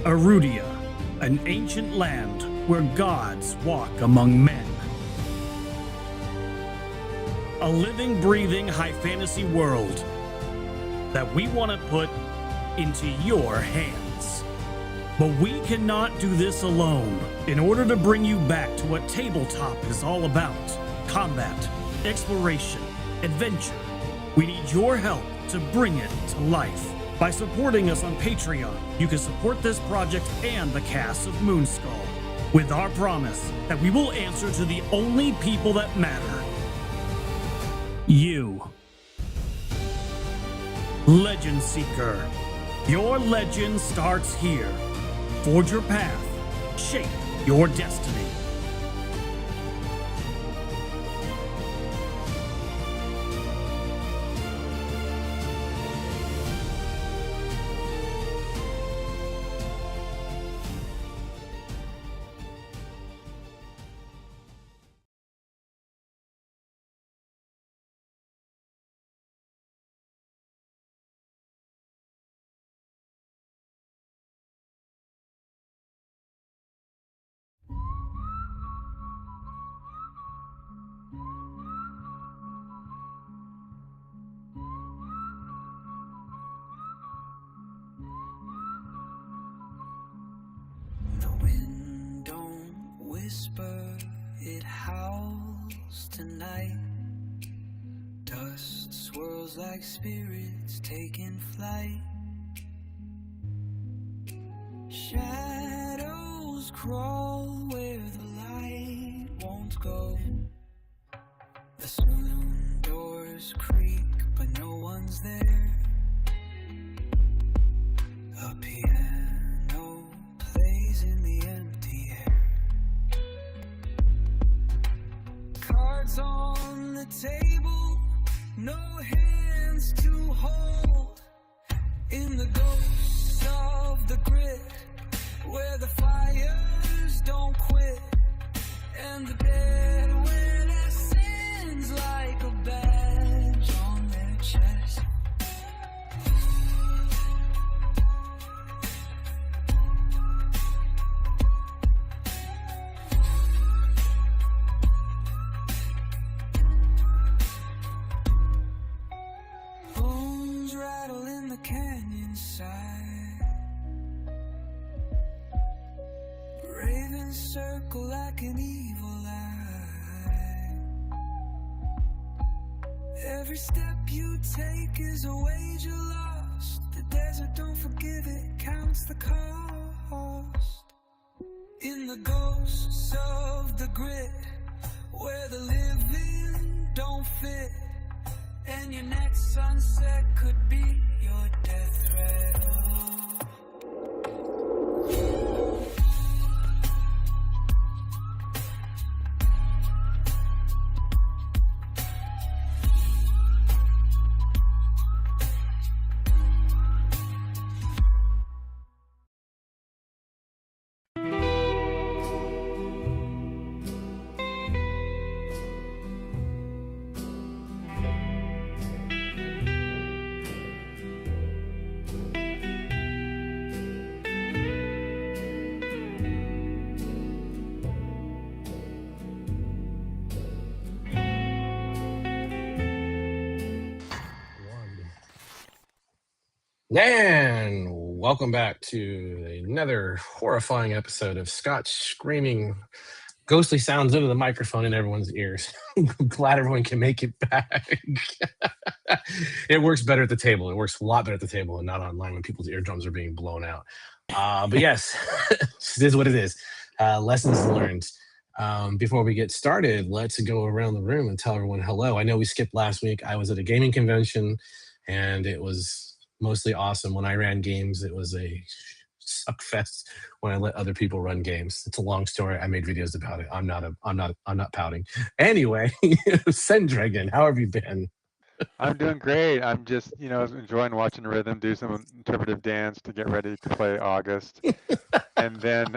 Arudia, an ancient land where gods walk among men. A living, breathing high fantasy world that we want to put into your hands. But we cannot do this alone. In order to bring you back to what tabletop is all about, combat, exploration, adventure, we need your help to bring it to life. By supporting us on Patreon, you can support this project and the cast of Moonskull, with our promise that we will answer to the only people that matter. You. Legend Seeker. Your legend starts here. Forge your path. Shape your destiny. Whisper, it howls tonight. Dust swirls like spirits taking flight. Shadows crawl where the light won't go. The saloon doors creak, but no one's there. A piano plays in the empty air. Cards on the table, no hands to hold. In the ghosts of the grid, where the fires don't quit, and the dead wear their sins like a badge on their chest. Rattle in the canyon side. Ravens circle like an evil eye. Every step you take is a wager lost. The desert don't forgive it, counts the cost. In the ghosts of the grid, where the living don't fit, and your next sunset could be your death rattle. And welcome back to another horrifying episode of Scott screaming ghostly sounds into the microphone in everyone's ears. I'm glad everyone can make it back. It works better at the table. It works a lot better at the table and not online when people's eardrums are being blown out. But yes, this is what it is. Lessons learned. Before we get started, let's go around the room and tell everyone hello. I know we skipped last week. I was at a gaming convention and it was mostly awesome. When I ran games, it was a suck fest when I let other people run games. It's a long story. I made videos about it. I'm not pouting. Anyway, Sendragon, how have you been? I'm doing great. I'm just, enjoying watching Rhythm do some interpretive dance to get ready to play August. and then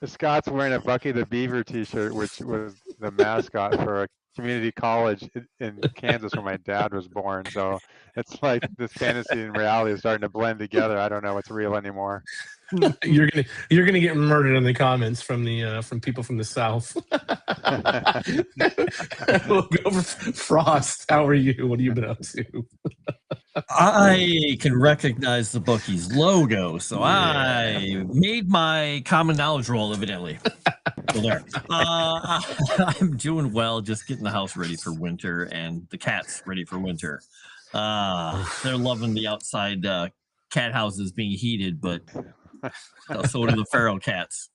Scott's wearing a Bucky the Beaver t-shirt, which was the mascot for community college in Kansas where my dad was born. So it's like this fantasy and reality is starting to blend together. I don't know what's real anymore. You're gonna get murdered in the comments from people from the South. We'll go for Frost. How are you? What have you been up to? I can recognize the bookie's logo, so I made my common knowledge roll, evidently. So there. I'm doing well, just getting the house ready for winter and the cats ready for winter. They're loving the outside cat houses being heated, but so do the feral cats.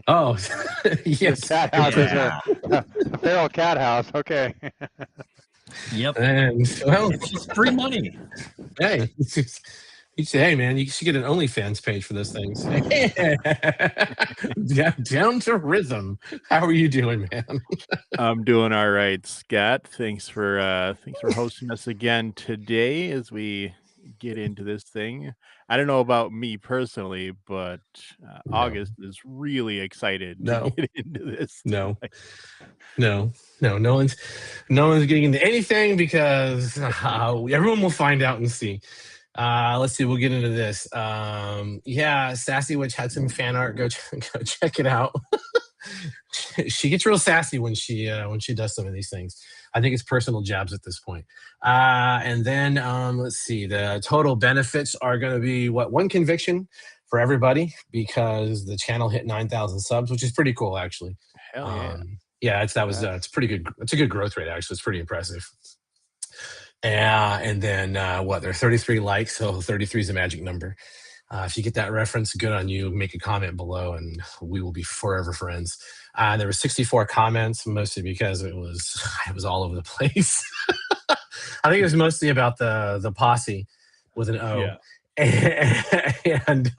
Oh, yes. Cat house is a feral cat house. Okay. Yep. And well, It's just free money. hey, you say, hey man, you should get an OnlyFans page for those things. Down to rhythm. How are you doing, man? I'm doing all right, Scott. Thanks for hosting us again today as we get into this thing. I don't know about me personally, but August is really excited to get into this. No one's getting into anything because everyone will find out and see. Let's see. We'll get into this. Sassy Witch had some fan art. Go check it out. She gets real sassy when she does some of these things. I think it's personal jabs at this point. And then let's see. The total benefits are going to be one conviction for everybody because the channel hit 9,000 subs, which is pretty cool actually. Hell yeah. It's pretty good. It's a good growth rate actually. It's pretty impressive. And then there are 33 likes, so 33 is a magic number. If you get that reference, good on you. Make a comment below, and we will be forever friends. There were 64 comments, mostly because it was all over the place. I think it was mostly about the posse with an O. Yeah. And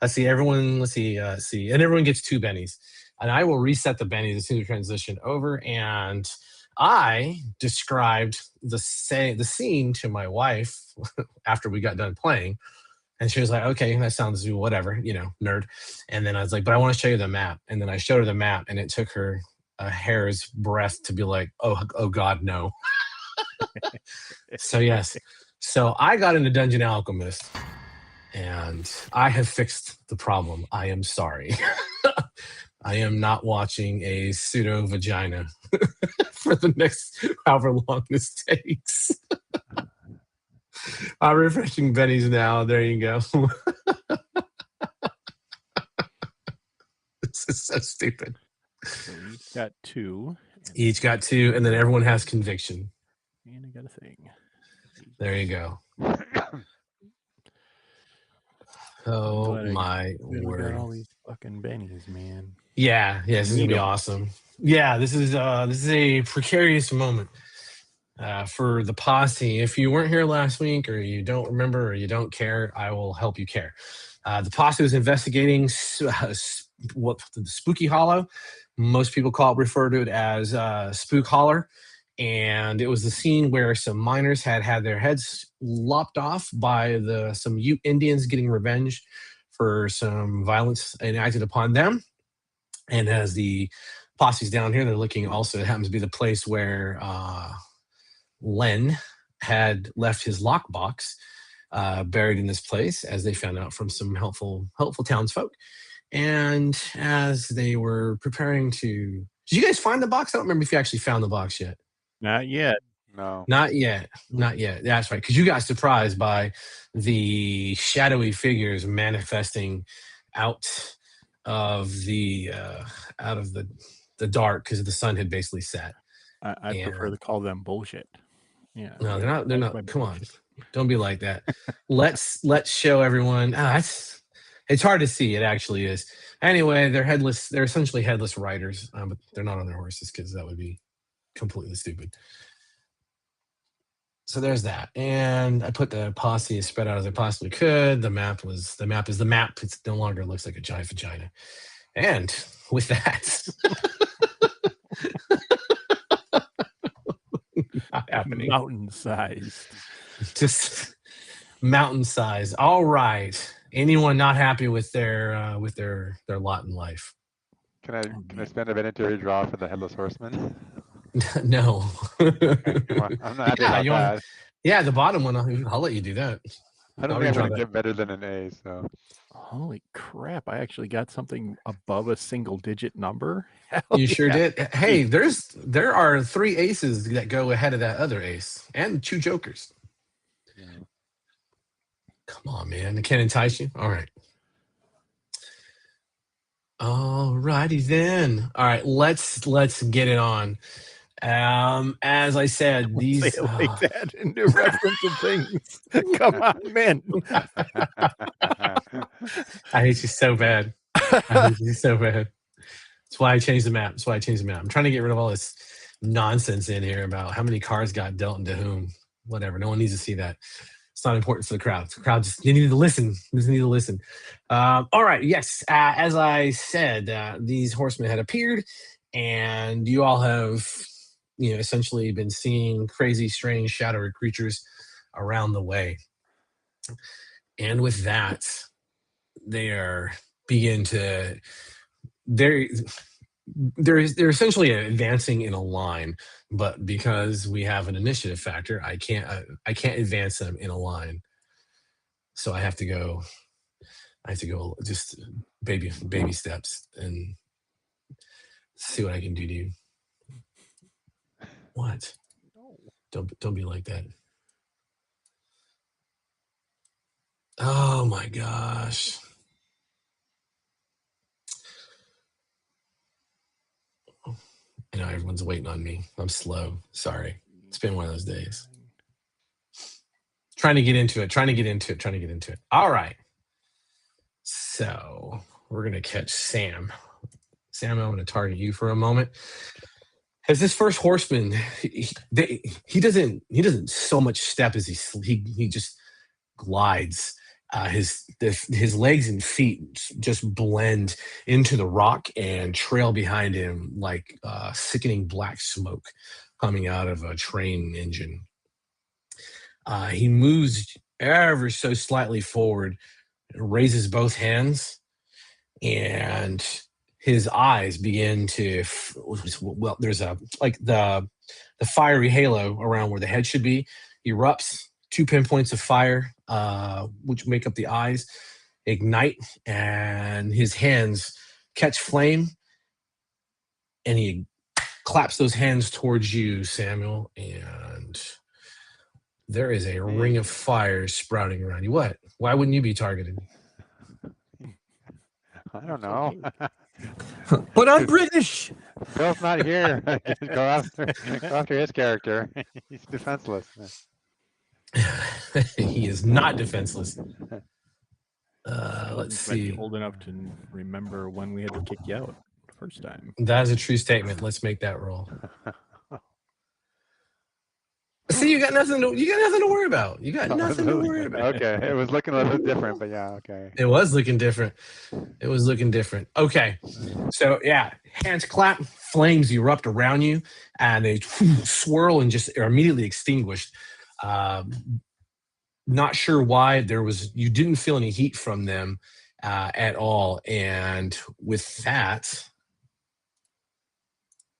let's see, everyone gets 2 bennies, and I will reset the bennies as soon as we transition over. And I described the scene to my wife after we got done playing, and she was like, "Okay, that sounds whatever, nerd." And then I was like, "But I want to show you the map." And then I showed her the map, and it took her a hair's breadth to be like, "Oh God, no." So yes, so I got into Dungeon Alchemist, and I have fixed the problem. I am sorry. I am not watching a pseudo vagina for the next however long this takes. I'm refreshing Benny's now. There you go. This is so stupid. So each got 2. Each got 2, and then everyone has conviction. And I got a thing. There you go. Oh my word! We got all these fucking bennies, man. Yeah, this is gonna be awesome. Yeah, this is a precarious moment for the posse. If you weren't here last week, or you don't remember, or you don't care, I will help you care. The posse was investigating what the Spooky Hollow. Most people refer to it as Spook Holler. And it was the scene where some miners had their heads lopped off by some Ute Indians getting revenge for some violence enacted upon them. And as the posse's down here, they're looking also, it happens to be the place where Len had left his lockbox buried in this place, as they found out from some helpful townsfolk. And as they were preparing to... Did you guys find the box? I don't remember if you actually found the box yet. Not yet. No. Not yet. That's right. Because you got surprised by the shadowy figures manifesting out of the dark because the sun had basically set. I prefer to call them bullshit. Yeah. No, they're not. Come on, don't be like that. Let's show everyone. It's hard to see. It actually is. Anyway, they're headless. They're essentially headless riders, but they're not on their horses because that would be completely stupid. So there's that, and I put the posse as spread out as I possibly could. The map is the map. It no longer looks like a giant vagina. And with that, not happening. Mountain sized. Just mountain size. All right. Anyone not happy with their lot in life? Can I spend a minute to redraw for the Headless Horseman? No. Well, I'm not happy about that. Yeah, the bottom one. I'll let you do that. I don't I'll think I'm redraw going to that. get better than an A. So Holy crap! I actually got something above a single-digit number. Hell You sure yeah. did. Hey, there are 3 aces that go ahead of that other ace, and 2 jokers. yeah. Come on, man. I can't entice you. All right. All righty then. All right, let's get it on. As I said, Say these it like that into reference of things. Come on, man. I hate you so bad. I hate you so bad. That's why I changed the map. I'm trying to get rid of all this nonsense in here about how many cards got dealt into whom. Whatever. No one needs to see that. It's not important for the crowd. The crowd just, you need to listen. You just need to listen. All right. Yes. As I said, these horsemen had appeared, and you all have, essentially been seeing crazy, strange, shadowy creatures around the way. And with that, they're essentially advancing in a line, but because we have an initiative factor, I can't advance them in a line. So I have to go just baby steps and see what I can do to you. What? Don't be like that. Oh my gosh. I know everyone's waiting on me. I'm slow. Sorry. It's been one of those days. Trying to get into it. All right. So we're going to catch Sam. Sam, I'm going to target you for a moment. As this first horseman, he doesn't so much step as he just glides. His legs and feet just blend into the rock and trail behind him like sickening black smoke coming out of a train engine. He moves ever so slightly forward, raises both hands, and his eyes begin to there's the fiery halo around where the head should be erupts. 2 pinpoints of fire, which make up the eyes, ignite, and his hands catch flame, and he claps those hands towards you, Samuel, and there is a ring of fire sprouting around you. What? Why wouldn't you be targeted? I don't know. But I'm British. Phil's not here. Go after his character. He's defenseless. He is not defenseless. Let's see. Old enough to remember when we had to kick you out the first time. That is a true statement. Let's make that roll. See, you got nothing to worry about. Okay, it was looking a little bit different, but yeah, okay. It was looking different. Okay, so yeah, hands clap, flames erupt around you, and they swirl and just are immediately extinguished. Not sure why. You didn't feel any heat from them at all, and with that,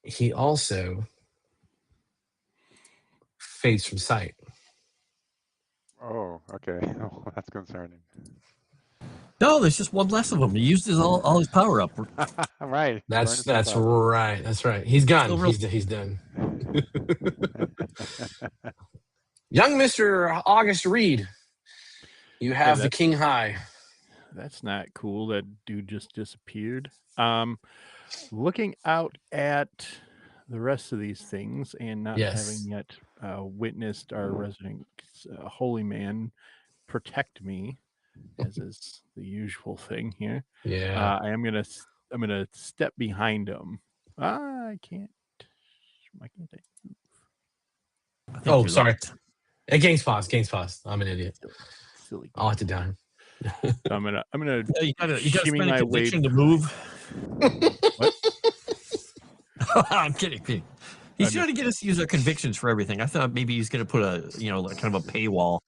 he also fades from sight. Oh, okay. Oh, that's concerning. No, there's just one less of him. He used all his power up. Right. That's right. That's right. He's gone. He's done. Young Mr. August Reed, you have the King High. That's not cool. That dude just disappeared. Looking out at the rest of these things and not having yet witnessed our resident holy man protect me, as is the usual thing here. Yeah. I'm gonna step behind him. I can't. Why can't I? Oh, sorry. Game's paused. I'm an idiot. Silly. I'll have to die. I'm gonna. You gotta shimmy spend a my way conviction to move. What? I'm kidding. He's trying to get us to use our convictions for everything. I thought maybe he's going to put a, like kind of a paywall.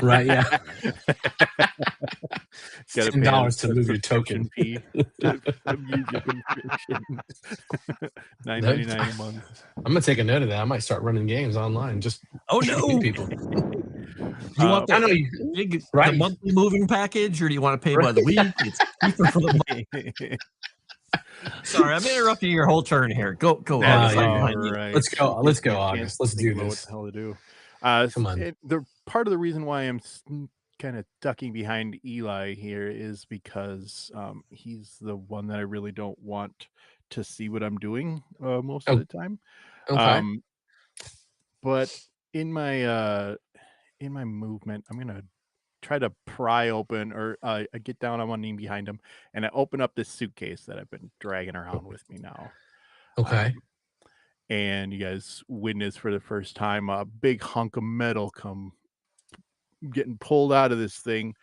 Right, yeah. $10 to move your token. fee. $9.99 a month. I'm gonna take a note of that. I might start running games online. Just Oh shooting no! people. Do you want I know the you big, the right. monthly moving package, or do you want to pay by Right. the week? It's cheaper for the month. Sorry, I'm interrupting your whole turn here. Go, Nah, August. you're I'm good. behind you. Let's go. It Let's gives me go, a chance August. to Let's think do about what this. the hell to do. Come on. The part of the reason why I'm kind of ducking behind Eli here is because he's the one that I really don't want to see what I'm doing most of Oh, the time. okay. But in my movement, I'm gonna try to pry open, or I get down on one knee behind him, and I open up this suitcase that I've been dragging around with me now. Okay. And you guys witness for the first time a big hunk of metal come getting pulled out of this thing,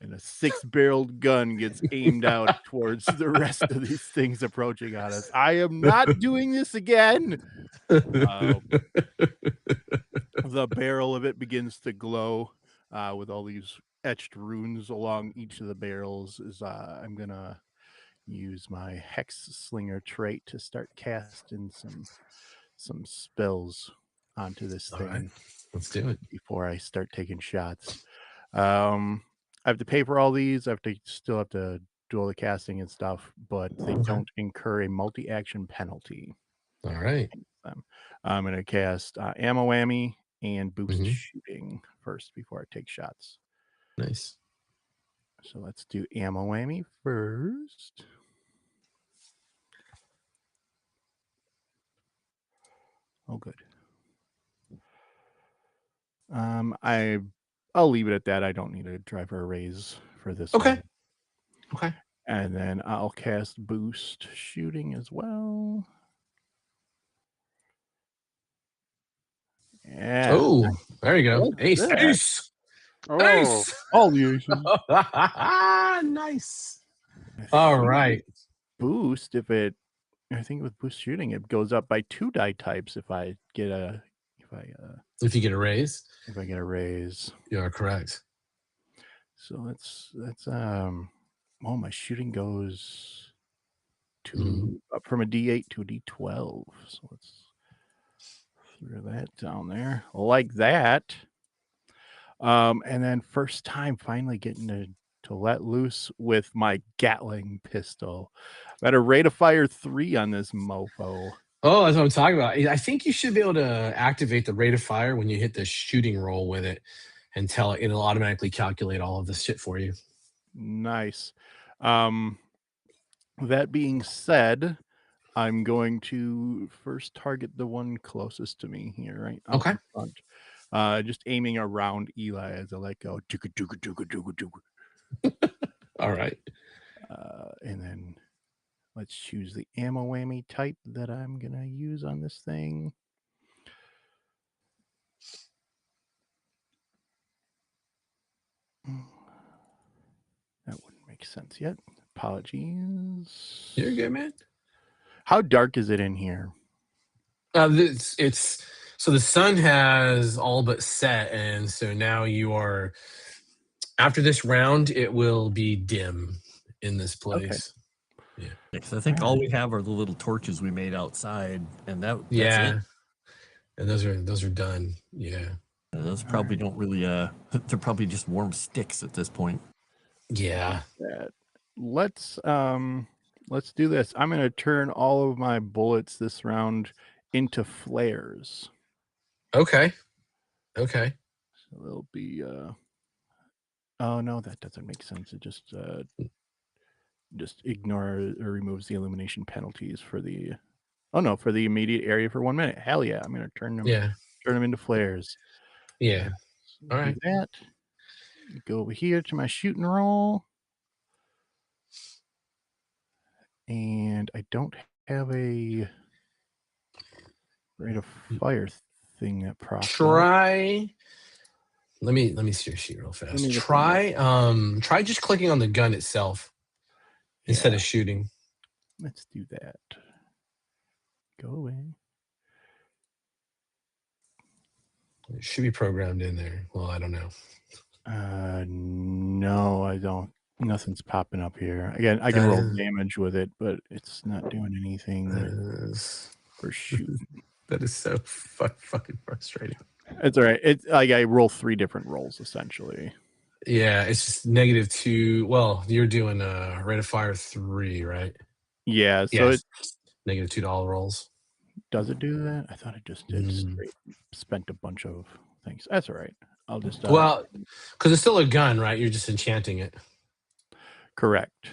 and a 6-barreled gun gets aimed out towards the rest of these things approaching on us. I am not doing this again. The barrel of it begins to glow with all these etched runes along each of the barrels. I'm gonna use my hex slinger trait to start casting some spells onto this All thing. right. Let's do it. Before I start taking shots. I have to pay for all these. I still have to do all the casting and stuff, but they don't incur a multi-action penalty. All right. I'm going to cast ammo whammy and boost shooting first before I take shots. Nice. So let's do ammo whammy first. Oh, good. I'll leave it at that. I don't need a driver raise for this one. Okay. And then I'll cast boost shooting as well. Yeah. Oh, there you go. Look at Ace. that. Ace. Oh, Ace. All the aces. Nice. All right. Boost, I think with boost shooting, it goes up by 2 die types if I get a If you get a raise, raise. you are correct. So that's my shooting goes to up from a D8 to a D12. So let's throw that down there like that. And then first time finally getting to let loose with my Gatling pistol. I had a rate of fire 3 on this mofo. Oh, that's what I'm talking about. I think you should be able to activate the rate of fire when you hit the shooting roll with it and tell it it'll automatically calculate all of this shit for you. Nice. That being said, I'm going to first target the one closest to me here, right? Out in front. Just aiming around Eli as I let go. All right. And then let's choose the ammo whammy type that I'm going to use on this thing. That wouldn't make sense yet. Apologies. You're good, man. How dark is it in here? It's so the sun has all but set, and so now you are. After this round, it will be dim in this place. Yeah, because I think all we have are the little torches we made outside, and that's yeah, it. And those are done. Yeah, those probably don't really. They're probably just warm sticks at this point. Yeah. Let's do this. I'm going to turn all of my bullets this round into flares. Okay. So they'll be oh no, that doesn't make sense. It just ignore or removes the illumination penalties for the for the immediate area for 1 minute. Hell yeah, I'm going to turn them into flares. Yeah. All right. That. Go over here to my shooting roll. And I don't have a rate of fire thing that procs. Let me see your sheet real fast. Try just clicking on the gun itself instead of shooting. Let's do that. Go away. It should be programmed in there. Well, I don't know. No, I don't. Nothing's popping up here. Again, I can roll damage with it, but it's not doing anything for shooting. That is so fucking frustrating. It's all right. It's like I roll 3 different rolls essentially. Yeah, it's just -2. Well, you're doing rate of fire 3, right? Yeah, so Yes. it -$2 rolls. does it do that? I thought it just did Mm. straight spent a bunch of things. That's all right. I'll just Well, because it's still a gun, right? You're just enchanting it. correct.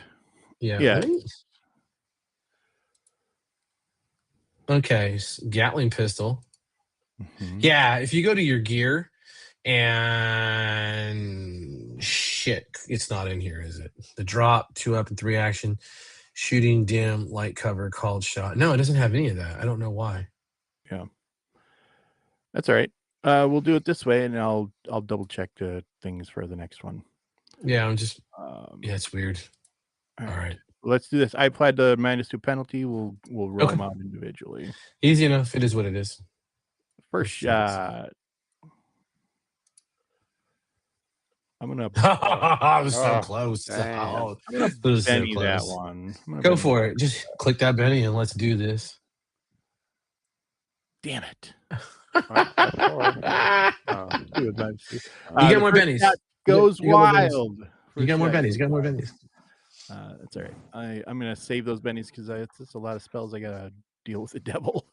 Yeah. Yeah. Okay, Gatling pistol. Mhm. Yeah, if you go to your gear and shit, it's not in here, is it? The drop, 2 up and 3 action, shooting, dim, light cover, called shot. No, it doesn't have any of that. I don't know why. Yeah. That's all right. We'll do it this way, and I'll double check the things for the next one. Yeah, I'm just. Um, Yeah, it's weird. All right. Let's do this. I applied the -2 penalty. We'll roll Okay. them out individually. Easy enough. It is what it is. First shot. I'm gonna. I was so Oh, close. dang. Oh, I'm gonna that was so Benny that close. one. I'm gonna Go Benny for it. Just click that Benny and let's do this. Damn it. Oh. You The get more first bennies. shot goes You get more bennies. wild. You got more First shot bennies. goes You got more wild. bennies. That's all right. I'm gonna save those bennies because it's a lot of spells. I gotta deal with the devil.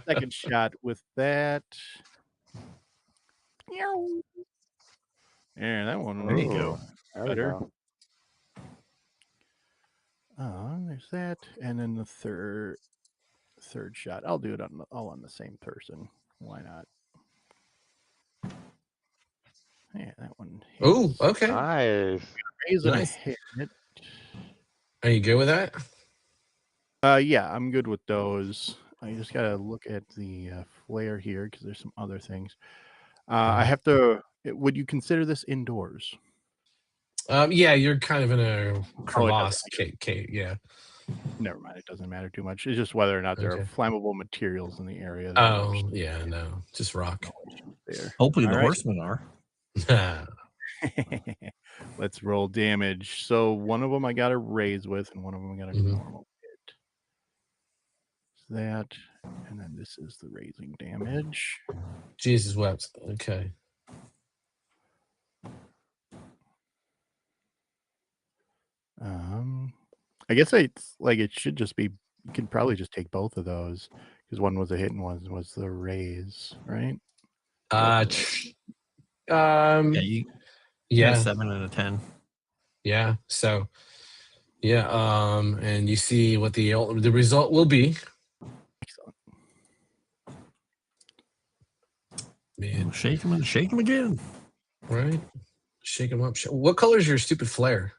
Second shot with that. Yeah, that one. There you go. There we Better. go. There's that, and then the third shot. I'll do it all on the same person. Why not? Yeah, that one. Oh, okay. Nice. Raise and Nice. a hit. Are you good with that? Yeah, I'm good with those. I just gotta look at the flare here because there's some other things. I have to. Would you consider this indoors? Yeah, you're kind of in a crevasse. doesn't. Yeah. Never mind. It doesn't matter too much. It's just whether or not there Okay. are flammable materials in the area. Oh, yeah, no, just rock. There. Hopefully All the right. horsemen are. Let's roll damage. So one of them I got a raise with, and one of them I got a normal hit. That, and then this is the raising damage. Jesus wept. Okay. I guess it's like it should just be. You can probably just take both of those because one was a hit and one was the raise, right? Yeah, you yeah, got a 7 and a 10. Yeah. So, yeah. And you see what the result will be. Excellent. Man, Shake him and shake him again. right? Shake him up. What color is your stupid flare?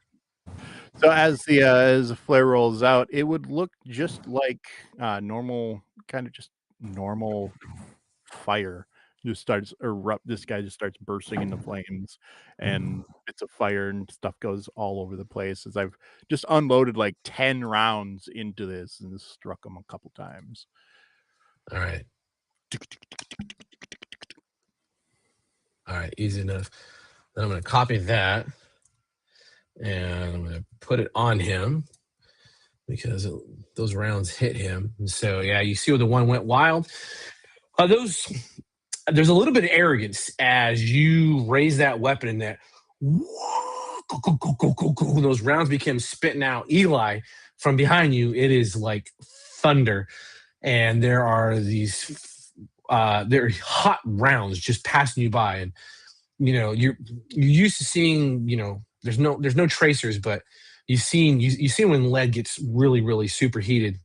So as the flare rolls out, it would look just like normal, kind of just normal fire. Just starts erupt. This guy just starts bursting into flames, and it's a fire, and stuff goes all over the place. As I've just unloaded like 10 rounds into this and struck him a couple times. All right. All right, easy enough. Then I'm going to copy that, and I'm going to put it on him because those rounds hit him. And so, yeah, you see where the one went wild. There's a little bit of arrogance as you raise that weapon and that those rounds became spitting out. Eli, from behind you, it is like thunder, and there are these there are hot rounds just passing you by, and you're used to seeing there's no tracers, but you've seen when lead gets really superheated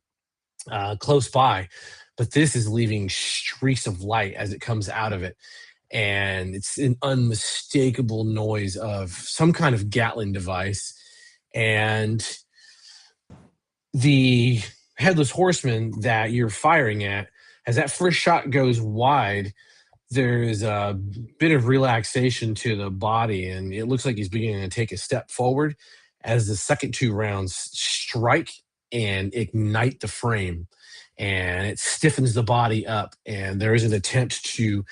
close by. But this is leaving streaks of light as it comes out of it. And it's an unmistakable noise of some kind of Gatling device. And the headless horseman that you're firing at, as that first shot goes wide, there's a bit of relaxation to the body, and it looks like he's beginning to take a step forward as the second 2 rounds strike and ignite the frame. And it stiffens the body up, and there is an attempt to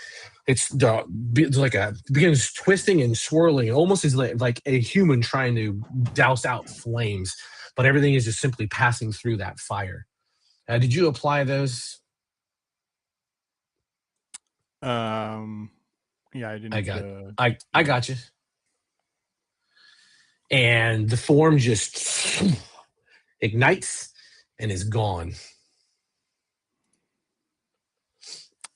begins twisting and swirling, almost as like a human trying to douse out flames, but everything is just simply passing through that fire. Did you apply those? Yeah, I didn't. I got you. And the form just ignites and is gone.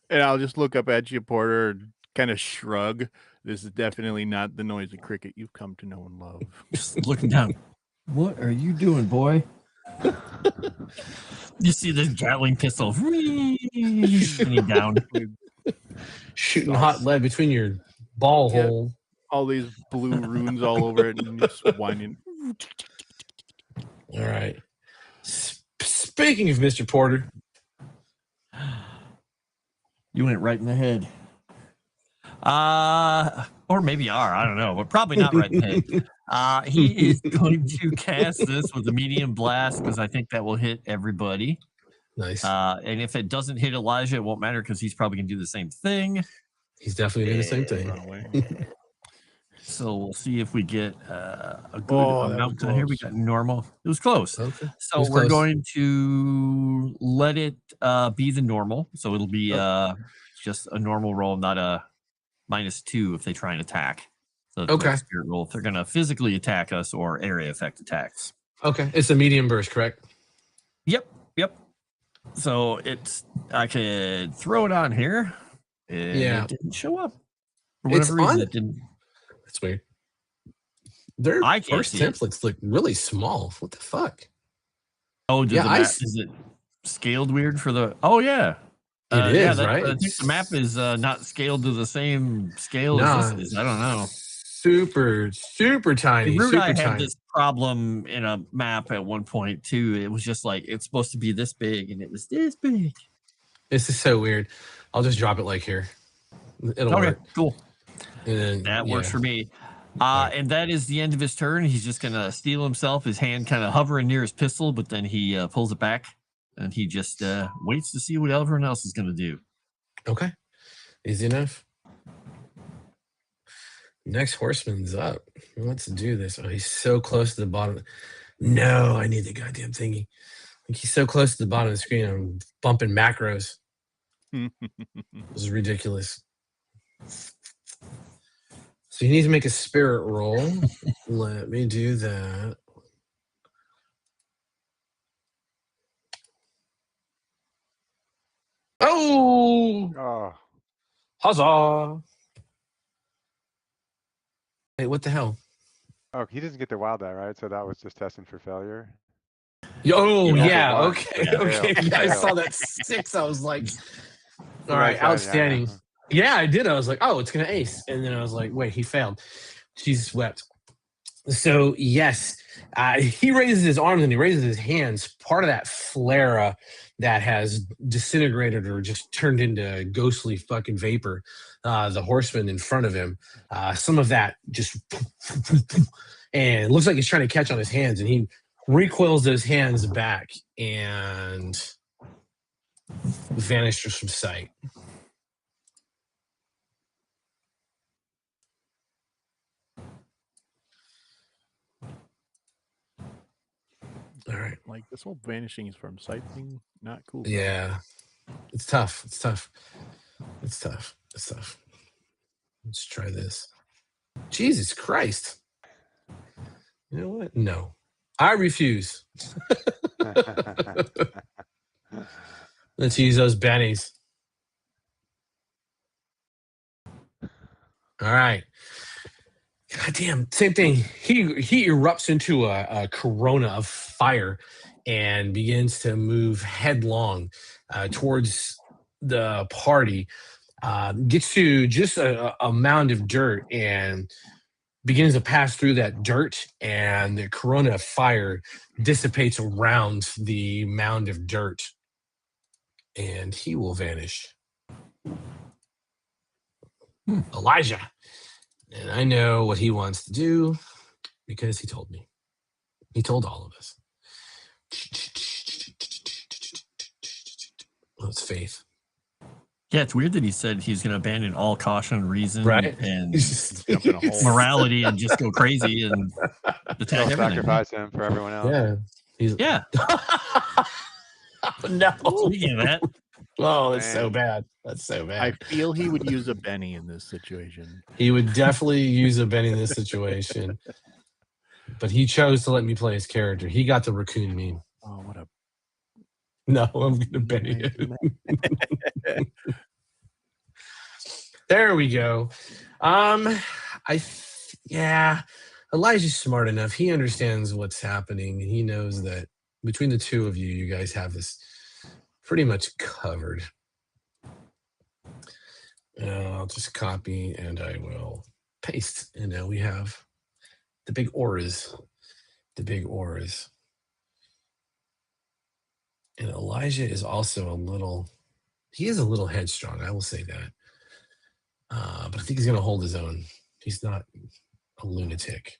And I'll just look up at you, Porter, and kind of shrug. This is definitely not the noisy cricket you've come to know and love. Just looking down. What are you doing, boy? You see this Gatling pistol spinning down. Shooting hot lead between your ball hole. All these blue runes all over it, and just whining. All right. Speaking of Mr. Porter, You went right in the head. Or maybe R, I don't know, but probably not right in the head. He is going to cast this with a medium blast because I think that will hit everybody. nice. And if it doesn't hit Elijah, it won't matter because he's probably going to do the same thing. He's definitely doing the same thing. Run away. So we'll see if we get a good Oh, that amount. was Here we close. got normal. It was close. Okay. So It was we're close. going to let it be the normal. So it'll be just a normal roll, not a -2 if they try and attack. So it's like Okay. a spirit roll if they're going to physically attack us or area effect attacks. Okay. It's a medium burst, correct? Yep. So I could throw it on here. And Yeah. it didn't show up. For It's whatever reason, on- it didn't. That's weird. Their I can't first see it. templates look really small. What the fuck? Oh, Yeah, is it scaled weird for the? Oh yeah, It is, yeah, right? I think the map is not scaled to the same scale Nah, as this is. I don't know. Super tiny. Root Super I had tiny. this problem in a map at one point too. It was just like it's supposed to be this big, and it was this big. This is so weird. I'll just drop it like here. It'll Okay, work. cool. And then, That works yeah. for me. Right. And that is the end of his turn. He's just gonna steal himself. His hand kind of hovering near his pistol, but then he pulls it back, and he just waits to see what everyone else is gonna do. Okay. Easy enough. Next horseman's up. He wants to do this. Oh, he's so close to the bottom. No, I need the goddamn thingy. Like he's so close to the bottom of the screen. I'm bumping macros. This is ridiculous. So you need to make a spirit roll. Let me do that. Oh, Oh, huzzah! Wait, what the hell? oh, he doesn't get the wild die, right? So that was just testing for failure. Oh, Yeah. yeah. One. Okay. Yeah, Okay. fail, Yeah, I fail. saw that 6. I was like, all Right right, side, yeah, outstanding. yeah. Yeah, I did. I was like, oh, it's going to ace. And then I was like, wait, he failed. Jesus wept. So, yes, he raises his arms and he raises his hands. Part of that flare that has disintegrated or just turned into ghostly fucking vapor, the horseman in front of him, some of that just, and it looks like he's trying to catch on his hands, and he recoils those hands back and vanishes from sight. All right. Like this whole vanishing from sight thing, not cool. Yeah. It's tough. It's tough. It's tough. It's tough. Let's try this. Jesus Christ. You know what? No. I refuse. Let's use those bennies. All right. God damn, same thing. He erupts into a corona of fire and begins to move headlong towards the party. Gets to just a mound of dirt and begins to pass through that dirt, and the corona of fire dissipates around the mound of dirt, and he will vanish. Elijah. And I know what he wants to do because he told me. He told all of us. Well, it's faith. Yeah, it's weird that he said he's going to abandon all caution, reason, Right? and Jump in a hole. morality and just go crazy and attack everything. Sacrifice him for everyone else. Yeah. He's Yeah. No. Speaking of that, Oh, it's so Man. bad. That's so I bad. feel he would use a Benny in this situation. He would definitely use a Benny in this situation. But he chose to let me play his character. He got the raccoon meme. Oh, what a No, I'm gonna Benny it. There we go. Yeah, Elijah's smart enough. He understands what's happening. He knows that between the two of you, you guys have this pretty much covered. I'll just copy and I will paste. And now we have the big auras. The big auras. And Elijah is also he is a little headstrong, I will say that. But I think he's going to hold his own. He's not a lunatic.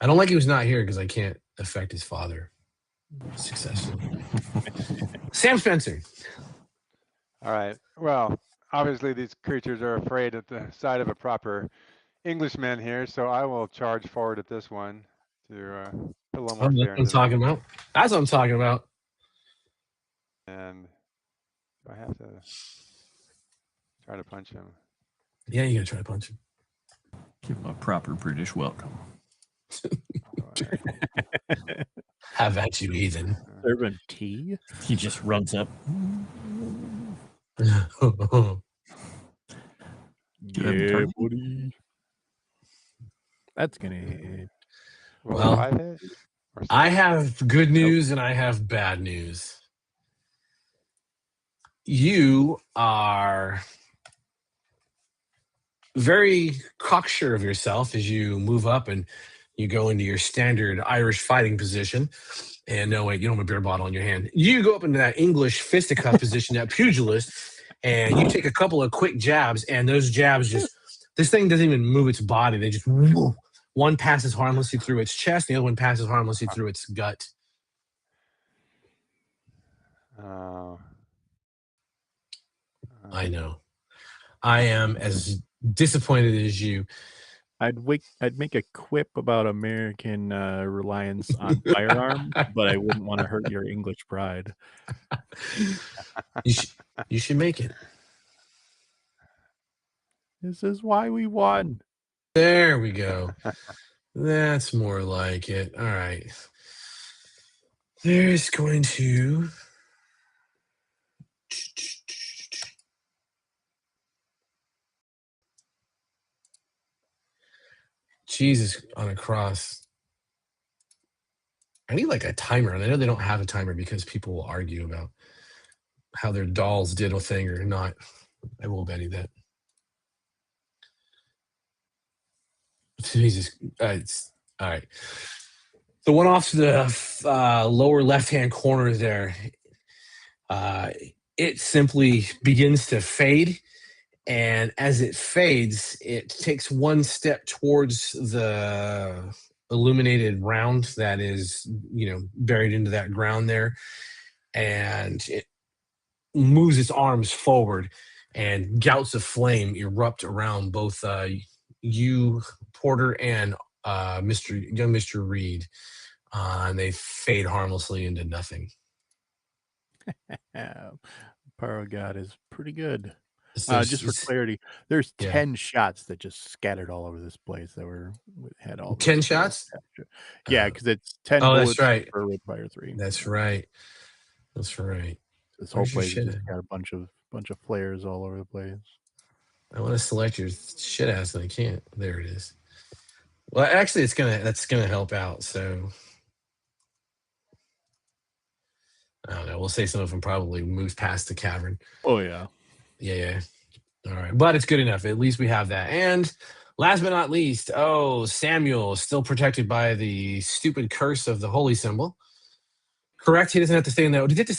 I don't like he was not here because I can't affect his father successfully. Sam Spencer. All right. Well, obviously these creatures are afraid at the sight of a proper Englishman here, so I will charge forward at this one to put a little more That's fear what I'm into talking them. about. That's what I'm talking about. And do I have to try to punch him? Yeah, you got to try to punch him. give him a proper British welcome. Have at you, heathen. Serving tea? He just runs up. Yeah, buddy. That's gonna hit. Well, Well, 5 hit? Or I 6? have good news and I have bad news. You are very cocksure of yourself as you move up and you go into your standard Irish fighting position. And no, wait, you don't have a beer bottle in your hand. You go up into that English fisticuff position, that pugilist, and you take a couple of quick jabs, and those jabs this thing doesn't even move its body. They just, whoa. One passes harmlessly through its chest, the other one passes harmlessly through its gut. I know. I am as disappointed as you. I'd make a quip about American reliance on firearms, but I wouldn't want to hurt your English pride. You should make it. This is why we won. There we go. That's more like it. All right. There's going to... Jesus on a cross. I need like a timer. And I know they don't have a timer because people will argue about how their dolls did a thing or not. I will bet you that. Jesus. It's all right. The one off to the lower left-hand corner there, it simply begins to fade. And as it fades, it takes one step towards the illuminated round that is, buried into that ground there. And it moves its arms forward, and gouts of flame erupt around both you, Porter, and young Mr. Reed. And they fade harmlessly into nothing. Pyro God is pretty good. So just for clarity, there's Yeah. 10 shots that just scattered all over this place that had all 10 those shots? Yeah, because it's 10 Oh, bullets that's right. for Red Fire 3. That's right. That's right. This whole Where's your place shit has at? just got a bunch of flares all over the place. I want to select your shit ass and I can't. There it is. Well, actually, that's gonna help out. So I don't know. We'll say some of them probably moved past the cavern. Oh yeah. Yeah. All right, but it's good enough. At least we have that. And last but not least, Samuel is still protected by the stupid curse of the holy symbol. Correct. He doesn't have to stay in the. He has to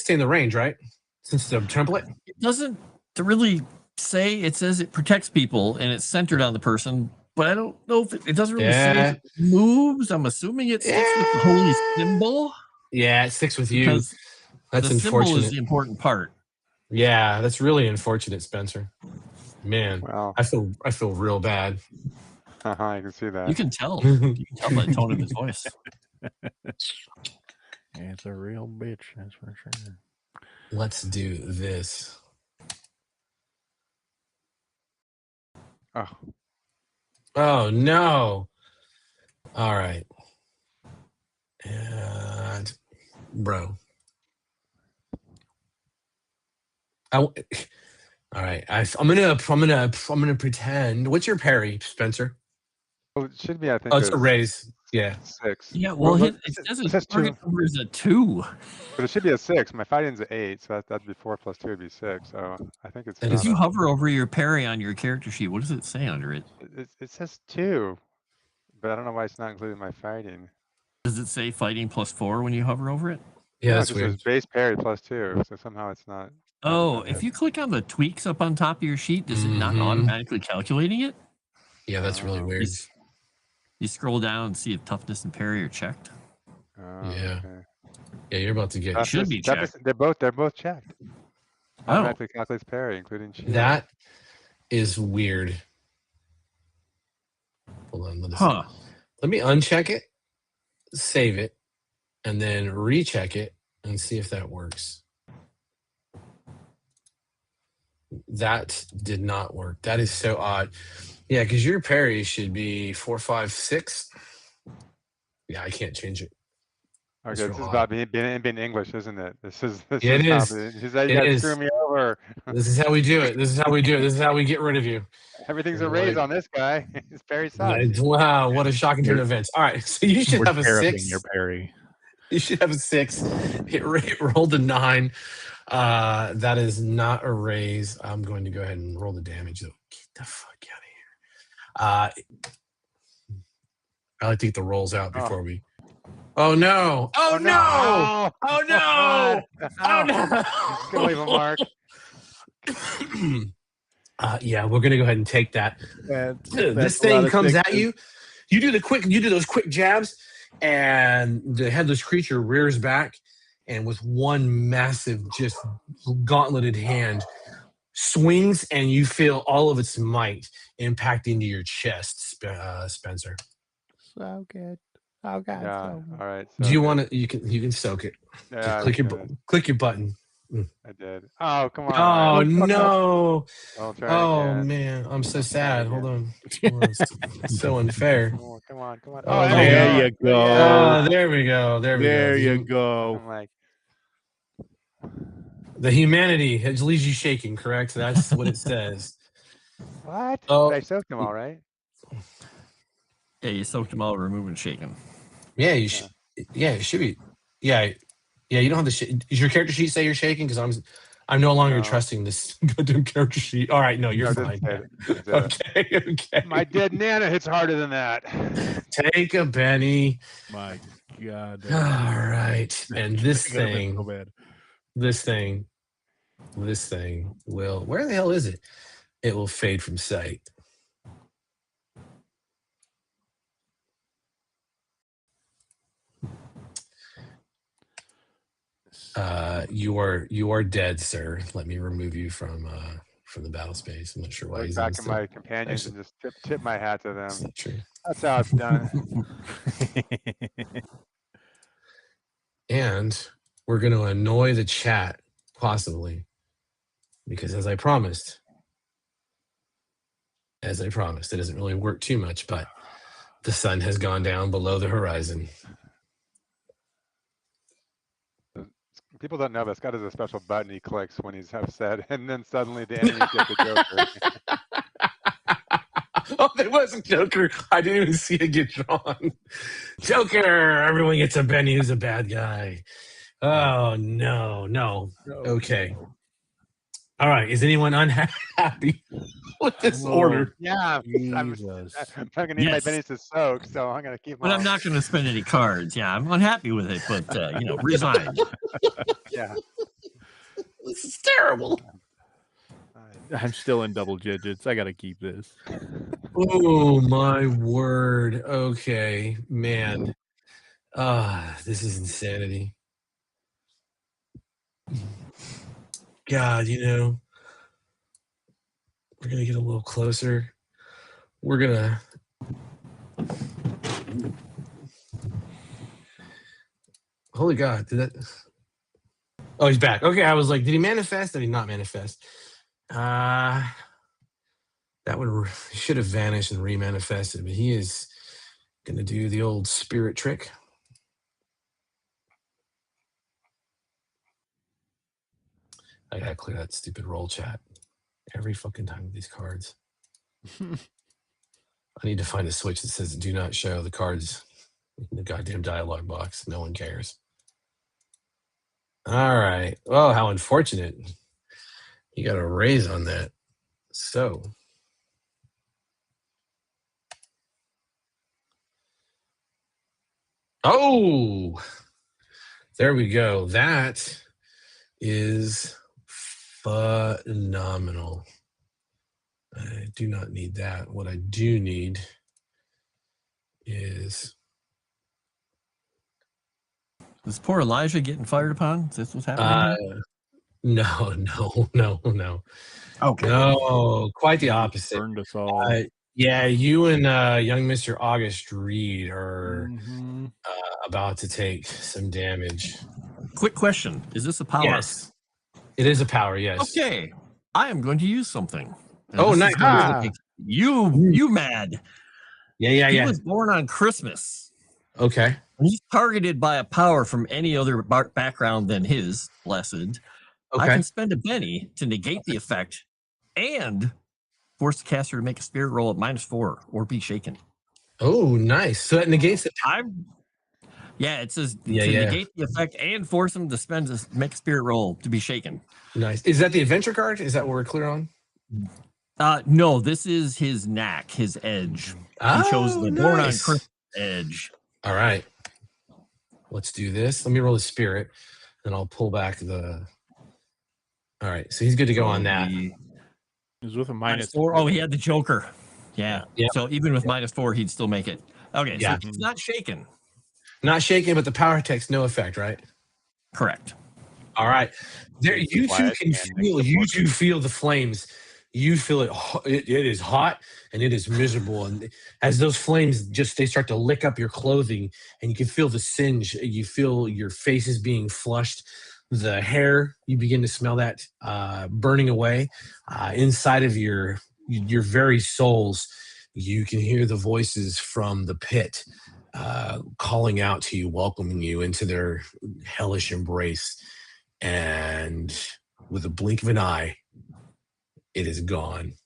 stay in the range, right? Since the template. It doesn't really say. It says it protects people and it's centered on the person, but I don't know if it doesn't really say if it moves. I'm assuming it sticks with the holy symbol. Yeah, it sticks with you. That's the unfortunate. symbol is the important part. Yeah, that's really unfortunate, Spencer. Man, Wow. I feel real bad. I can see that. You can tell. You can tell by the tone of his voice. It's a real bitch, that's for sure. Let's do this. Oh, Oh no! All right, and bro, all right. I'm gonna pretend. What's your parry, Spencer? well, it should be, I think, Oh, it's a raise. Yeah. 6. Yeah, well, look, it says it his says 2, target number is a 2. but it should be a 6. My fighting's an 8, so that'd be 4 plus 2 would be 6. So I think it's That If not is- you a. hover over your parry on your character sheet, what does it say under it? It says 2, but I don't know why it's not including my fighting. Does it say fighting +4 when you hover over it? Yeah, No, it that's just weird. says base parry plus 2, so somehow it's not. Oh, not if it. you click on the tweaks up on top of your sheet, is it not Mhm. automatically calculating it? Yeah, that's really Oh. weird. You scroll down and see if toughness and parry are checked. Oh, Yeah. okay. Yeah, you're about to get It should be Toughness- checked. They're both checked. Oh, Automatically calculates parry, including shield. that. Is weird. Hold on, huh. let me uncheck it, save it, and then recheck it and see if that works. That did not work. That is so odd. Yeah, because your parry should be 4, 5, 6. Yeah, I can't change it. Okay, real this is odd. about being English, isn't it? This is Yeah, it how is. he said, you It guys is. screw me over. This is how we do it. This is how we do it. This is how we get rid of you. Everything's a You're raise like- on this guy. His parry sucks. Wow, what a shocking turn of events. All right, so you should We're have a theraping 6. your parry. You should have a 6. Hit rolled a 9. That is not a raise. I'm going to go ahead and roll the damage though. Get the fuck out of here. I like to get the rolls out before we. Oh no! Oh no! Oh no! Oh no! Gonna leave a mark. Yeah, we're gonna go ahead and take that. That's This a lot thing of comes at sixes. you. You do those quick jabs, and the headless creature rears back, and with one massive, just gauntleted hand, swings, and you feel all of its might impact into your chest, Spencer. So good. Oh god. Yeah. So good. All right. Do you so want to? You can soak it. Yeah, Just I click your button. I did. Oh, come Oh on. no! I'll try Oh again. man, I'm so I'll try sad. Hold on. It's so unfair. Come on. Oh, Oh, there you go. Yeah. Oh, there we go. There we go. There you go. I'm like, The humanity has leaves you shaking, correct? That's what it says. what? Oh. But I soaked him all right. Yeah, you soaked them all, remove and shake them. Yeah, you should. Yeah, it should be. Yeah, you don't have the. Does your character sheet say you're shaking? Because I'm no longer No. trusting this goddamn character sheet. All right, no, you're No, fine. it didn't say it. Okay. My dead Nana hits harder than that. Take a Benny. My god. All right, and this It could've been so thing. bad. This thing will. Where the hell is it? It will fade from sight. You are dead, sir. Let me remove you from the battle space. I'm not sure why Look he's back in at my companions and just tip my hat to them. That's not true. That's how it's done. And we're going to annoy the chat, possibly, because as I promised, it doesn't really work too much, but the sun has gone down below the horizon. People don't know, but Scott has a special button he clicks when he's upset, and then suddenly the enemy gets a Joker. Oh, there was a Joker. I didn't even see it get drawn. Joker! Everyone gets a Benny who's a bad guy. Oh, no. Okay. All right. Is anyone unhappy with this order? Yeah, I'm Jesus. not gonna need my bennies to soak, so I'm gonna keep. But I'm on. not going to spend any cards. Yeah, I'm unhappy with it, but resigned. Yeah, This is terrible. I'm still in double digits. I gotta keep this. Oh, my word. Okay, man. This is insanity. God, we're going to get a little closer. We're going to... Holy God! Did that? Oh, he's back. Okay, I was like, did he manifest? Did he not manifest? That would he should have vanished and remanifested, but he is gonna do the old spirit trick. I gotta clear that stupid roll chat every fucking time with these cards. I need to find a switch that says "Do not show the cards in the goddamn dialogue box." No one cares. All right. Well, how unfortunate. You got a raise on that. So. Oh, there we go. That is phenomenal. I do not need that. What I do need is. Is poor Elijah getting fired upon? Is this what's happening here? No. Okay. No, quite the opposite. Burned us all. Yeah, you and young Mr. August Reed are about to take some damage. Quick question. Is this a power? Yes. It is a power, yes. Okay. I am going to use something. And Oh, this is nice. going to make you mad. Yeah. He was born on Christmas. Okay. When he's targeted by a power from any other background than his, blessed, I Okay. can spend a Benny to negate the effect and force the caster to make a spirit roll at -4 or be shaken. Oh, nice. So that negates it. It says Yeah. negate the effect and force him to make a spirit roll to be shaken. Nice. Is that the adventure card? Is that what we're clear on? No, this is his knack, his edge. He chose the born on Christmas edge. All right. Let's do this. Let me roll a spirit, and I'll pull back the. All right. So he's good to go on that. He was with a -4. Oh, he had the Joker. Yeah. Yep. So even with -4, he'd still make it. Okay. Yeah. So he's not shaken. Not shaking, but the power takes no effect, right? Correct. All right. There, you two can feel. You two feel the flames. You feel it. It is hot and it is miserable. And as those flames they start to lick up your clothing, and you can feel the singe. You feel your face is being flushed. The hair, you begin to smell that burning away inside of your very souls. You can hear the voices from the pit calling out to you, welcoming you into their hellish embrace. And with a blink of an eye, it is gone.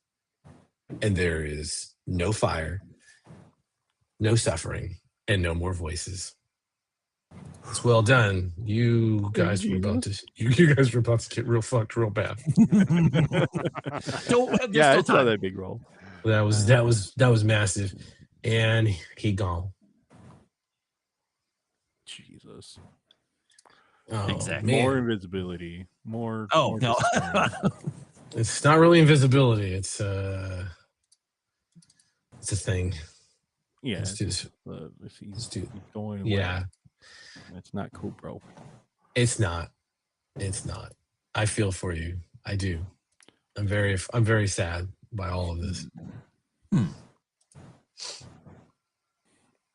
And there is no fire, no suffering, and no more voices. It's well done. You guys were about to get real fucked real bad. Yeah, it's not that big roll. That was massive. And he gone. Jesus. Oh, Exactly. man. More invisibility. More. Oh, more no. disappointment. It's not really invisibility. It's a thing. Yeah. Let's do this. If he's Let's do it. going away, Yeah. It's not cool, bro. It's not. I feel for you. I do. I'm very sad by all of this.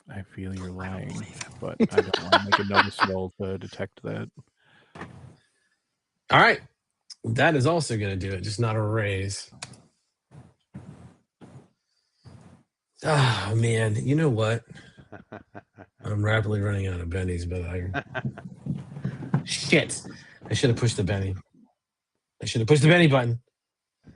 I feel you're lying, but I don't want to make a notice roll to detect that. All right. That is also going to do it, just not a raise. Oh, man. You know what? I'm rapidly running out of bennies, but shit. I should have pushed the benny. I should have pushed the benny button.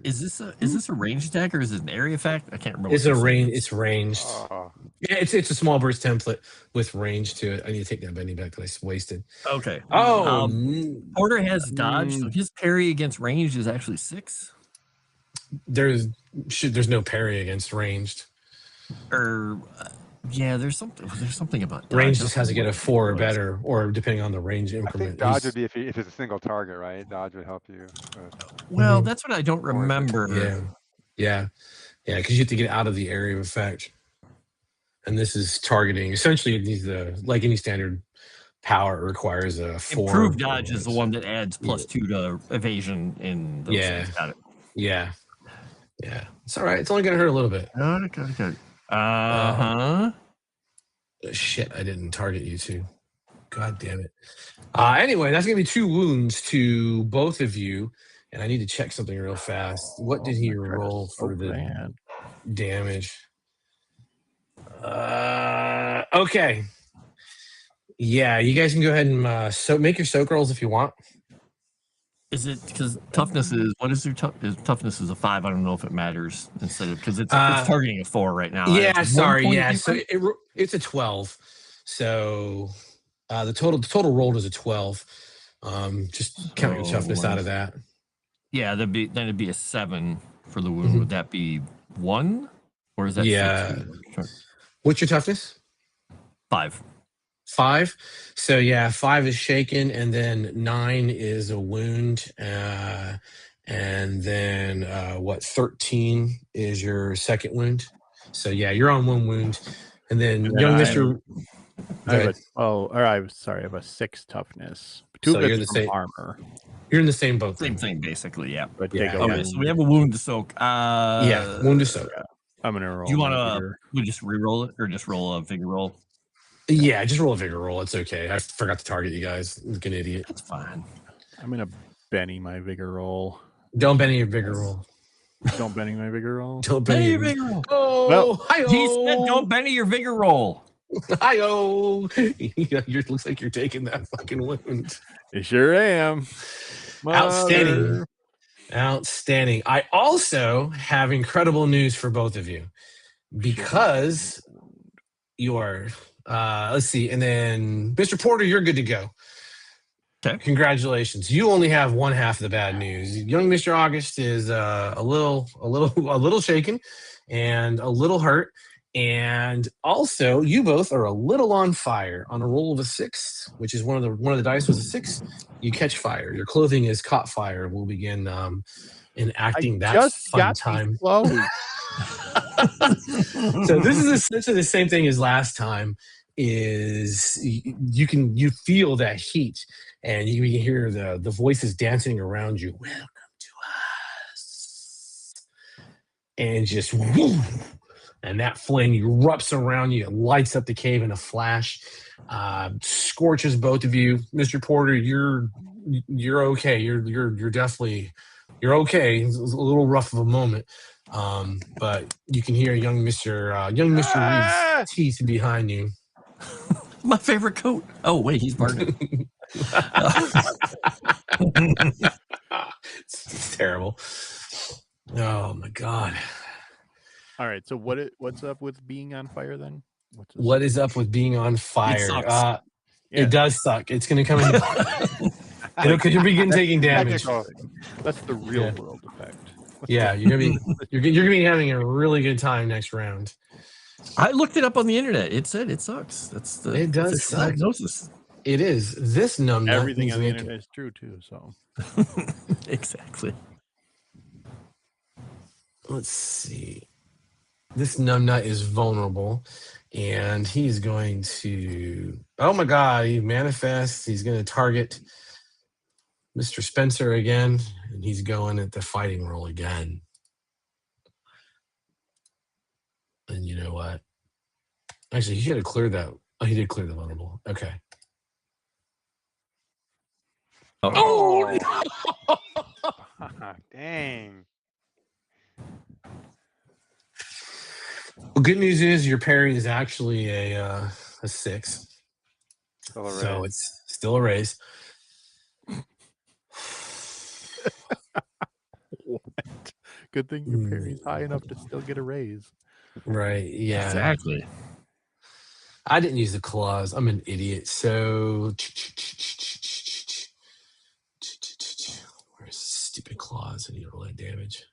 Is this a ranged attack or is it an area effect? I can't remember. It's a range. It's ranged. Oh, Yeah, it's a small burst template with range to it. I need to take that benny back that I wasted. Okay. Oh, Porter has dodge, so his parry against ranged is actually 6. there's no parry against ranged. Or yeah, there's something about dodge. Range just has to get a 4 or better, or depending on the range I increment. think dodge would be if it's a single target, right? Dodge would help you. Well, that's what I don't remember. Yeah, because you have to get out of the area of effect. And this is targeting. Essentially, it needs like any standard power, it requires a 4. Improved dodge is the one that adds +2 to evasion in those things. Got it. Yeah. It's all right. It's only going to hurt a little bit. Okay. Uh-huh. Shit, I didn't target you two. God damn it. Anyway, that's going to be 2 wounds to both of you. And I need to check something real fast. What did he roll for the damage? Okay. Yeah, you guys can go ahead and make your soak rolls if you want. Is it because toughness is what is your toughness is a 5? I don't know if it matters instead of because it's targeting a 4 right now. Yeah, sorry. Yeah, so it's a 12. So the total roll is a 12. Just count your toughness out of that. Yeah, then it'd be a 7 for the wound. Would that be 1 or is that 6? What's your toughness? 5. 5. So yeah, 5 is shaken, and then 9 is a wound, and then 13 is your second wound. So yeah, you're on 1 wound, and then young Mister. I have a 6 toughness. 2 so of you're it's the same armor. You're in the same boat. Same thing, basically. Yeah. But Okay, so we have a wound to soak. Wound to soak. I'm gonna roll. Do you want to? We just re-roll it, or just roll a vigor roll? Yeah, just roll a vigor roll. It's okay. I forgot to target you guys. Like an idiot. That's fine. I'm gonna Benny my vigor roll. Don't Benny your vigor roll. Don't Benny my vigor roll. Don't Benny your vigor roll. Oh, well, he said, "Don't Benny your vigor roll." Hi-oh. Looks like you're taking that fucking wound. I sure am. Outstanding. I also have incredible news for both of you because you are, let's see, and then Mr. Porter, you're good to go. Okay. Congratulations. You only have one half of the bad news. Young Mr. August is a little shaken and a little hurt. And also, you both are a little on fire. On a roll of a 6, which is one of the dice was a 6. You catch fire. Your clothing is caught fire. We'll begin enacting that fun time. So this is essentially the same thing as last time. Is you feel that heat, and you can hear the voices dancing around you. Welcome to us, and just woo. And that flame erupts around you. It lights up the cave in a flash, scorches both of you. Mr. Porter, you're okay. You're definitely okay. It's a little rough of a moment, but you can hear young Mr. Reed's teeth behind you. My favorite coat. Oh wait, he's burning. It's terrible. Oh my God. All right, so what's up with being on fire then? What is up with being on fire? It does suck. It's going to come in. Because you're begin taking damage. That's the real world effect. Yeah, you're gonna be having a really good time next round. I looked it up on the internet. It said it sucks. It does suck. Diagnosis. It is. This numbnut. Everything on the internet is true too. So exactly. Let's see. This numbnut is vulnerable, and he's going to. Oh my God! He manifests. He's going to target Mr. Spencer again, and he's going at the fighting roll again. And you know what? Actually, he should have cleared that. Oh, he did clear the vulnerable. Okay. Oh! Dang. Well, good news is your parry is actually a 6. So it's still a raise. What? Good thing your parry's high enough to still get a raise. Right, yeah. Exactly. I didn't use the claws. I'm an idiot. So where's stupid claws? I need to roll that damage.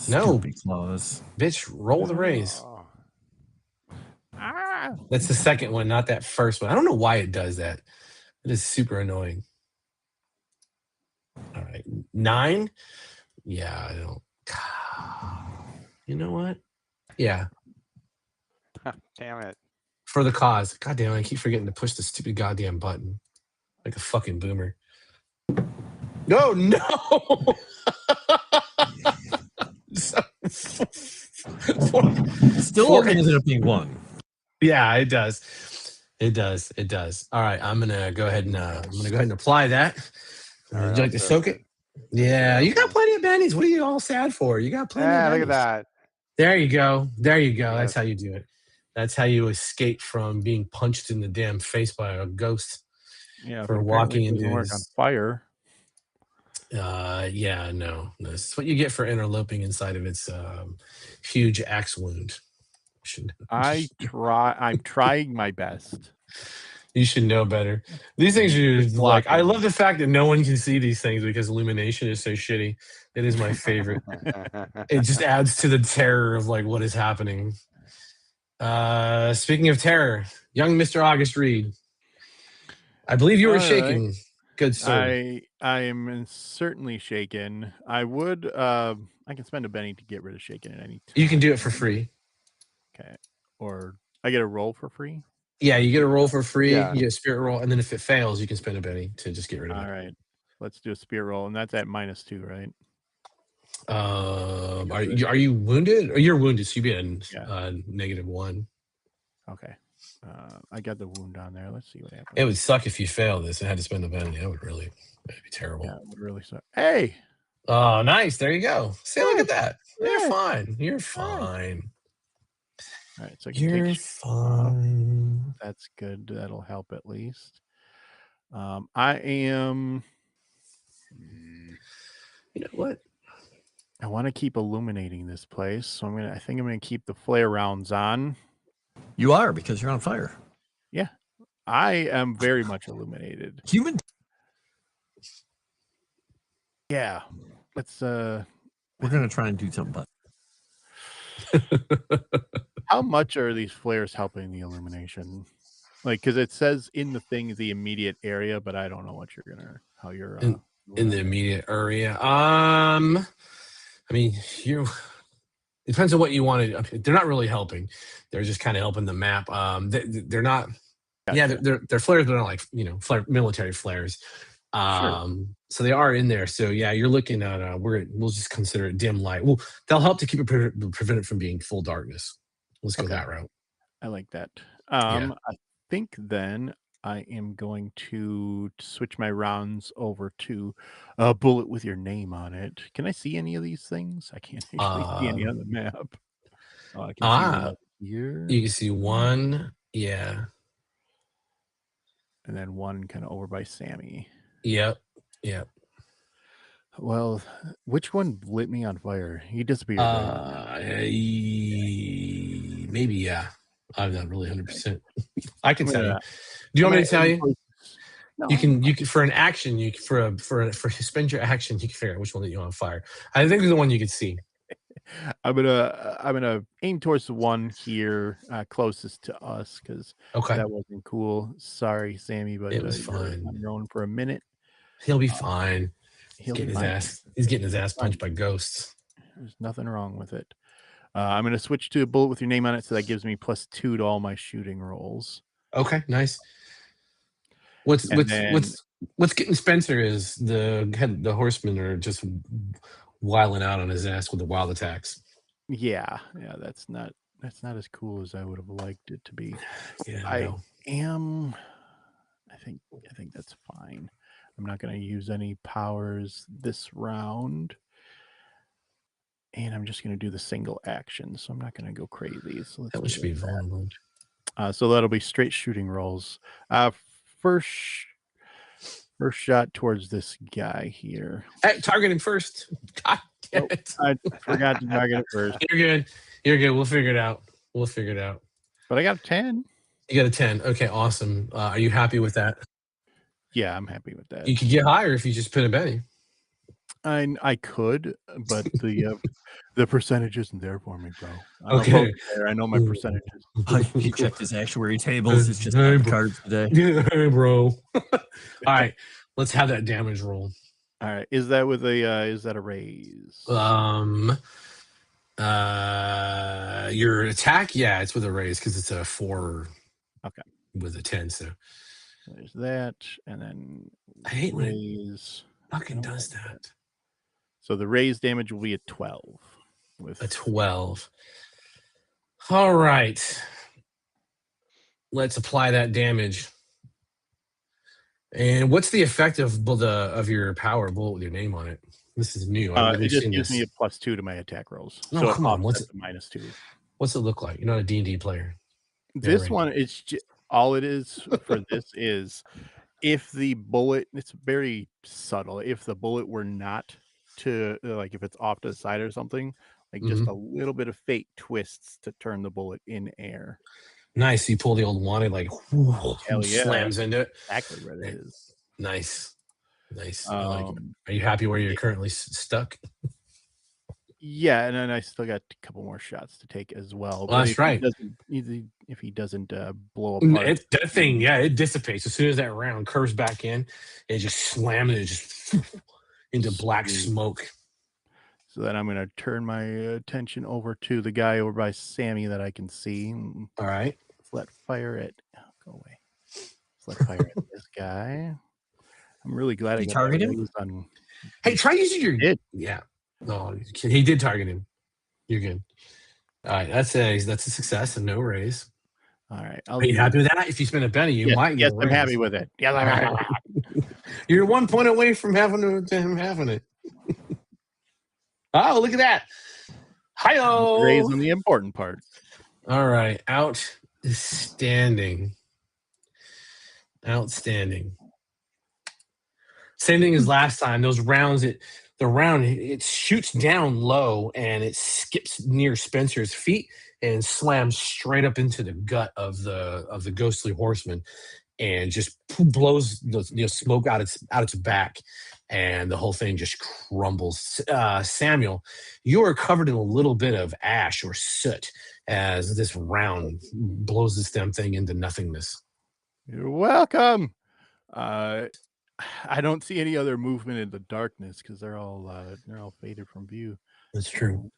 No. Stupid claws. Bitch, roll the raise. That's the second one, not that first one. I don't know why it does that. It is super annoying. All right. 9? Yeah, I don't. You know what? Yeah. Damn it. For the cause. God damn it, I keep forgetting to push the stupid goddamn button. Like a fucking boomer. No, no! Still only ended up being 1. Yeah, it does. It does. It does. All right, I'm gonna go ahead and apply that. All right, Would you I'll like to throw soak it? some. Yeah, you got Caramel. plenty of bennies. What are you all sad for? You got plenty of Ah, look at bennies. that. There you go. There you go. That's Yes. how you do it. That's how you escape from being punched in the damn face by a ghost Yeah, for but apparently walking it doesn't into work on his. fire. Yeah, no. That's what you get for interloping inside of its huge axe wound. I'm trying my best. You should know better. These things are Just like, I blocking. love the fact that no one can see these things because illumination is so shitty. It is my favorite. It just adds to the terror of like what is happening. Speaking of terror, young Mr. August Reed, I believe you were All right. shaking, good sir. I am certainly shaken. I would I can spend a penny to get rid of shaken at any time. You can do it for free. Okay. Or I get a roll for free? Yeah, you get a roll for free. Yeah. You get a spirit roll, and then if it fails, you can spend a penny to just get rid of All it. right. Let's do a spirit roll, and that's at -2, right? Are you wounded? Or you're wounded, so you'd be at -1. Okay. I got the wound on there. Let's see what happens. It would suck if you failed this and had to spend a penny. That'd be terrible. Yeah, it would really suck. Hey! Oh, nice. There you go. See, look Hey. at that. You're Hey. fine. You're Hey. fine. All right, so I can You're take fine. that's good. That'll help at least. I am. You know what? I want to keep illuminating this place, so I think I'm gonna keep the flare rounds on. You are, because you're on fire. Yeah, I am very much illuminated. Human. Yeah, let's. We're gonna try and do something about How much are these flares helping the illumination? Like, because it says in the thing the immediate area, but I don't know what how you're in the immediate area. I mean, it depends on what you wanted. They're not really helping. They're just kind of helping the map. They're not. Gotcha. Yeah, they're flares, but not like military flares. Sure. So they are in there. So yeah, you're looking at we'll just consider it dim light. Well, they'll help to keep it prevent it from being full darkness. Let's go that route. I like that. Yeah. I think then I am going to switch my rounds over to a bullet with your name on it. Can I see any of these things? I can't actually see any on the map. Oh, I can see one here. You can see one. Yeah. And then one kind of over by Sammy. Yep. Well, which one lit me on fire? He disappeared. Maybe, yeah. I'm not really 100%. I can tell you. Do you want me to tell you? No. You can for an action, for spend your action, you can figure out which one that you want to fire. I think it's the one you can see. I'm gonna aim towards the one here closest to us because that wasn't cool. Sorry, Sammy, but it was fine. on your own for a minute. He'll be fine. He's getting his ass punched by ghosts. There's nothing wrong with it. I'm gonna switch to a bullet with your name on it, so that gives me +2 to all my shooting rolls. Okay, nice. What's getting Spencer is the horsemen are just wiling out on his ass with the wild attacks. Yeah, that's not as cool as I would have liked it to be. Yeah, I think that's fine. I'm not going to use any powers this round, and I'm just going to do the single action. So I'm not going to go crazy. So that should be vulnerable. So that'll be straight shooting rolls. First shot towards this guy here. Hey, target him first. God damn it. I forgot to target it first. You're good. We'll figure it out. But I got a 10. You got a 10. Okay, awesome. Are you happy with that? Yeah, I'm happy with that. You could get higher if you just put a penny. I could, but the percentage isn't there for me, bro. Okay. I know my percentages. He checked his actuary tables. It's just on cards today. Hey, bro. All right, let's have that damage roll. All right, is that a raise? Your attack, yeah, it's with a raise because it's a 4. Okay. With a 10, so there's that, and then I hate when it fucking does that. So the raise damage will be a 12. With a 12. All right. let's apply that damage. And what's the effect of your power bullet with your name on it? This is new. I've never It just seen gives this. me a +2 to my attack rolls. No, So come on. What's it -2? What's it look like? You're not a D&D player. This one, it's all it is for this is if the bullet, it's very subtle. If the bullet were not to like, if it's off to the side or something, like just a little bit of fate twists to turn the bullet in air. Nice. You pull the old wanted, like Hell yeah. slams into it. Exactly where it is. Nice. I like it. Are you happy where you're currently stuck? Yeah, and then I still got a couple more shots to take as well. Well, that's right. If he doesn't blow apart, that thing, yeah, it dissipates as soon as that round curves back in. It just slams it just into black smoke. So then I'm going to turn my attention over to the guy over by Sammy that I can see. All right. Let's let fire it. Go away. Let's let fire at this guy. I'm really glad I target him. Hey, try using your. Did. Yeah. No, he did target him. You're good. All right, that's a success and no raise. All right. Are you happy with that? If you spend a penny, you might get a raise. I'm happy with it. Yes, I'm happy. You're 1 point away from having him having it. Oh, look at that. Hi-yo. Raise on the important part. All right. Outstanding. Same thing as last time. Those rounds, it shoots down low and it skips near Spencer's feet and slams straight up into the gut of the ghostly horseman and just blows the smoke out its back, and the whole thing just crumbles. Samuel, you are covered in a little bit of ash or soot as this round blows this damn thing into nothingness. You're welcome. I don't see any other movement in the darkness because they're all faded from view. That's true.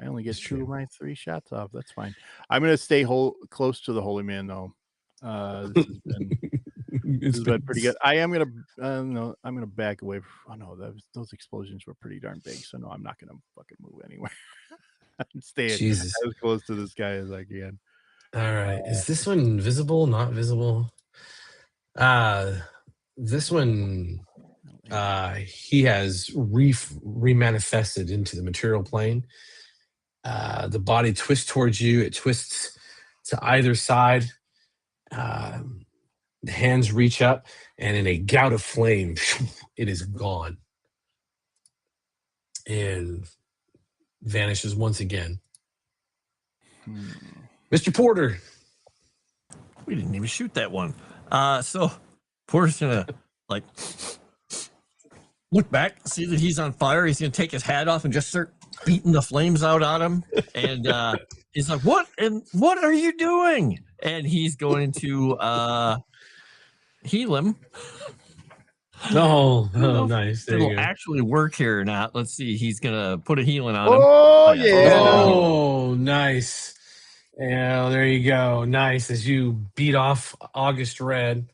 I only get 2 of my 3 shots off. That's fine. I'm gonna stay close to the holy man though. This has been pretty good. I'm gonna back away. Those explosions were pretty darn big. So no, I'm not gonna fucking move anywhere. I'm staying as close to this guy as I can. All right. Is this one visible? Not visible? This one, he has remanifested into the material plane. The body twists towards you. It twists to either side. The hands reach up, and in a gout of flame, it is gone and vanishes once again. Mr. Porter. We didn't even shoot that one. So Porter's gonna look back, see that he's on fire. He's gonna take his hat off and just start beating the flames out on him. And he's like, "What? And what are you doing?" And he's going to heal him. Oh, nice. There It'll you go. actually work here or not. Let's see. He's gonna put a healing on him. Oh yeah! Oh, nice. Yeah, there you go. Nice. As you beat off August Red.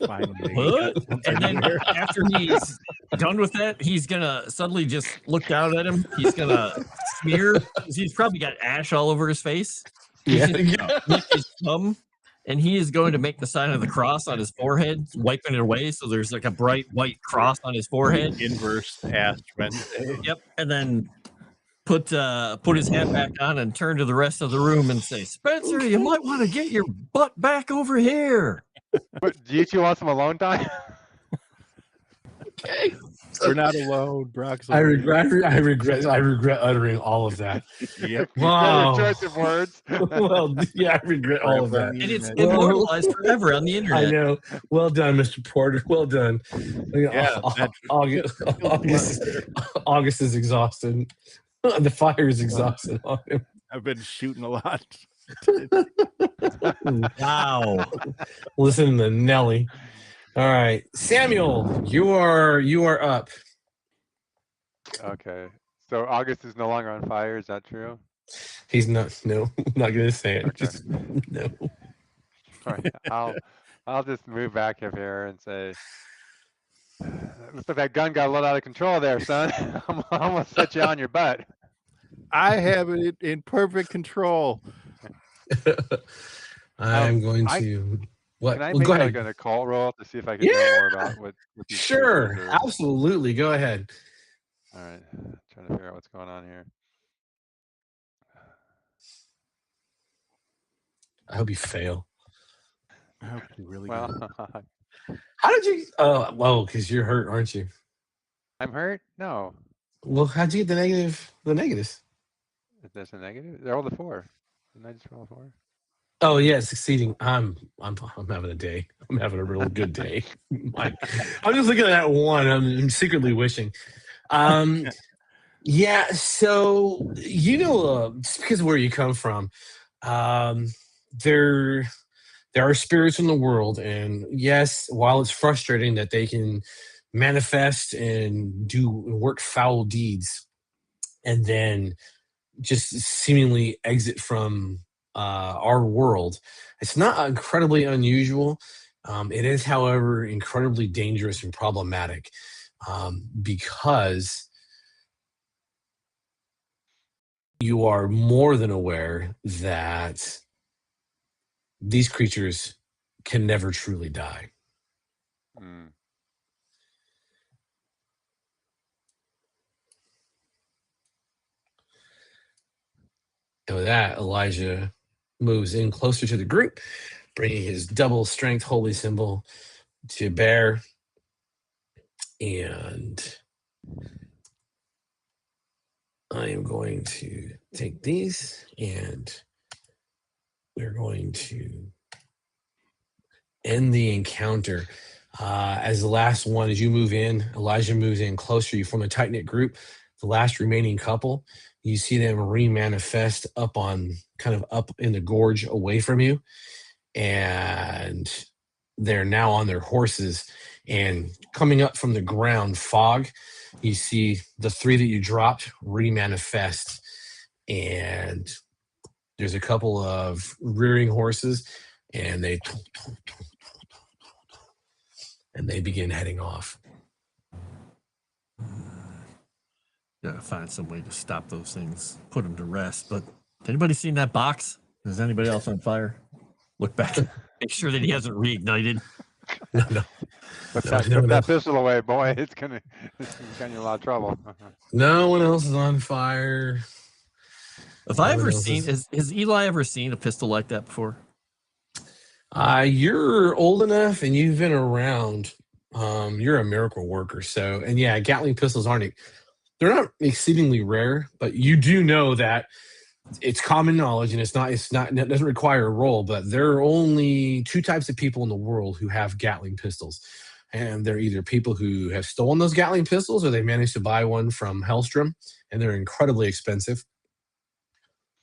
Finally. And then after he's done with that, he's gonna suddenly just look down at him. He's gonna smear. He's probably got ash all over his face. He's gonna lick his thumb, and he is going to make the sign of the cross on his forehead, wiping it away. So there's like a bright white cross on his forehead. Inverse Ash Wednesday. Yep, and then put his hat back on and turn to the rest of the room and say, "Spencer, you might want to get your butt back over here." But do you two want some alone time? Okay. We're not alone, Brock's. I regret uttering all of that. Yep. Wow. Choice of words. Well, yeah, I regret all of that. And it's immortalized forever on the internet. I know. Well done, Mr. Porter. Well done. Yeah, August is exhausted. The fire is exhausted on him. I've been shooting a lot. Wow. Listen to Nelly. All right, Samuel, you are up. Okay. So August is no longer on fire. Is that true? He's not. No, I'm not gonna say it. Okay. Just no. All right. I'll just move back up here and say, looks like that gun got a little out of control there, son. I'm almost set you on your butt. I have it in perfect control. I'm going I to what? Can I Well, go make ahead. like an occult roll to see if I can know more about what these Sure, creatures are? absolutely. Go ahead. All right, trying to figure out what's going on here. I hope you fail. I hope you really Well, do. How did you? Oh, well, because you're hurt, aren't you? I'm hurt. No, Well, how'd you get the negative? The negatives? if there's a negative, they're all the 4. Didn't I just roll a 4? Oh yeah, succeeding. I'm having a day. I'm having a real good day. Like, I'm just looking at that one. I'm secretly wishing. Um, yeah. So just because of where you come from, um, there there are spirits in the world, and yes, while it's frustrating that they can manifest and do work foul deeds, and then just seemingly exit from our world. It's not incredibly unusual. It is, however, incredibly dangerous and problematic because you are more than aware that these creatures can never truly die. Mm. And with that, Elijah moves in closer to the group, bringing his double strength holy symbol to bear. And I am going to take these and we're going to end the encounter. As the last one, as you move in, Elijah moves in closer. You form a tight knit group. The last remaining couple, you see them re-manifest kind of up in the gorge away from you, and they're now on their horses and coming up from the ground. Fog. You see the 3 that you dropped re-manifest, and there's a couple of rearing horses, and they begin heading off. Gotta find some way to stop those things, put them to rest. But has anybody seen that box? Is anybody else on fire? Look back, make sure that he hasn't reignited. No. Put No, that, no, put no. that pistol away, boy. It's gonna get you in a lot of trouble. No one else is on fire. Have I ever seen? Has Eli ever seen a pistol like that before? You're old enough and you've been around. You're a miracle worker. So, and yeah, Gatling pistols they're not exceedingly rare, but you do know that it's common knowledge, and it doesn't require a roll, but there are only 2 types of people in the world who have Gatling pistols. And they're either people who have stolen those Gatling pistols or they managed to buy one from Hellstrom, and they're incredibly expensive.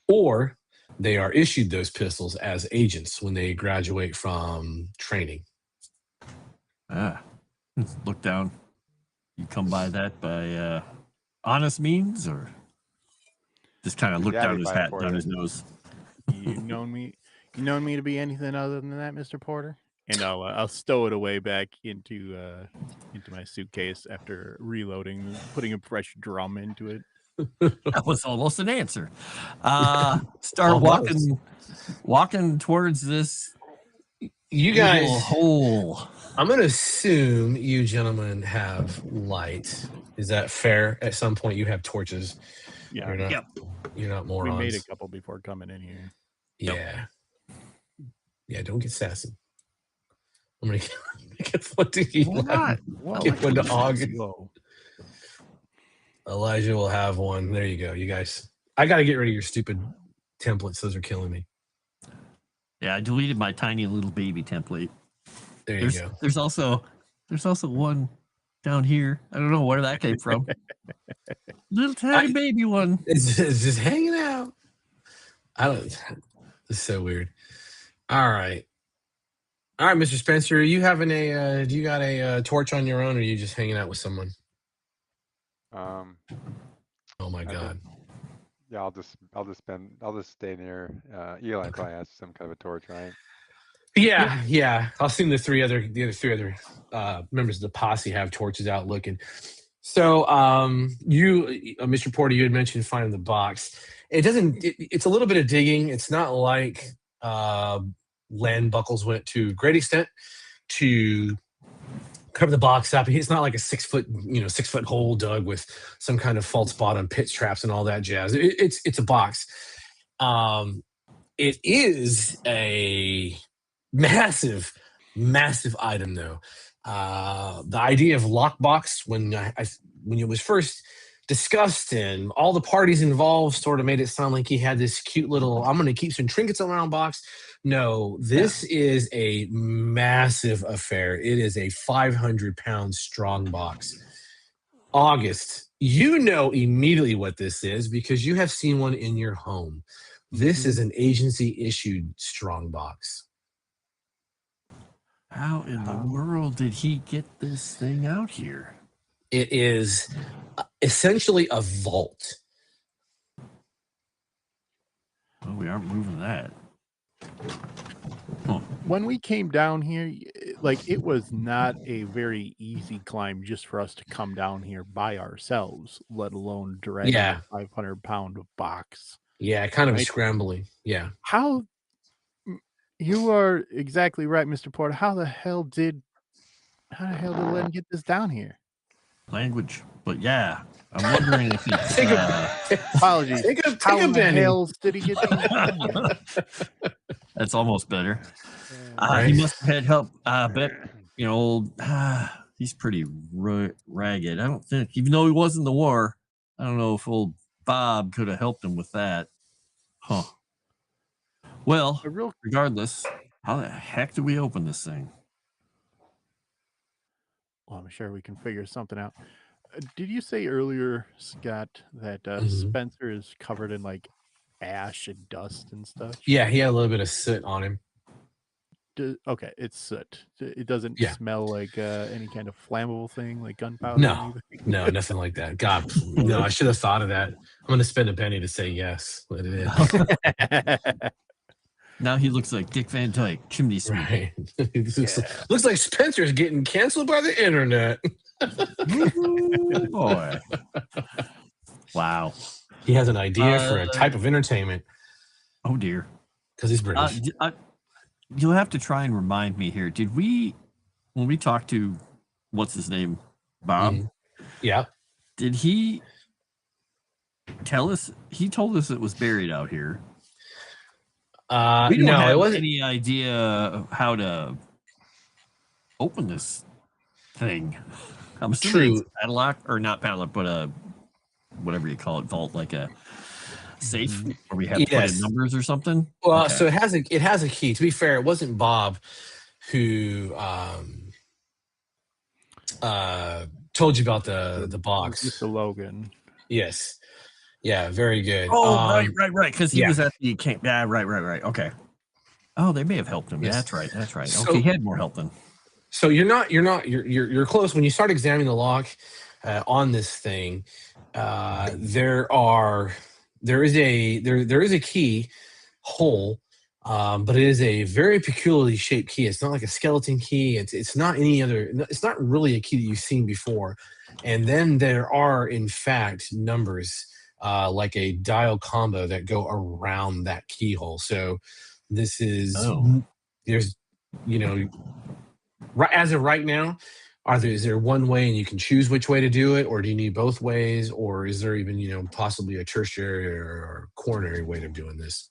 Or they are issued those pistols as agents when they graduate from training. Look down. You come by that by honest means, or just kind of look down his hat, down his nose? You known me to be anything other than that, Mr. Porter? And I'll stow it away back into my suitcase after reloading, putting a fresh drum into it. That was almost an answer. Start walking towards this. You guys, hole. I'm going to assume you gentlemen have light. Is that fair? At some point, you have torches. Yeah. You're not morons. We made a couple before coming in here. Yeah. Yeah, don't get sassy. I'm going to get one to Eli. Why not? Get one to Og. Elijah will have one. There you go. You guys, I got to get rid of your stupid templates. Those are killing me. Yeah, I deleted my tiny little baby template. There's go. There's also one down here. I don't know where that came from. Little tiny baby one. It's just hanging out. It's so weird. All right, Mr. Spencer, are you having do you got a torch on your own, or are you just hanging out with someone? Oh my God. Yeah, I'll just stay near Eli. Probably has some kind of a torch, right? Yeah. I'll assume the other 3 other members of the posse have torches out looking. So, you, Mr. Porter, you had mentioned finding the box. It's a little bit of digging. It's not like Len Buckles went to a great extent to cover the box up. It's not like a 6 foot, 6 foot hole dug with some kind of false bottom pit traps and all that jazz. It's a box. It is a massive item, though. The idea of lockbox, when it was first discussed and all the parties involved sort of made it sound like he had this cute little, I'm going to keep some trinkets around box. No, this is a massive affair. It is a 500-pound strong box. August, you know immediately what this is because you have seen one in your home. This is an agency-issued strong box. How in the world did he get this thing out here? It is essentially a vault. Well, we aren't moving that. When we came down here, like it was not a very easy climb just for us to come down here by ourselves, let alone dragging a 500-pound box. Yeah, kind of scrambly. Yeah. How you are exactly right, Mr. Porter. How the hell did Len get this down here? Language, but yeah, I'm wondering if it's apologies. How in the hell did he get these down here? That's almost better. Right. He must have had help. I bet, he's pretty ragged. I don't think, even though he was in the war, I don't know if old Bob could have helped him with that. Huh. Well, regardless, how the heck do we open this thing? Well, I'm sure we can figure something out. Did you say earlier, Scott, that Spencer is covered in like ash and dust and stuff? Yeah, he had a little bit of soot on him. Okay, it's soot. It doesn't smell like any kind of flammable thing, like gunpowder. No, nothing like that. God, no, I should have thought of that. I'm going to spend a penny to say yes, but it is. Now he looks like Dick Van Dyke, chimney sweep. Right. Looks like Spencer's getting canceled by the internet. Ooh, boy. Wow. He has an idea for a type of entertainment. Oh, dear. Because he's British. You'll have to try and remind me here. Did we, when we talked to, what's his name? Bob? Yeah. Did he tell us? He told us it was buried out here. We don't have any idea of how to open this thing. I'm assuming it's padlock, or not padlock, but whatever you call it, vault, like a safe where we have to put in numbers or something. Well, so it has a key. To be fair, it wasn't Bob who told you about the box. Mr. Logan. Yes. Yeah, very good. Oh, right. Because he was at the camp. Yeah, right. Okay. Oh, they may have helped him. Yes. That's right. So, okay, he had more help than. So you're close. When you start examining the lock on this thing, there is a key hole, but it is a very peculiarly shaped key. It's not like a skeleton key. It's not any other. It's not really a key that you've seen before. And then there are, in fact, numbers. Like a dial combo that go around that keyhole. So this is there's as of right now, is there one way and you can choose which way to do it, or do you need both ways, or is there even possibly a tertiary or coronary way of doing this?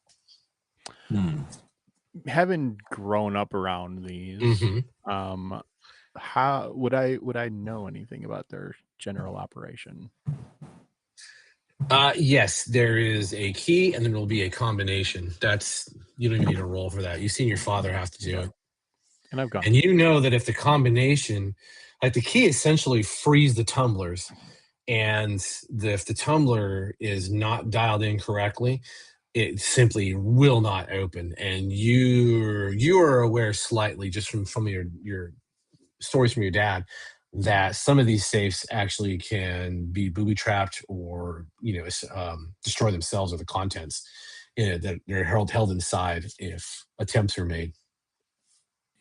Having grown up around these, how would I know anything about their general operation? Yes, there is a key, and then there'll be a combination. You don't even need a roll for that. You've seen your father have to do it, and I've gone. And you know that if the combination, like the key, essentially frees the tumblers, and if the tumbler is not dialed in correctly, it simply will not open. And you are aware slightly just from your stories from your dad that some of these safes actually can be booby trapped or destroy themselves or the contents that they're held inside if attempts are made.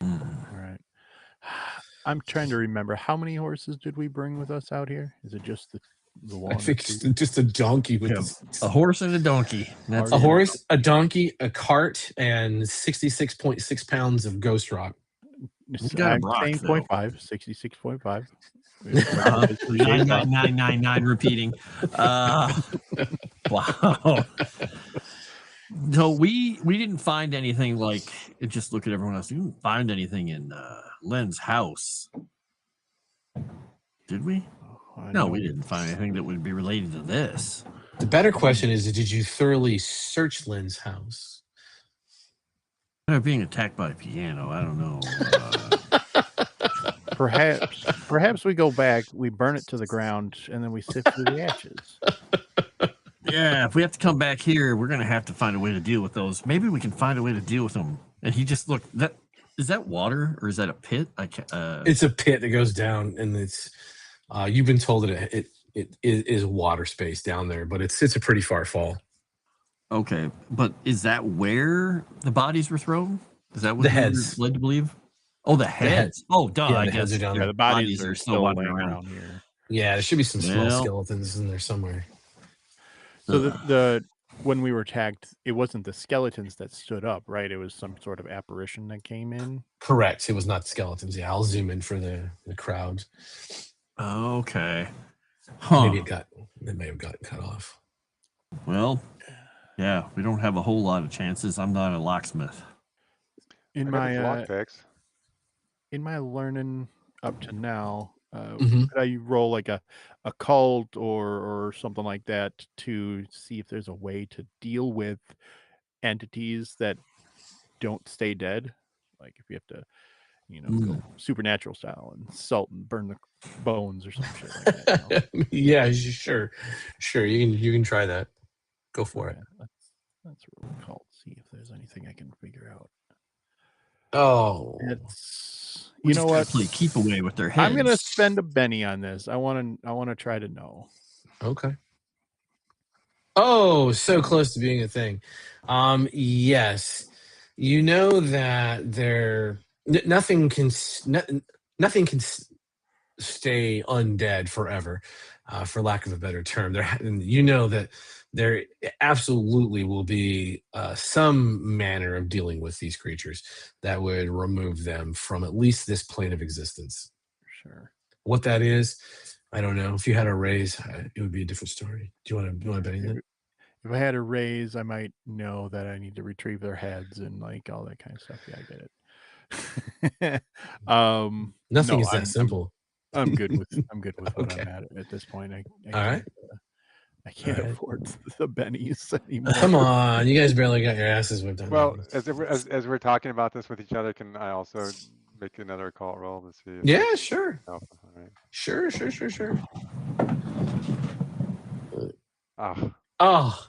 All right. I'm trying to remember, how many horses did we bring with us out here? Is it just the the I walnut think tree. it's just a donkey with A horse and a donkey. That's a it. horse, a donkey, a cart, and 66.6 pounds of ghost rock. got a I'm rock, saying though. 0.5, 66.5. 99999 repeating. Wow. So we didn't find anything like. Just look at everyone else. We didn't find anything in Len's house, did we? No, we didn't find anything that would be related to this. The better question is, did you thoroughly search Lynn's house? They're being attacked by a piano. I don't know. Perhaps we go back, we burn it to the ground, and then we sift through the ashes. Yeah, if we have to come back here, we're gonna have to find a way to deal with those. Maybe we can find a way to deal with them. And he just looked. That is that water or is that a pit? I can't. It's a pit that goes down, and it's. You've been told that it is water space down there, but it's a pretty far fall. Okay, but is that where the bodies were thrown? Is that what The we heads. were led to believe? Oh, the heads. heads. Oh, duh. Yeah, I the heads guess are down Yeah, there. the bodies Bodies are are still still wandering laying around. around here. Yeah, there should be some small Well. skeletons in there somewhere. So the when we were attacked, it wasn't the skeletons that stood up, right? It was some sort of apparition that came in. Correct. It was not skeletons. Yeah, I'll zoom in for the crowd. Okay. Huh. Maybe it may have got cut off. Well, yeah, we don't have a whole lot of chances. I'm not a locksmith. In I got this my lock picks. in my learning up to now, Mhm. could I roll like a cult or something like that to see if there's a way to deal with entities that don't stay dead? Like if you have to, go supernatural style and salt and burn the bones or some shit like that. Yeah, sure. You can try that. Go for it. Yeah, let's roll a cult. See if there's anything I can figure out. Oh, It's We you just know gotta what? play keep away with their heads. I'm gonna spend a Benny on this. I want to try to know. okay. Oh, so close to being a thing. Yes, you know that nothing can stay undead forever, for lack of a better term. You know that there absolutely will be some manner of dealing with these creatures that would remove them from at least this plane of existence. Sure. What that is, I don't know. If you had a raise, it would be a different story. Do you want to bet anything? If I had a raise, I might know that I need to retrieve their heads and like all that kind of stuff. Yeah, I get it. Nothing no, is that simple. I'm good with what Okay. I'm at this point. I All right. can't All right. afford the bennies anymore. Come on, you guys barely got your asses whipped. Well, as we're talking about this with each other, can I also make another call roll to see? If Yeah, sure. Oh, all right. Sure. Oh,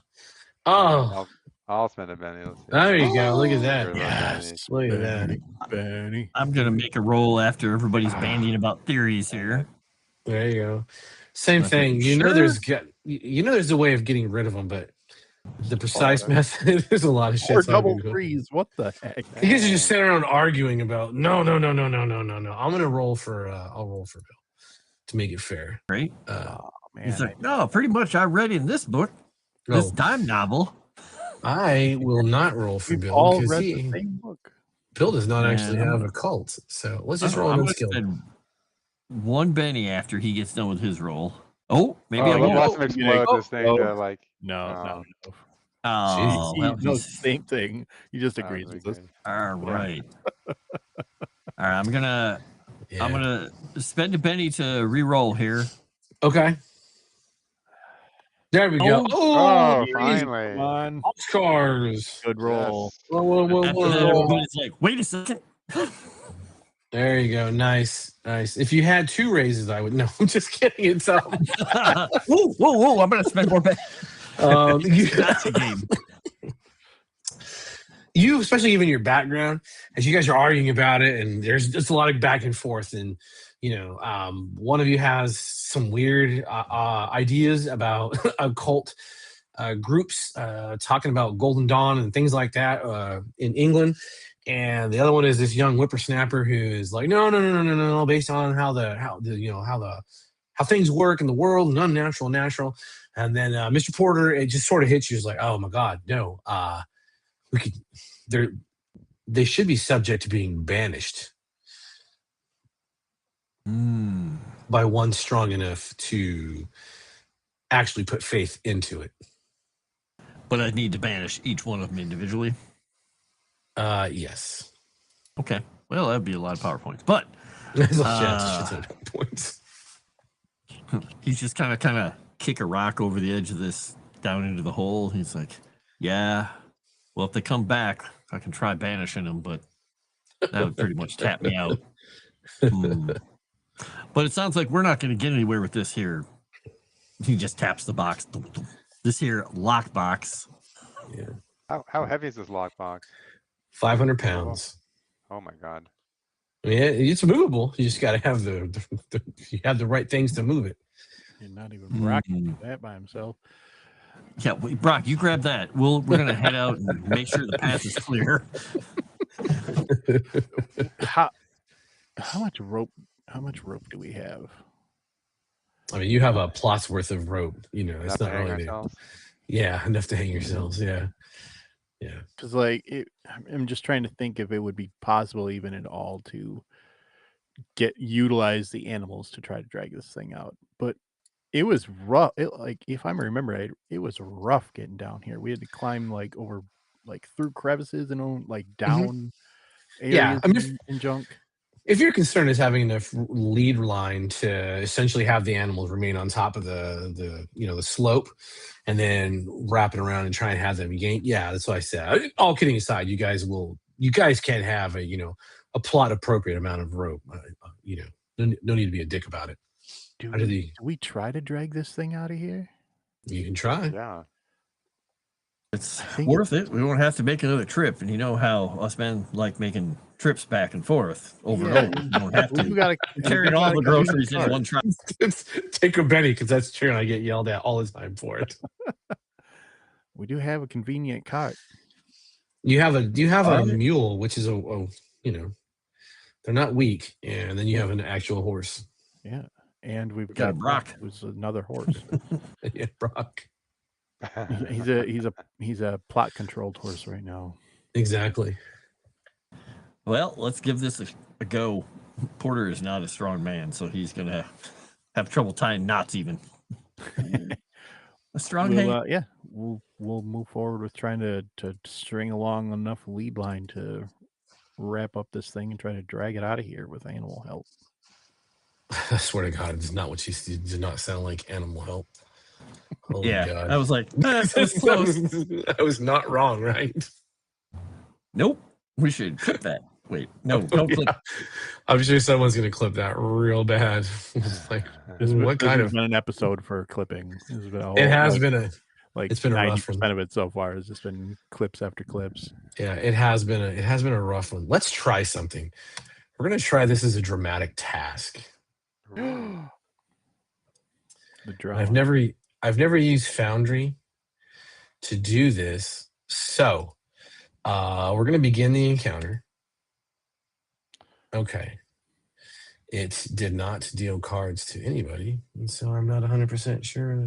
Oh, I'll spend a Benny. Let's see. there you go. Look at that. Here's a Yes, look at that. Benny. I'm gonna make a roll after everybody's bandying about theories here. There you go. Same Okay, thing. You know, sure. there's a way of getting rid of them, but the precise method, there's a lot of shit. Or double threes. What the heck? You guys are just sitting around arguing about no. I'm gonna roll for I'll roll for Bill to make it fair. Right? Oh, man. He's like, no, pretty much I read in this book, this dime novel. I will not roll for We've Bill all because read the same book. Bill does not Yeah, actually I'm have gonna- a cult. So let's just I'm roll a gonna good skill. spend one Benny after he gets done with his roll. Oh, maybe Oh, I let's get watch it. him explode this thing to like. No. Oh, He well, knows the same thing. He just agrees with us. all right. All right, I'm gonna spend a Benny to re-roll here. Okay. There we go. Oh, easy. finally. Come on. Cars. Good roll. Yes. Whoa. After that, everybody's like, wait a second. There you go. Nice. If you had two raises, I would. No, I'm just kidding. It's whoa! I'm gonna spend more Benny. That's a game. You, especially given your background, as you guys are arguing about it, and there's just a lot of back and forth, and one of you has some weird ideas about occult groups talking about Golden Dawn and things like that in England, and the other one is this young whippersnapper who is like, no, based on how the how things work in the world and unnatural and natural. And then Mr. Porter, it just sort of hits you. It's like, oh my God, no. We could. They should be subject to being banished by one strong enough to actually put faith into it. But I need to banish each one of them individually. Yes. Okay. Well, that'd be a lot of PowerPoints. But That's a shit ton of points. he's just kind of kick a rock over the edge of this down into the hole. He's like, yeah, well, if they come back, I can try banishing them, but that would pretty much tap me out. But it sounds like we're not going to get anywhere with this here. He just taps the box. This here lock box. Yeah. How heavy is this lockbox? 500 pounds. Oh my God. I mean, it's movable. You just got to have you have the right things to move it. You're not even Brock can do that by himself. Yeah, wait, Brock, you grab that. We're gonna head out and make sure the path is clear. How much rope? How much rope do we have? I mean, you have a plot's worth of rope. You know, it's Enough to not hang really. ourselves? Yeah, enough to hang yourselves. Yeah. Because I'm just trying to think if it would be possible even at all to utilize the animals to try to drag this thing out. But it was rough. If I remember right, it was rough getting down here. We had to climb over through crevices and down areas I mean, and junk. If your concern is having enough lead line to essentially have the animals remain on top of the slope, and then wrap it around and try and have them yank, that's what I said. All kidding aside, you guys can have a plot appropriate amount of rope. No need to be a dick about it. Do we try to drag this thing out of here? You can try. Yeah. It's worth it. We won't have to make another trip. And you know how us men like making trips back and forth over and over. You don't have to carry all the groceries in one truck. Take a Benny, because that's true, and I get yelled at all the time for it. We do have a convenient cart. You have a mule, which is they're not weak, and then you have an actual horse. Yeah, and we've got Brock, who's another horse. Yeah, Brock. He's a plot controlled horse right now. Exactly. Well, let's give this a go. Porter is not a strong man, so he's gonna have trouble tying knots even. A strong hand. Yeah, we'll move forward with trying to string along enough lead line to wrap up this thing and try to drag it out of here with animal help. I swear to God, it's not what she did not sound like animal help. Oh yeah, my God. I was like, that's close. I was not wrong, right? Nope. We should clip that. Wait, no, don't clip. I'm sure someone's gonna clip that real bad. It's like, what kind of an episode for clipping? It has been a 90% of it so far has just been clips after clips. Yeah, it has been a rough one. Let's try something. We're gonna try this as a dramatic task. The drama. I've never used Foundry to do this, so we're gonna begin the encounter. Okay. It did not deal cards to anybody, and so I'm not 100% sure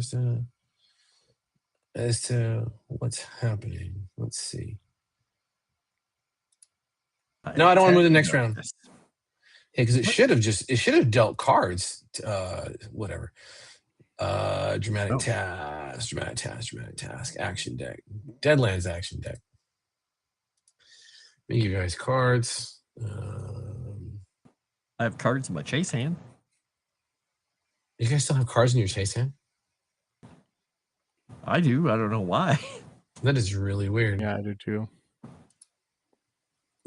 as to what's happening. Let's see. No, I don't want to move to the next round. Yeah, because it should have dealt cards. Whatever. Dramatic task, action deck, Deadlands action deck. Let me give you guys cards. I have cards in my chase hand. You guys still have cards in your chase hand? I do. I don't know why. That is really weird. Yeah, I do too.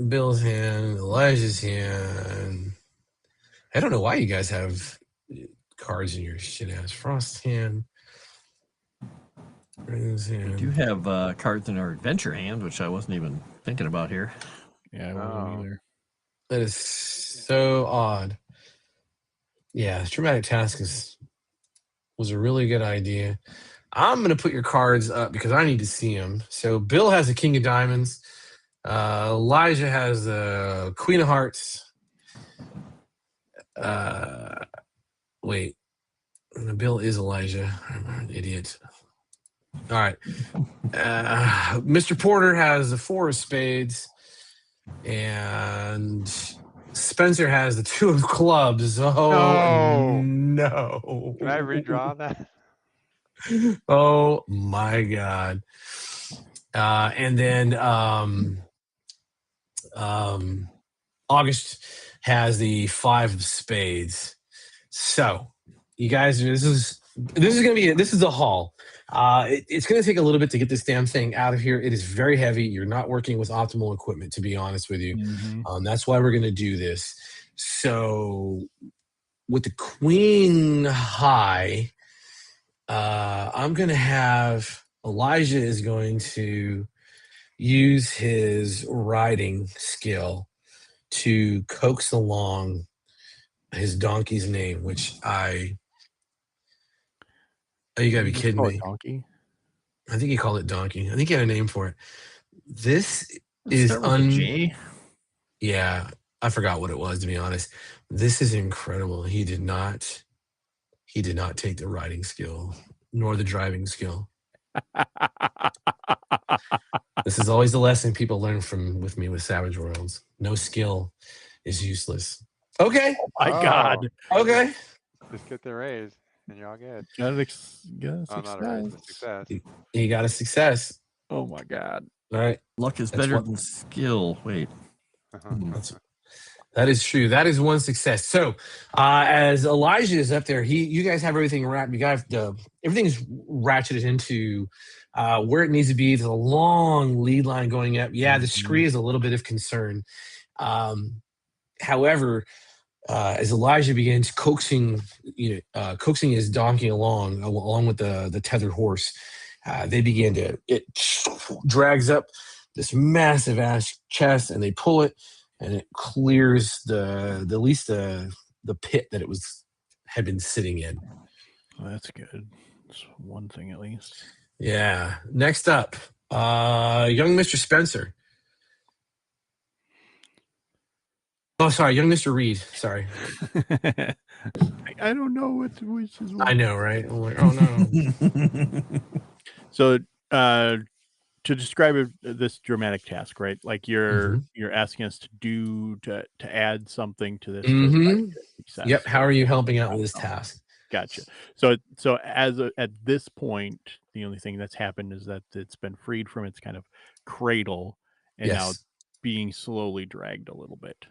Bill's hand, Elijah's hand. I don't know why you guys have cards in your shit ass Frost hand. We do have cards in our adventure hand, which I wasn't even thinking about here. Yeah, I wasn't either. That is so odd. Yeah, dramatic task was a really good idea. I'm going to put your cards up because I need to see them. So Bill has a King of Diamonds. Elijah has the Queen of Hearts. Wait. The bill is Elijah. I'm an idiot. All right. Mr. Porter has the 4 of spades, and Spencer has the 2 of clubs. Oh, no. Can I redraw that? Oh, my God. And then August has the 5 of spades. So, you guys, this is the haul. It's going to take a little bit to get this damn thing out of here. It is very heavy. You're not working with optimal equipment, to be honest with you. That's why we're going to do this. So, with the queen high, I'm going to have Elijah is going to use his riding skill to coax along his donkey's name, which you gotta be kidding me. Donkey? I think he called it donkey. I think he had a name for it. This is yeah, I forgot what it was, to be honest. This is incredible. He did not take the riding skill nor the driving skill. This is always the lesson people learn with me with Savage Worlds. No skill is useless. Okay. Oh my God. Okay. Just get the raise, and you're all good. Got a Not a raise, a success. You got a success. Oh my God. All right. Luck is better than skill. Wait. That is true. That is one success. So, as Elijah is up there, you guys have everything wrapped. You guys, everything's ratcheted into where it needs to be. There's a long lead line going up. Yeah, the scree is a little bit of concern. However, as Elijah begins coaxing his donkey along with the tethered horse, it drags up this massive ass chest, and they pull it, and it clears the pit that it had been sitting in. Well, that's good. That's one thing at least. Yeah. Next up, young Mr. Spencer. Oh, sorry, young Mr. Reed. Sorry. I don't know which is what. I know, right? I'm like, oh no. So, to describe this dramatic task, right? Like you're asking us to add something to this. Yep. How are you helping out with this task? Gotcha. So at this point, the only thing that's happened is that it's been freed from its kind of cradle and now being slowly dragged a little bit.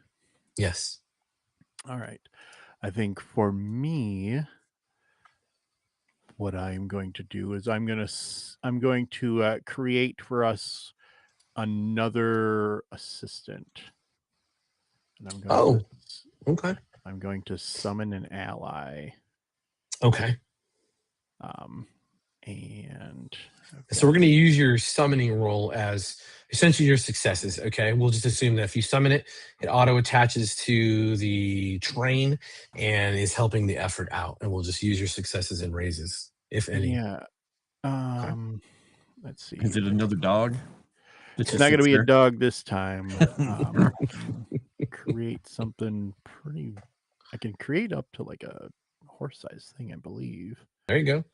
Yes. All right. I think for me, what I'm going to do is I'm going to create for us another assistant. And I'm going okay. I'm going to summon an ally. Okay. And so we're going to use your summoning roll as essentially your successes. Okay. We'll just assume that if you summon it, it auto attaches to the train and is helping the effort out. And we'll just use your successes and raises, if any. Yeah. Let's see. Is it another dog? It's not going to be a dog this time. Create something pretty. I can create up to like a horse-sized thing, I believe. There you go.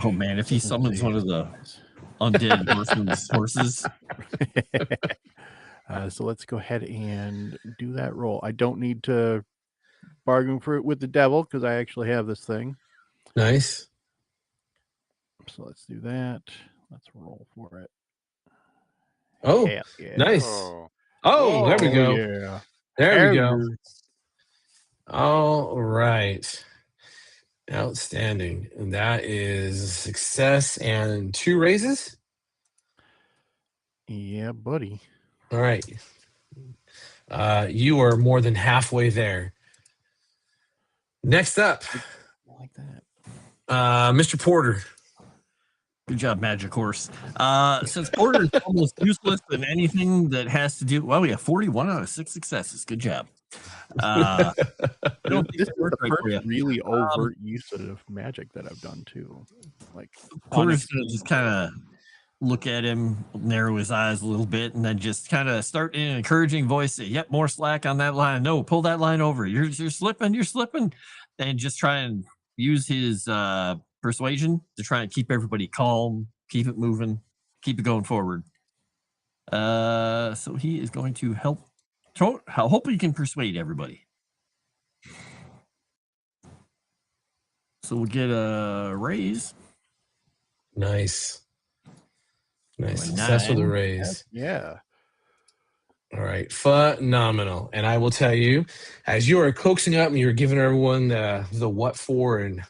Oh man, if he summons one of the undead horses. So let's go ahead and do that roll. I don't need to bargain for it with the devil because I actually have this thing. Nice. So let's do that. Let's roll for it. Oh, yeah. Nice. Oh, there we go. Yeah. There we go. All right. Outstanding. And that is success and 2 raises? Yeah, buddy. All right. You are more than halfway there. Next up. I like that. Mr. Porter. Good job, Magic Horse. Since Porter is almost useless in anything that has to do, well, we have 41 out of 6 successes. Good job. I don't think This is that the worked right for you. first really overt use of magic that I've done too. Like Porter's gonna just kind of look at him, narrow his eyes a little bit, and then just kind of start in an encouraging voice, say, yep, more slack on that line. No, pull that line over. You're slipping, you're slipping. And just try and use his persuasion to try and keep everybody calm, keep it moving, keep it going forward. So he is going to help. Hope he can persuade everybody. So we'll get a raise. Nice. Number Success with a 9. raise. Yeah. All right. Phenomenal. And I will tell you, as you are coaxing up and you're giving everyone the what for, and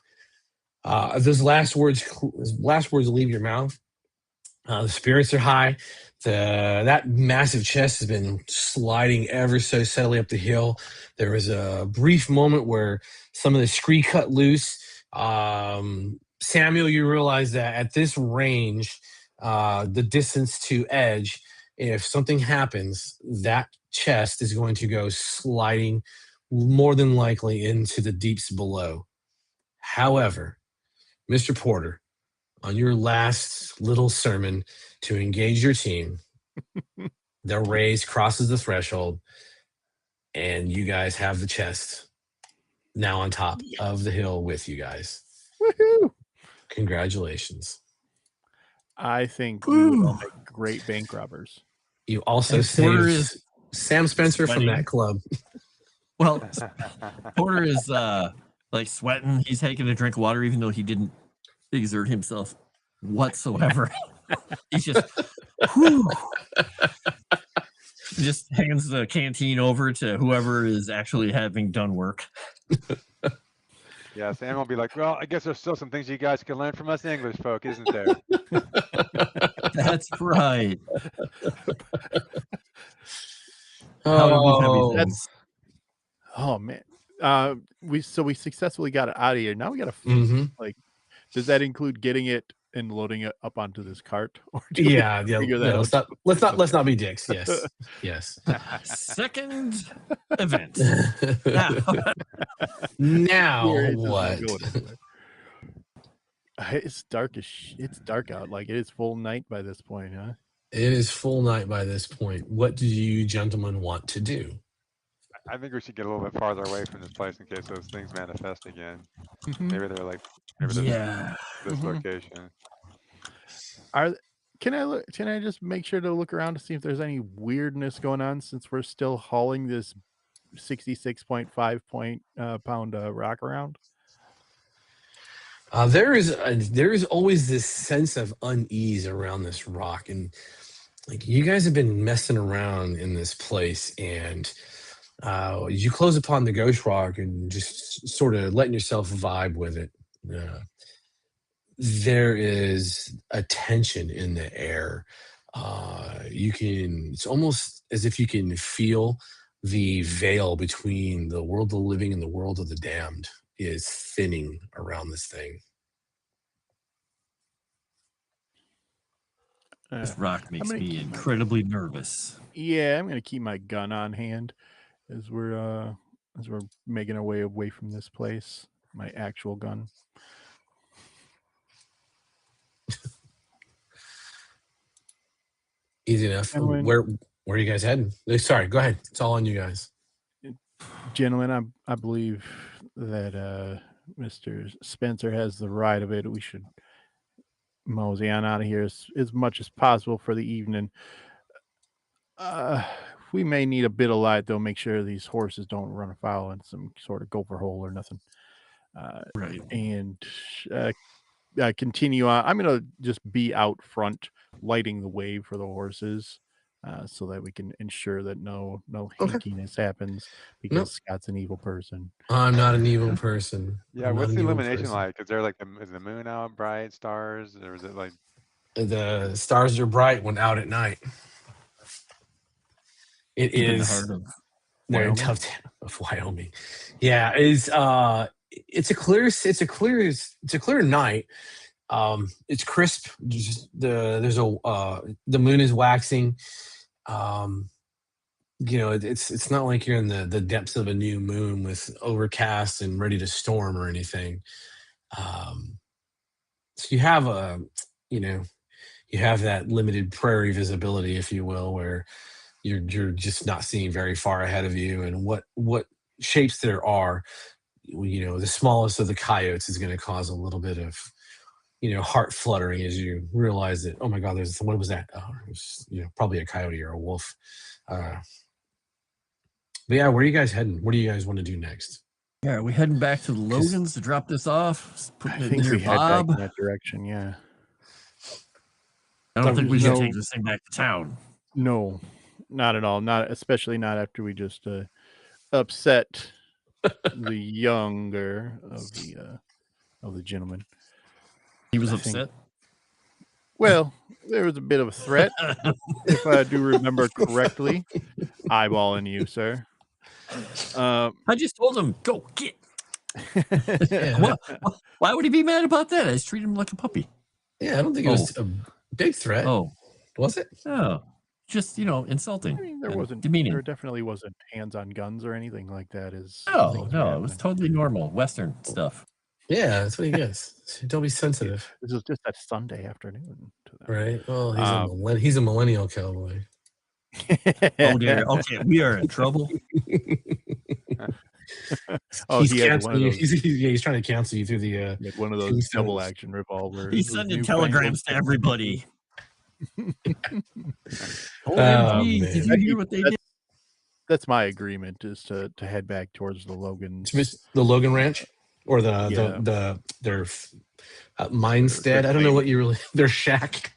those last words leave your mouth, the spirits are high. That massive chest has been sliding ever so steadily up the hill. There was a brief moment where some of the scree cut loose. Samuel, you realize that at this range, the distance to edge, if something happens, that chest is going to go sliding more than likely into the deeps below. However, Mr. Porter, on your last little sermon to engage your team, the raise crosses the threshold, and you guys have the chest now on top of the hill with you guys. Woohoo! Congratulations. I think we would all make great bank robbers. You also And Porter saved is Sam Spencer from sweating. that club. Well, Porter is like sweating. He's taking a drink of water, even though he didn't exert himself whatsoever. He's just, whew, just hands the canteen over to whoever is actually having done work. Yeah, Sam will be like, well, I guess there's still some things you guys can learn from us English folk, isn't there? That's right. How do we have That's oh man. We successfully got it out of here. Now we gotta like, does that include getting it and loading it up onto this cart? Or do we figure that out? Let's not be dicks. Yes. second event. Now Where is this what? going anyway? It's dark it's dark out. Like it is full night by this point, huh? It is full night by this point. What do you gentlemen want to do? I think we should get a little bit farther away from this place in case those things manifest again. Maybe they're like, this location. Can I just make sure to look around to see if there's any weirdness going on, since we're still hauling this 66.5 pound rock around? There is always this sense of unease around this rock, and like you guys have been messing around in this place, and you close upon the ghost rock and just sort of letting yourself vibe with it. There is a tension in the air. It's almost as if you can feel the veil between the world of the living and the world of the damned is thinning around this thing. This rock makes me incredibly nervous. Yeah, I'm gonna keep my gun on hand as we're making our way away from this place. My actual gun. Easy enough. Where are you guys heading? Sorry, go ahead. It's all on you guys. Gentlemen, I believe that Mr. Spencer has the right of it. We should mosey on out of here as much as possible for the evening. We may need a bit of light, though. Make sure these horses don't run afoul in some sort of gopher hole or nothing. Right. And continue on. I'm going to just be out front lighting the way for the horses so that we can ensure that no hankiness happens because Scott's an evil person. I'm not an evil person. Yeah, what's the illumination like? Is there like is the moon out bright, stars, or is it like the stars are bright when out at night? It is the heart of Wyoming. Of Wyoming. Yeah, it's a clear night. It's crisp. The moon is waxing. It's not like you're in the depths of a new moon with overcast and ready to storm or anything. So you have you have that limited prairie visibility, if you will, where you're just not seeing very far ahead of you, and what shapes there are. The smallest of the coyotes is going to cause a little bit of heart fluttering as you realize that, oh my God, what was that? Oh, it was probably a coyote or a wolf. But yeah, where are you guys heading? What do you guys want to do next? Yeah, are we heading back to the Logans to drop this off? I Putting it think near we head back Bob? in that direction. Yeah. I don't think we should No. take this thing back to town. No, not at all. Not especially not after we just upset the younger of the gentleman. He was I upset. Well, there was a bit of a threat, if I do remember correctly. Eyeballing you, sir. I just told him, go get. Yeah. Why would he be mad about that? I just treated him like a puppy. Yeah, I don't think it was a big threat. Oh, was it? oh, just insulting. I mean, there demeaning. There definitely wasn't hands on guns or anything like that. No, it was totally normal Western stuff. Yeah, that's what he gets. Don't be sensitive. This was just that Sunday afternoon. Right. Well, he's a millennial cowboy. Oh dear. Okay, we are in trouble. He's trying to cancel you through the one of those double action revolvers. He's sending telegrams to everybody. Did you hear what they did? That's my agreement, is to head back towards the Logan. The Logan Ranch, or their Mindstead. I don't know what you really. Their shack.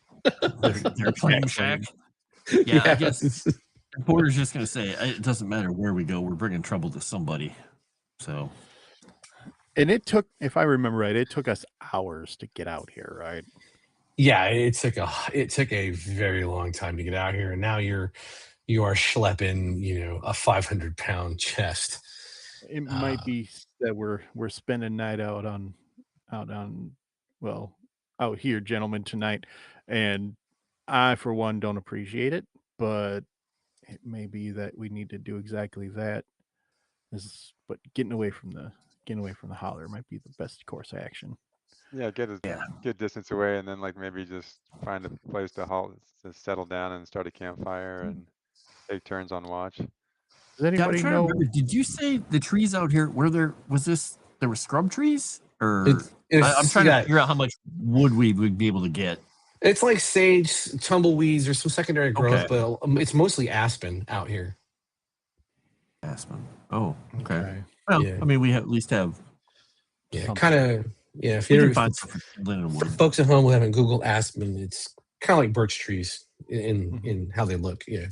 Their claim shack. Yeah, I guess Porter's just gonna say it doesn't matter where we go, we're bringing trouble to somebody. So, and it took, if I remember right, it took us hours to get out here, right? Yeah, it took a very long time to get out here, and now you are schlepping a 500-pound chest. It might be that we're spending night out here, gentlemen, tonight, and I, for one, don't appreciate it, but it may be that we need to do exactly that. But getting away from the holler might be the best course of action. Yeah, get a good distance away, and then maybe just find a place to halt, to settle down, and start a campfire, and take turns on watch. Does anybody know? Did you say the trees out here? There were scrub trees, or I'm trying to figure out how much wood we would be able to get. It's like sage, tumbleweeds, or some secondary growth, but it's mostly aspen out here. Aspen. Oh, okay. Well, yeah. I mean, we at least have. Yeah, kind of. Yeah, if you're for folks at home who haven't Googled aspen, it's kind of like birch trees in how they look. Yeah.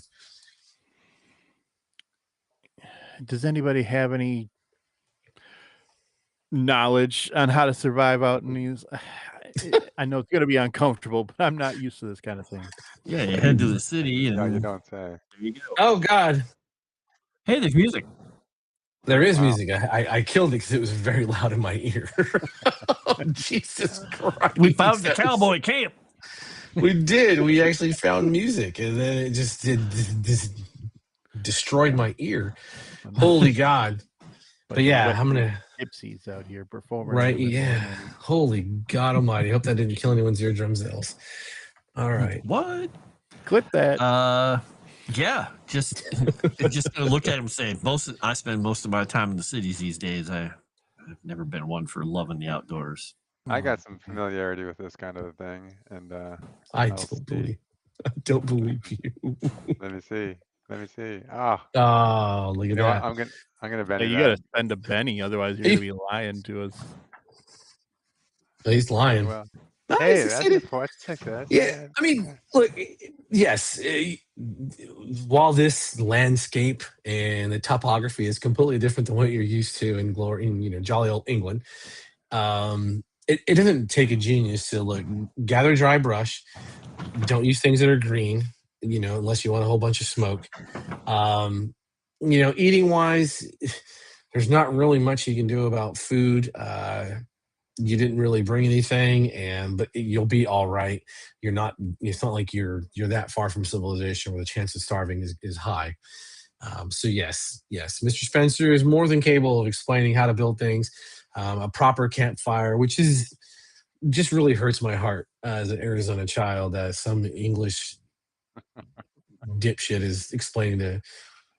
Does anybody have any knowledge on how to survive out in these? I know it's going to be uncomfortable, but I'm not used to this kind of thing. Yeah, you head to the city. And no, you don't say. There you go. Oh, God. Hey, there's music. There is music. I killed it because it was very loud in my ear. Oh, Jesus Christ. We found the cowboy camp. We did. We actually found music, and then it just destroyed my ear. Holy God. But yeah, I'm going to... Gypsies out here performing. Right, yeah. Holy God almighty. Hope that didn't kill anyone's eardrums else. All right. What? Clip that. Yeah, just gonna look at him and say, I spend most of my time in the cities these days. I've never been one for loving the outdoors. I got some familiarity with this kind of thing, and I don't believe you. Let me see. Oh, look at that. I'm gonna Benny. You gotta spend a penny, otherwise you're gonna be lying to us. He's lying. Well, hey, that's important. Yeah, I mean, look, yes, while this landscape and the topography is completely different than what you're used to in jolly old England, it doesn't take a genius to gather dry brush. Don't use things that are green, unless you want a whole bunch of smoke. Eating wise, there's not really much you can do about food. You didn't really bring anything, but you'll be all right. It's not like you're that far from civilization where the chance of starving is high. So yes, Mr. Spencer is more than capable of explaining how to build things. A proper campfire, which is just really hurts my heart as an Arizona child that some English dipshit is explaining to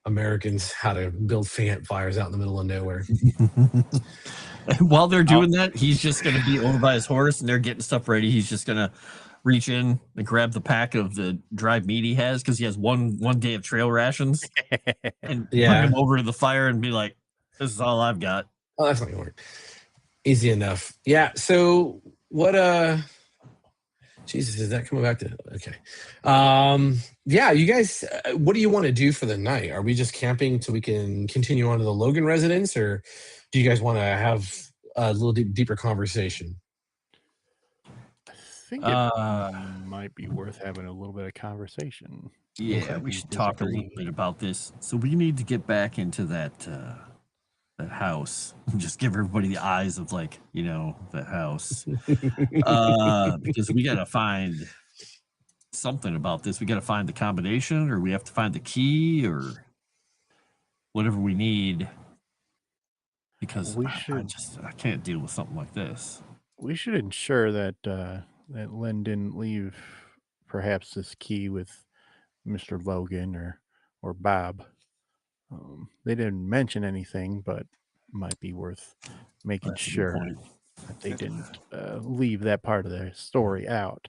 Americans how to build campfires out in the middle of nowhere. While they're doing that, he's just going to be over by his horse, and they're getting stuff ready. He's just going to reach in and grab the pack of the dried meat he has because he has one day of trail rations, and bring him over to the fire and be like, "This is all I've got." Oh, that's not gonna work. Easy enough. Yeah. So what? Jesus, is that coming back to? Okay. Yeah. You guys, what do you want to do for the night? Are we just camping so we can continue on to the Logan residence, or do you guys want to have a little deeper conversation? I think it might be worth having a little bit of conversation. Yeah, we should talk a little bit about this. So we need to get back into that house and just give everybody the eyes of, like, you know, the house. Because we got to find something about this. We got to find the combination, or we have to find the key, or whatever we need. Because I can't deal with something like this. We should ensure that that Lynn didn't leave perhaps this key with Mr. Logan or Bob. They didn't mention anything, but might be worth making sure that they didn't leave that part of the story out.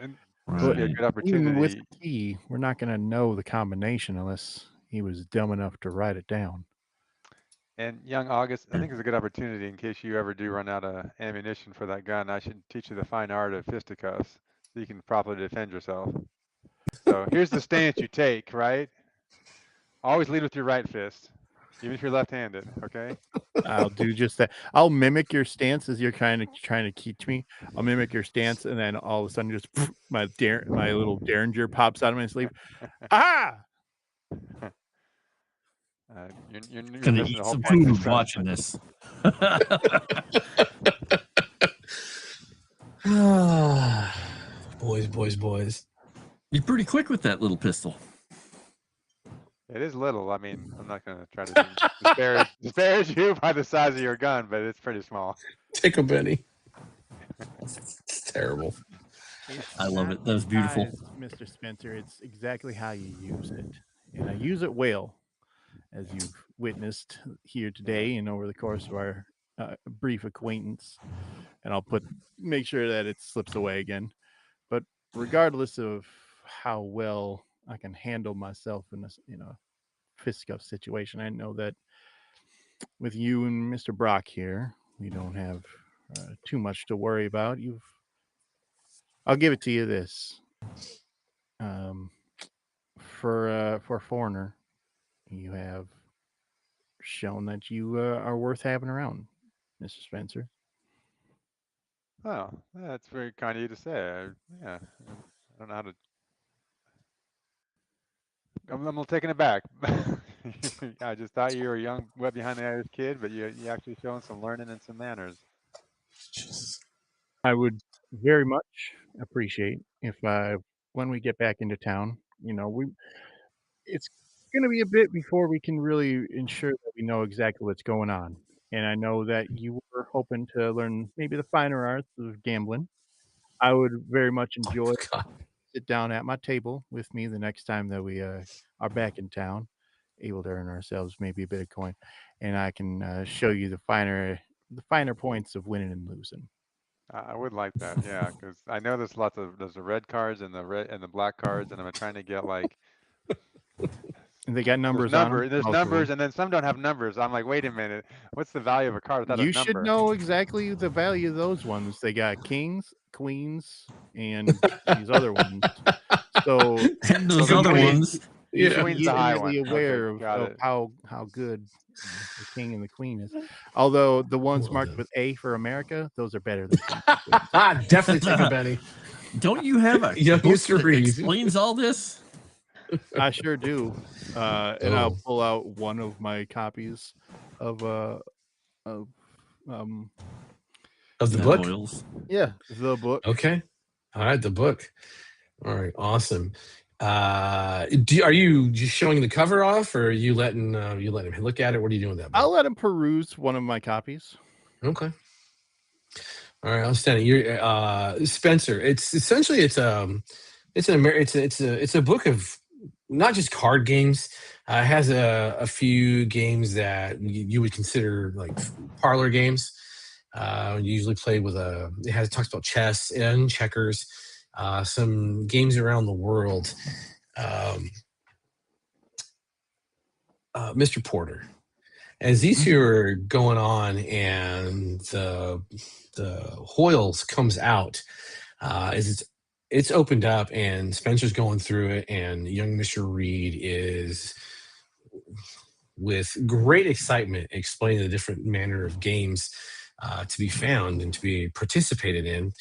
And this would be a good opportunity. Even with the key, we're not going to know the combination unless he was dumb enough to write it down. And young August, I think it's a good opportunity in case you ever do run out of ammunition for that gun. I should teach you the fine art of fisticuffs so you can properly defend yourself. So here's the stance you take, right? Always lead with your right fist, even if you're left-handed, okay? I'll do just that. I'll mimic your stance as you're kind of trying to teach me. I'll mimic your stance, and then all of a sudden, just my little derringer pops out of my sleeve. Ah! You're gonna eat some food watching this. Boys. You're pretty quick with that little pistol. It is little. I mean, I'm not going to try to disparage you by the size of your gun, but it's pretty small. Take a Benny. It's terrible. I love it. That was beautiful. Mr. Spencer, it's exactly how you use it. And I use it well, as you've witnessed here today and over the course of our brief acquaintance. And I'll make sure that it slips away again. But regardless of how well I can handle myself in a fistcuff situation, I know that with you and Mr. Brock here, we don't have too much to worry about. I'll give it to you this. For a foreigner, you have shown that you are worth having around, Mr. Spencer. Oh, that's very kind of you to say. Yeah, I don't know how to. I'm a little taken aback. I just thought you were a young, wet behind the ears kid, but you actually showing some learning and some manners. I would very much appreciate if when we get back into town, it's going to be a bit before we can really ensure that we know exactly what's going on. And I know that you were hoping to learn maybe the finer arts of gambling. I would very much enjoy sit down at my table with me the next time that we are back in town, able to earn ourselves maybe a bit of coin, and I can show you the finer points of winning and losing. I would like that, yeah, because I know there's the red cards and the black cards, and I'm trying to get like. And they got numbers on them. There's numbers, and then some don't have numbers. I'm like, wait a minute, what's the value of a card without a number? You should know exactly the value of those ones. They got kings, queens, and these other ones. So and those other ones. Yeah, queen's the high one. Aware of how good the king and the queen is. Although the ones marked with A for America, those are better than definitely take a Benny. Don't you have a book that explains all this? I sure do. And I'll pull out one of my copies of the book. Oils. Yeah, the book. Okay. All right, the book. All right, awesome. Are you just showing the cover off, or are you letting him look at it? What are you doing with that book? I'll let him peruse one of my copies. Okay. All right, outstanding. You're Spencer. It's essentially it's a book of not just card games. It has a few games that you would consider like parlor games. Usually played with it talks about chess and checkers, some games around the world. Mr. Porter, as these two are going on and the Hoyles comes out, as it's opened up and Spencer's going through it, and young Mr. Reed is with great excitement explaining the different manner of games to be found and to be participated in,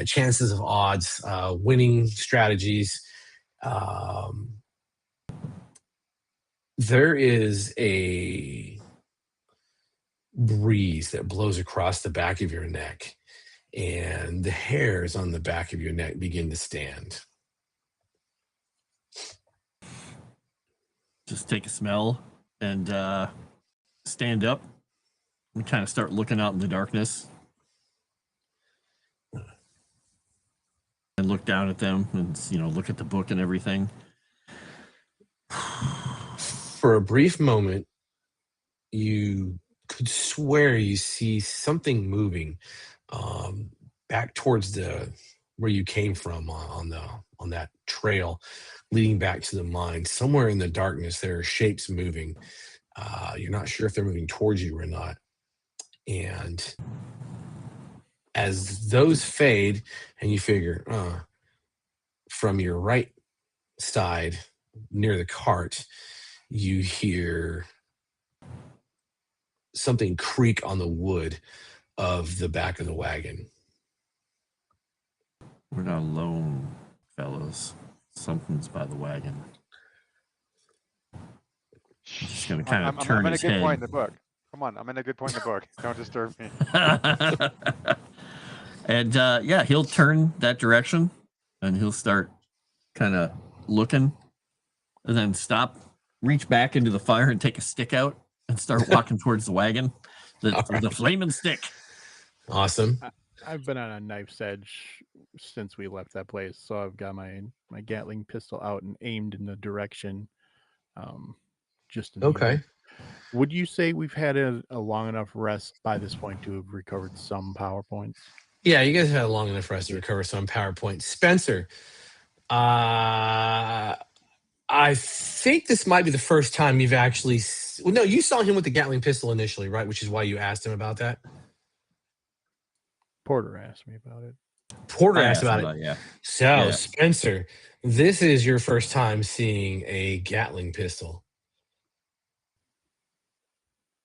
chances of odds, winning strategies. There is a breeze that blows across the back of your neck, and the hairs on the back of your neck begin to stand. Just take a smell and stand up and kind of start looking out in the darkness and look down at them and, you know, look at the book and everything. For a brief moment, you could swear you see something moving back towards where you came from on that trail leading back to the mine. Somewhere in the darkness, there are shapes moving. You're not sure if they're moving towards you or not. And as those fade, and you figure, from your right side near the cart, you hear something creak on the wood of the back of the wagon. We're not alone, fellas. Something's by the wagon. Just gonna kind of turn his head. I'm in a good point in the book. Come on, I'm in a good point in the book. Don't disturb me. And yeah, he'll turn that direction, and he'll start kind of looking, and then stop, reach back into the fire, and take a stick out, and start walking towards the wagon. The flaming stick. Awesome. I've been on a knife's edge since we left that place, so I've got my Gatling pistol out and aimed in the direction. Just in the Okay. air. Would you say we've had a long enough rest by this point to have recovered some power points? Yeah, you guys had a long enough rest to recover some PowerPoint. Spencer, I think this might be the first time you've actually... Well, no, you saw him with the Gatling pistol initially, right? Which is why you asked him about that. Porter asked me about it. Porter asked about it. Yeah. So, Yeah. Spencer, this is your first time seeing a Gatling pistol.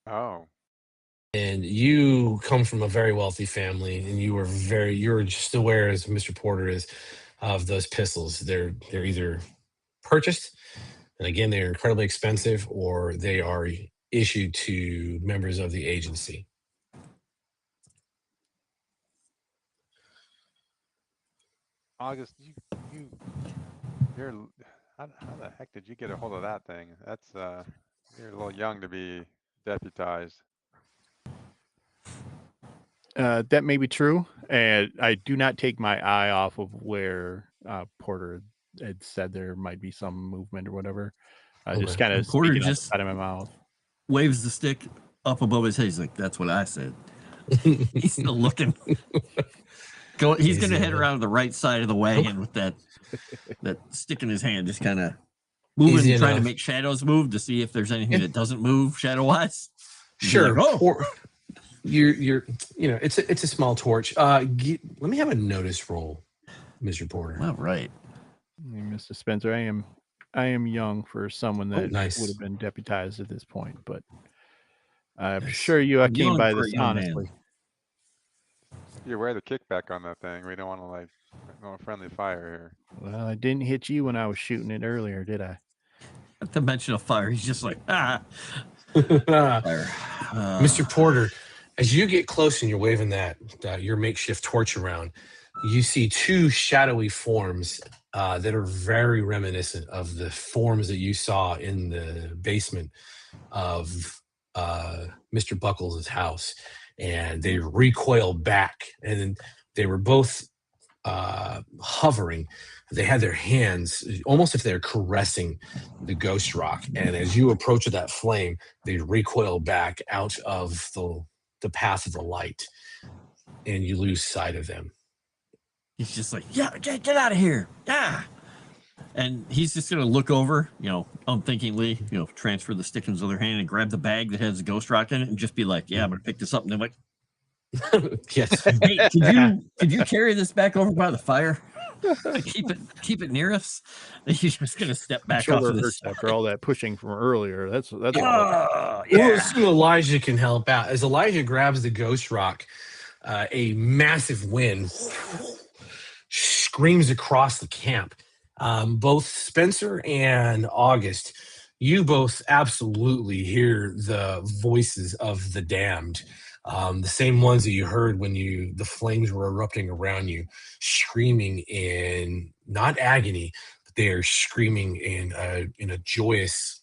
Oh. And you come from a very wealthy family, and you were just aware, as Mr. Porter is, of those pistols. They're either purchased, and again, they're incredibly expensive, or they are issued to members of the agency. August, you're how the heck did you get a hold of that thing? That's you're a little young to be deputized. That may be true, and I do not take my eye off of where Porter had said there might be some movement or whatever. Just kind of Porter speaking just out of my mouth. waves the stick up above his head. He's like, "That's what I said." He's still looking. He's gonna head around the right side of the wagon with that stick in his hand, just kind of moving, trying to make shadows move to see if there's anything that doesn't move shadow wise. Sure. Like, oh. You're it's a small torch. Let me have a notice roll, Mr. Porter. All right. Hey, Mr. Spencer, I am young for someone that nice. would have been deputized at this point, but I'm sure you came by this honestly. You're aware of the kickback on that thing. We don't want to like go friendly fire here. Well, I didn't hit you when I was shooting it earlier, did I? Not to mention a fire, he's just like, fire. Mr. Porter, as you get close and you're waving that your makeshift torch around, you see two shadowy forms that are very reminiscent of the forms that you saw in the basement of Mr. Buckles' house. and they recoil back, and they were both hovering. They had their hands almost if they're caressing the ghost rock, and as you approach that flame, they recoil back out of the path of the light, and you lose sight of them. He's just like, yeah, get out of here. Yeah. And he's just going to look over, unthinkingly, transfer the stick in his other hand and grab the bag that has the ghost rock in it and just be like, yeah, I'm going to pick this up. And they're like, Yes. hey, could you carry this back over by the fire? Keep it near us. And he's just going to step back off of this after all that pushing from earlier. That's Well, assume Elijah can help out. As Elijah grabs the ghost rock, a massive wind screams across the camp. Both Spencer and August, you both absolutely hear the voices of the damned. The same ones that you heard when the flames were erupting around you, screaming in not agony, but they are screaming in a joyous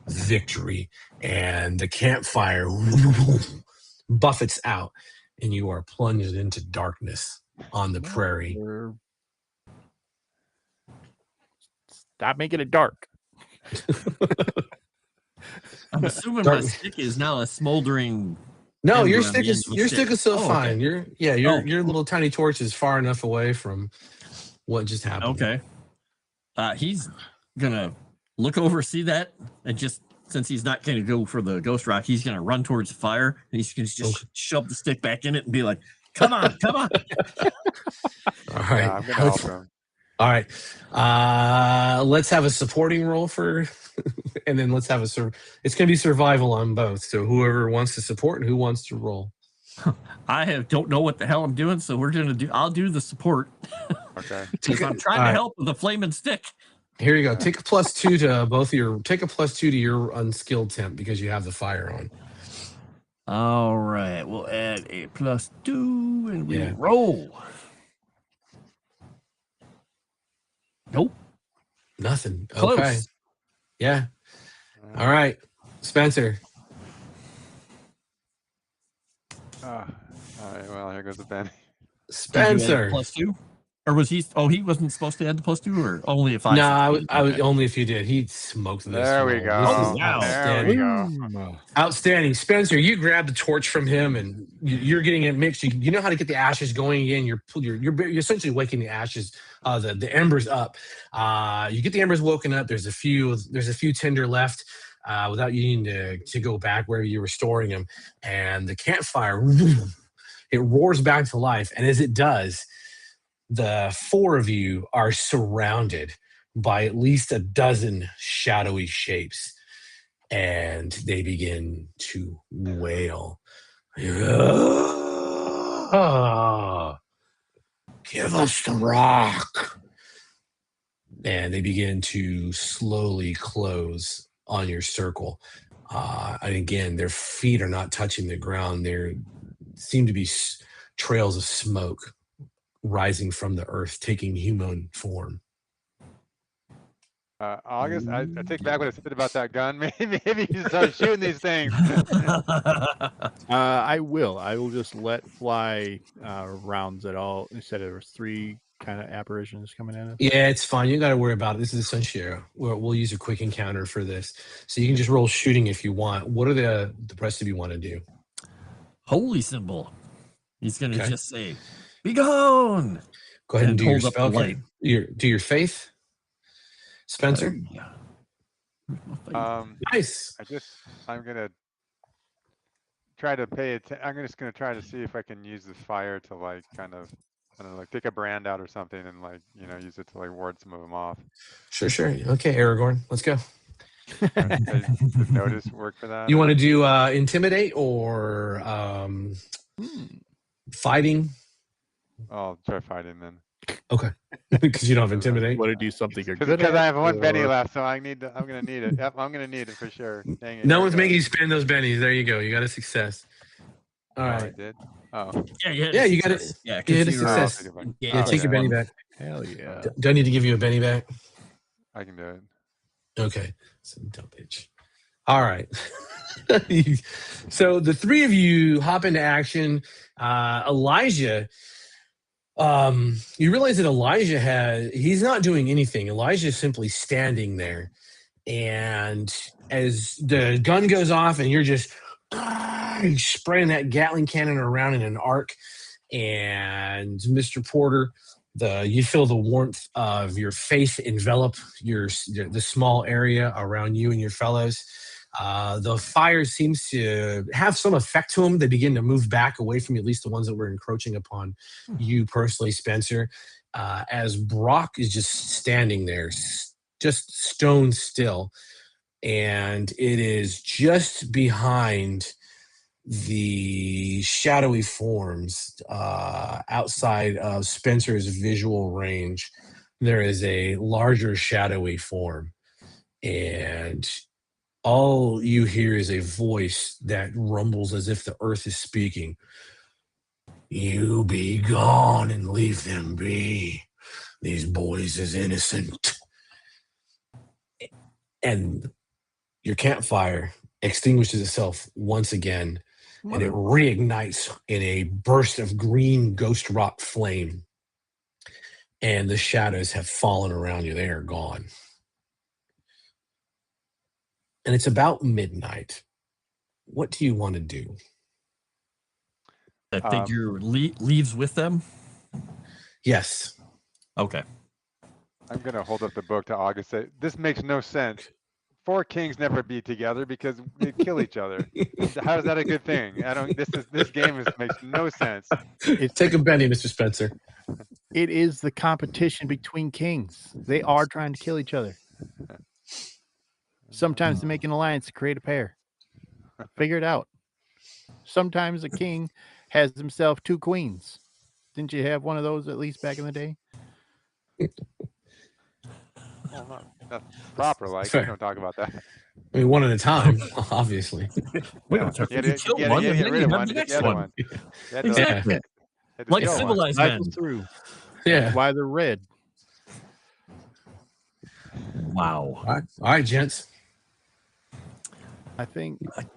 victory. And the campfire buffets out, and you are plunged into darkness on the prairie. Stop making it dark. I'm assuming my stick is now a smoldering. No, your stick is still fine. Okay. Your little tiny torch is far enough away from what just happened. Okay. He's gonna look over, see that, and just since he's not gonna go for the ghost rock, he's gonna run towards the fire, and he's gonna just shove the stick back in it and be like, "Come on, come on!" All right, Yeah, I'm gonna help him. all right. Let's have a supporting roll for, and then let's have it's gonna be survival on both. So whoever wants to support and who wants to roll. Don't know what the hell I'm doing, so I'll do the support. Okay. Because I'm trying to help with the flaming stick. Here you go. Take a +2 to both of your. Take a +2 to your unskilled temp because you have the fire on. All right, we'll add a +2 and we roll. Nope. Nothing. Close. Okay. Yeah. All right, Spencer. All right. Well, here goes the Benny. Spencer. +2, or was he? Oh, he wasn't supposed to add the +2, or only if I? No, I was only if you did. He smoked this. There we roll. go. This is Wow. There we go. outstanding. Spencer, you grab the torch from him, and you're getting it mixed. You know how to get the ashes going again. You're essentially waking the ashes, the embers up. You get the embers woken up. There's a few tinder left. Without you needing to go back where you were storing them, and the campfire it roars back to life. And as it does, the four of you are surrounded by at least a dozen shadowy shapes, and they begin to wail. Give us the rock. And they begin to slowly close on your circle. And again, their feet are not touching the ground. There seem to be trails of smoke rising from the earth, taking human form. August, I take back what I said about that gun. Maybe you start shooting these things. I will just let fly rounds at all. Instead of 3 kind of apparitions coming at us. Yeah, it's fine. You got to worry about it. This is essentially we'll use a quick encounter for this, so you can just roll shooting if you want. What are the rest of you want to do? Holy symbol. He's gonna just say, "Be gone." Go ahead and do your hold up the spell. light. Do your faith, Spencer. Nice. I'm gonna try to pay it. I'm just gonna try to see if I can use the fire to like kind of, I don't know, like take a brand out or something and like, use it to like ward some of them off. Sure. Okay, Aragorn, let's go. Does notice work for that? You want to do intimidate or fighting? I'll try fighting then. Okay, because you don't have intimidate. Want to do something you're good Because at? I have one penny or- left, so I'm gonna need it. Yep, I'm gonna need it for sure. Dang it. No here one's it making you goes. spend those bennies. There you go. You got a success. All Oh, I right. did? Oh. Yeah, you got it. Yeah, You had a because you're, success. Yeah, take your Benny back. Hell yeah. Do I need to give you a Benny back? I can do it. Okay. So dumb bitch. All right. So the three of you hop into action. Elijah, you realize that he's not doing anything. Elijah is simply standing there. And as the gun goes off and you're just spraying that Gatling cannon around in an arc, and Mr. Porter, you feel the warmth of your face envelop the small area around you and your fellows. The fire seems to have some effect to them. They begin to move back away from you, at least the ones that were encroaching upon you personally, Spencer, as Brock is just standing there, just stone still. And it is just behind the shadowy forms outside of Spencer's visual range. There is a larger shadowy form, and all you hear is a voice that rumbles as if the earth is speaking. You be gone and leave them be. These boys is innocent. And your campfire extinguishes itself once again, and it reignites in a burst of green ghost rock flame. And the shadows have fallen around you. They are gone. And it's about midnight. What do you want to do? That figure leaves with them? Yes. Okay. I'm going to hold up the book to August. Say, this makes no sense. 4 kings never be together because they kill each other. How is that a good thing? This game makes no sense. Take a Benny, Mr. Spencer. It is the competition between kings. They are trying to kill each other. Sometimes they make an alliance to create a pair. Figure it out. Sometimes a king has himself 2 queens. Didn't you have one of those at least back in the day? Well, not proper, like, we don't talk about that. I mean, one at a time, obviously. We don't talk. You kill one, and then you have the next one. Exactly. Like a civilized man. Through. Yeah. That's why they're red. Wow. All right, gents. I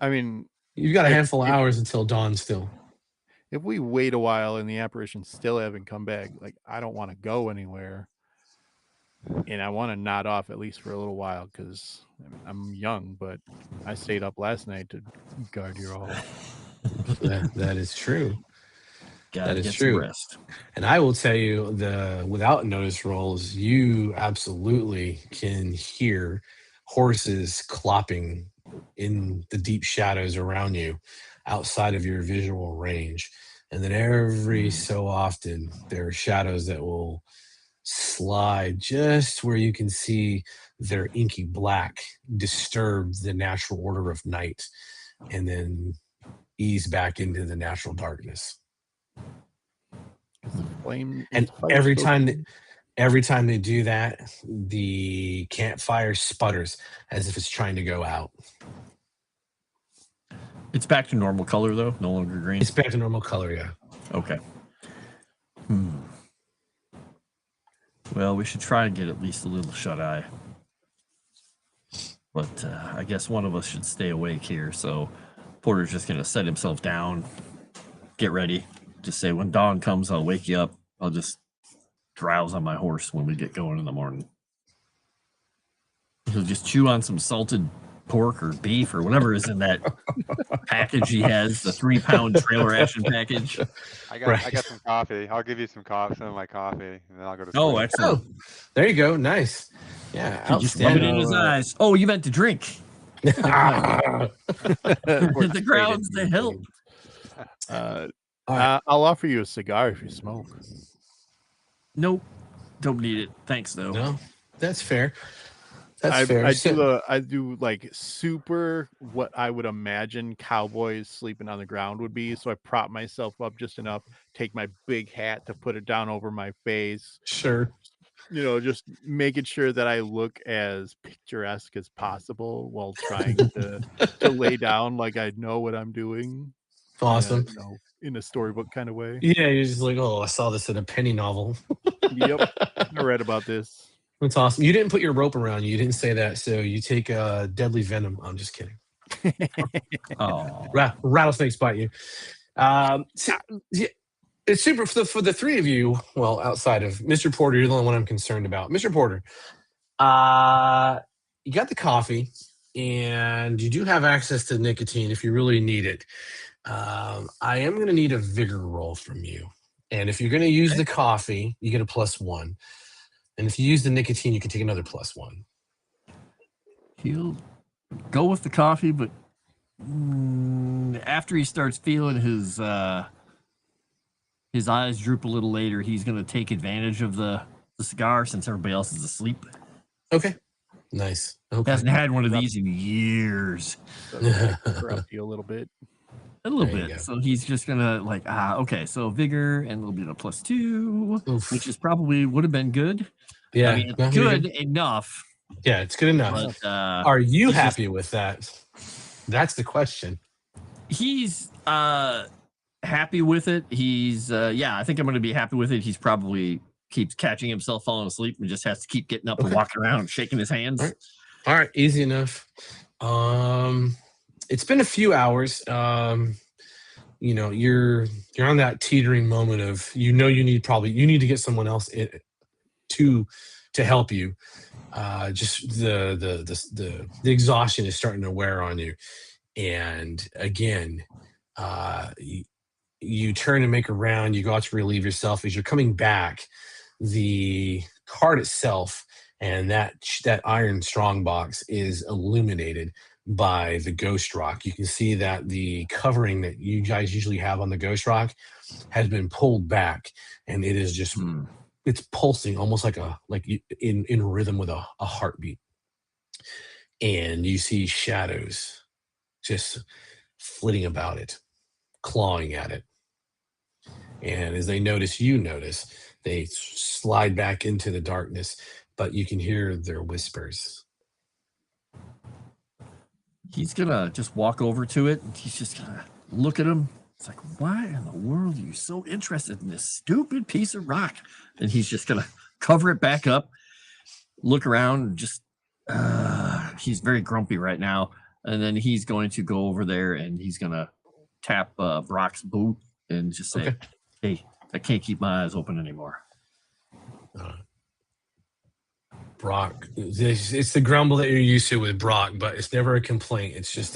mean, you've got a handful of hours until dawn still. If we wait a while and the apparitions still haven't come back, like, I don't want to go anywhere. And I want to nod off at least for a little while because I'm young, but I stayed up last night to guard your all. That is true. That is true. Rest. And I will tell you, without notice rolls, you absolutely can hear horses clopping in the deep shadows around you outside of your visual range. And then every so often there are shadows that will slide just where you can see their inky black disturb the natural order of night and then ease back into the natural darkness. And every time they do that, the campfire sputters as if it's trying to go out. It's back to normal color though, no longer green. It's back to normal color, yeah. Okay. Well, we should try and get at least a little shut-eye. But I guess one of us should stay awake here, so Porter's just going to set himself down, get ready. Just say, when dawn comes, I'll wake you up. I'll just drowse on my horse when we get going in the morning. He'll just chew on some salted pork or beef or whatever is in that package he has, the 3-pound trailer ration package. I got some coffee. I'll give you some of my coffee, and then I'll go to sleep. Oh, excellent. Oh, there you go. Nice. Yeah. Just rub it in his eyes. Oh, you meant to drink. The grounds to help. I'll offer you a cigar if you smoke. Nope. Don't need it. Thanks, though. No, that's fair. That's fair. I do like super what I would imagine cowboys sleeping on the ground would be. So I prop myself up just enough, take my big hat to put it down over my face. Sure. You know, just making sure that I look as picturesque as possible while trying to lay down like I know what I'm doing. Awesome. In a storybook kind of way. Yeah, you're just like, oh, I saw this in a penny novel. Yep. I read about this. That's awesome. You didn't put your rope around you. You didn't say that. So you take deadly venom. I'm just kidding. Oh, Rattlesnakes bite you. So, yeah, it's super for the three of you. Well, outside of Mr. Porter, you're the only one I'm concerned about. Mr. Porter, you got the coffee, and you do have access to nicotine if you really need it. I am going to need a vigor roll from you, and if you're going to use the coffee, you get a +1, and if you use the nicotine, you can take another +1. he'll go with the coffee, but after he starts feeling his eyes droop a little later, he's going to take advantage of the cigar since everybody else is asleep. Okay, nice. Okay, Hasn't had one of these in years. Corrupt you a little bit. A little There you bit. go. So he's just gonna like, okay, so vigor and a little bit of +2, Oof. which is probably would have been good. Yeah, I mean, no, it's you're good enough. Yeah, it's good enough. But Are you he's happy with that? That's the question. he's happy with it. He's I think I'm gonna be happy with it. He's probably keeps catching himself falling asleep and just has to keep getting up and walking around and shaking his hands. All right, easy enough. It's been a few hours. You're on that teetering moment of you need to get someone else to help you. Just the exhaustion is starting to wear on you, and again, you turn and make a round. You go out to relieve yourself. As you're coming back, the cart itself and that iron strong box is illuminated by the ghost rock. You can see that the covering that you guys usually have on the ghost rock has been pulled back, and it is just it's pulsing almost like in rhythm with a heartbeat. And you see shadows just flitting about it, clawing at it. And as they notice, they slide back into the darkness, but you can hear their whispers. He's gonna just walk over to it and he's just gonna look at him. It's like, why in the world are you so interested in this stupid piece of rock? And he's just gonna cover it back up, look around, and just he's very grumpy right now. And then he's going to go over there and he's gonna tap Brock's boot and just say, hey, I can't keep my eyes open anymore. Brock, it's the grumble that you're used to with Brock, but it's never a complaint. It's just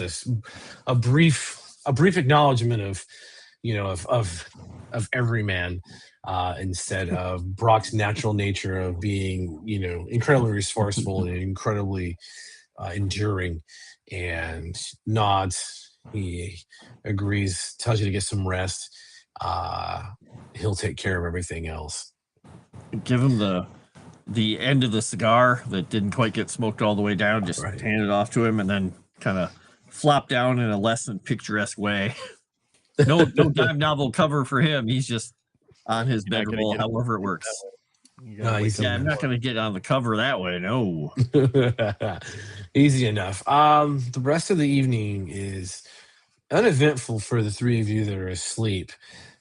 a brief acknowledgement of every man, instead of Brock's natural nature of being incredibly resourceful and incredibly enduring, and nods. He agrees, tells you to get some rest. He'll take care of everything else. Give him the end of the cigar that didn't quite get smoked all the way down, just hand it off to him, and then kind of flop down in a less than picturesque way. No dime novel cover for him. He's just on his bedroll, however it works. I'm not going to get on the cover that way. No. Easy enough. The rest of the evening is uneventful for the three of you that are asleep.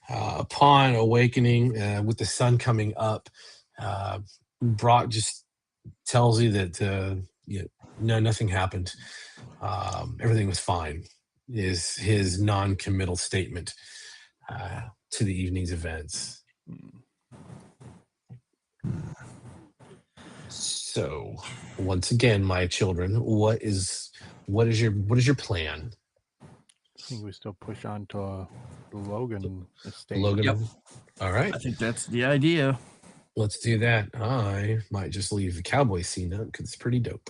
Upon awakening, with the sun coming up, Brock just tells you that nothing happened. Everything was fine. Is his non-committal statement to the evening's events. So, once again, my children, what is your plan? I think we still push on to the Logan estate. Logan. Yep. All right. I think that's the idea. Let's do that. I might just leave the cowboy scene up because it's pretty dope.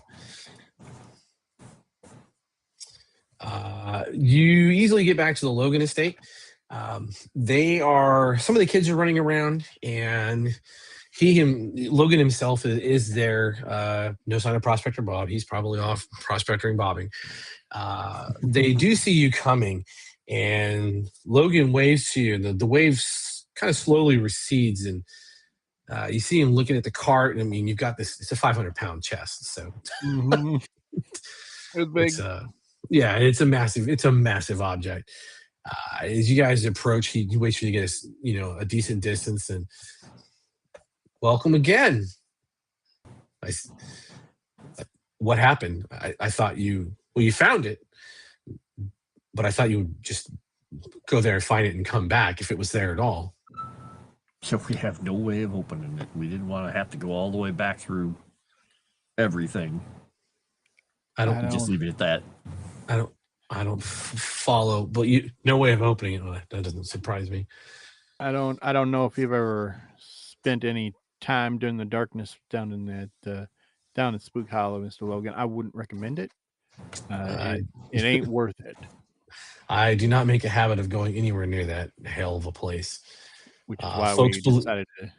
You easily get back to the Logan estate. Some of the kids are running around, and Logan himself is there. No sign of Prospector Bob. He's probably off prospectoring, bobbing. They do see you coming, and Logan waves to you, and the wave kind of slowly recedes, and you see him looking at the cart. I mean, you've got this. It's a 500-pound chest, so It's big. It's a massive object. As you guys approach, he waits for you to get a decent distance, and welcome again. What happened? I thought you found it, but I thought you would just go there and find it and come back if it was there at all. So we have no way of opening it. We didn't want to have to go all the way back through everything. I don't Just leave it at that. I don't follow, but no way of opening it. That doesn't surprise me. I don't know if you've ever spent any time during the darkness down in that down in Spook Hollow, Mr. Logan. I wouldn't recommend it. It ain't worth it. I do not make a habit of going anywhere near that hell of a place. Which is why folks we decided to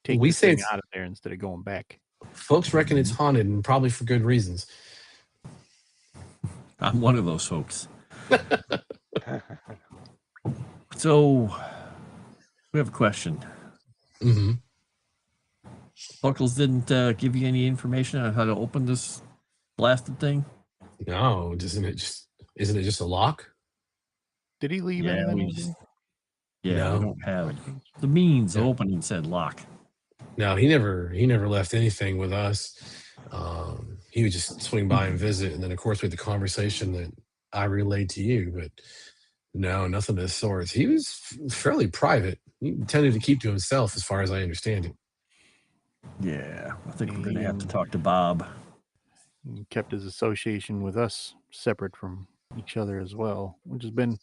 take we this say thing it's- out of there instead of going back. Folks reckon it's haunted, and probably for good reasons. I'm one of those folks. So, we have a question. Mm-hmm. Buckles didn't give you any information on how to open this blasted thing? No, isn't it just a lock? Did he leave Yeah, anything? we with just- you? Yeah, No. we don't have the means of Yeah. opening said lock. No, he never left anything with us. He would just swing by and visit, and then of course we had the conversation that I relayed to you. But no, nothing of the sorts. He was fairly private. He tended to keep to himself, as far as I understand it. Yeah, I think we're going to have to talk to Bob. He kept his association with us separate from each other as well, which has been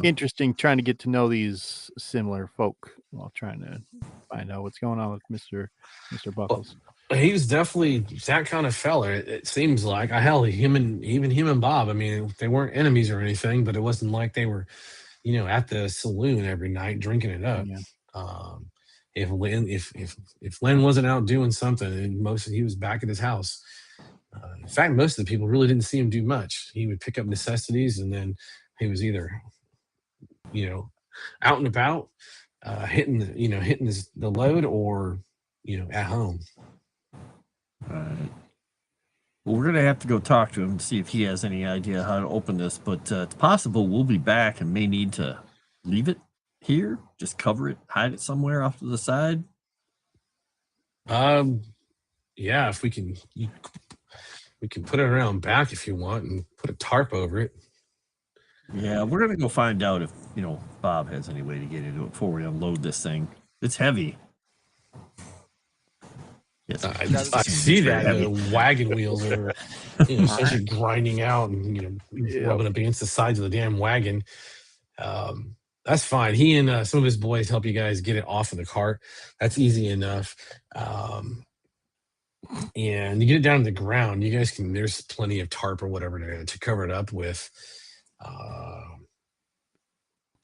interesting, trying to get to know these similar folk while trying to find out what's going on with Mr. Buckles. He was definitely that kind of fella. It seems like hell, him and Bob. I mean, they weren't enemies or anything, but it wasn't like they were, at the saloon every night drinking it up. Yeah. If Len wasn't out doing something, and he was back at his house. In fact, most of the people really didn't see him do much. He would pick up necessities, and then he was either, out and about, hitting the load, or at home. All right. Well, we're going to have to go talk to him and see if he has any idea how to open this. But it's possible we'll be back and may need to leave it here, just cover it, hide it somewhere off to the side. Yeah, if we can put it around back if you want, and put a tarp over it. Yeah, we're going to go find out if, Bob has any way to get into it before we unload this thing. It's heavy. Yes, I see that the wagon wheels are, essentially grinding out and rubbing up against the sides of the damn wagon. That's fine. He and some of his boys help you guys get it off of the cart. That's easy enough. And you get it down to the ground. You guys can. There's plenty of tarp or whatever to cover it up with.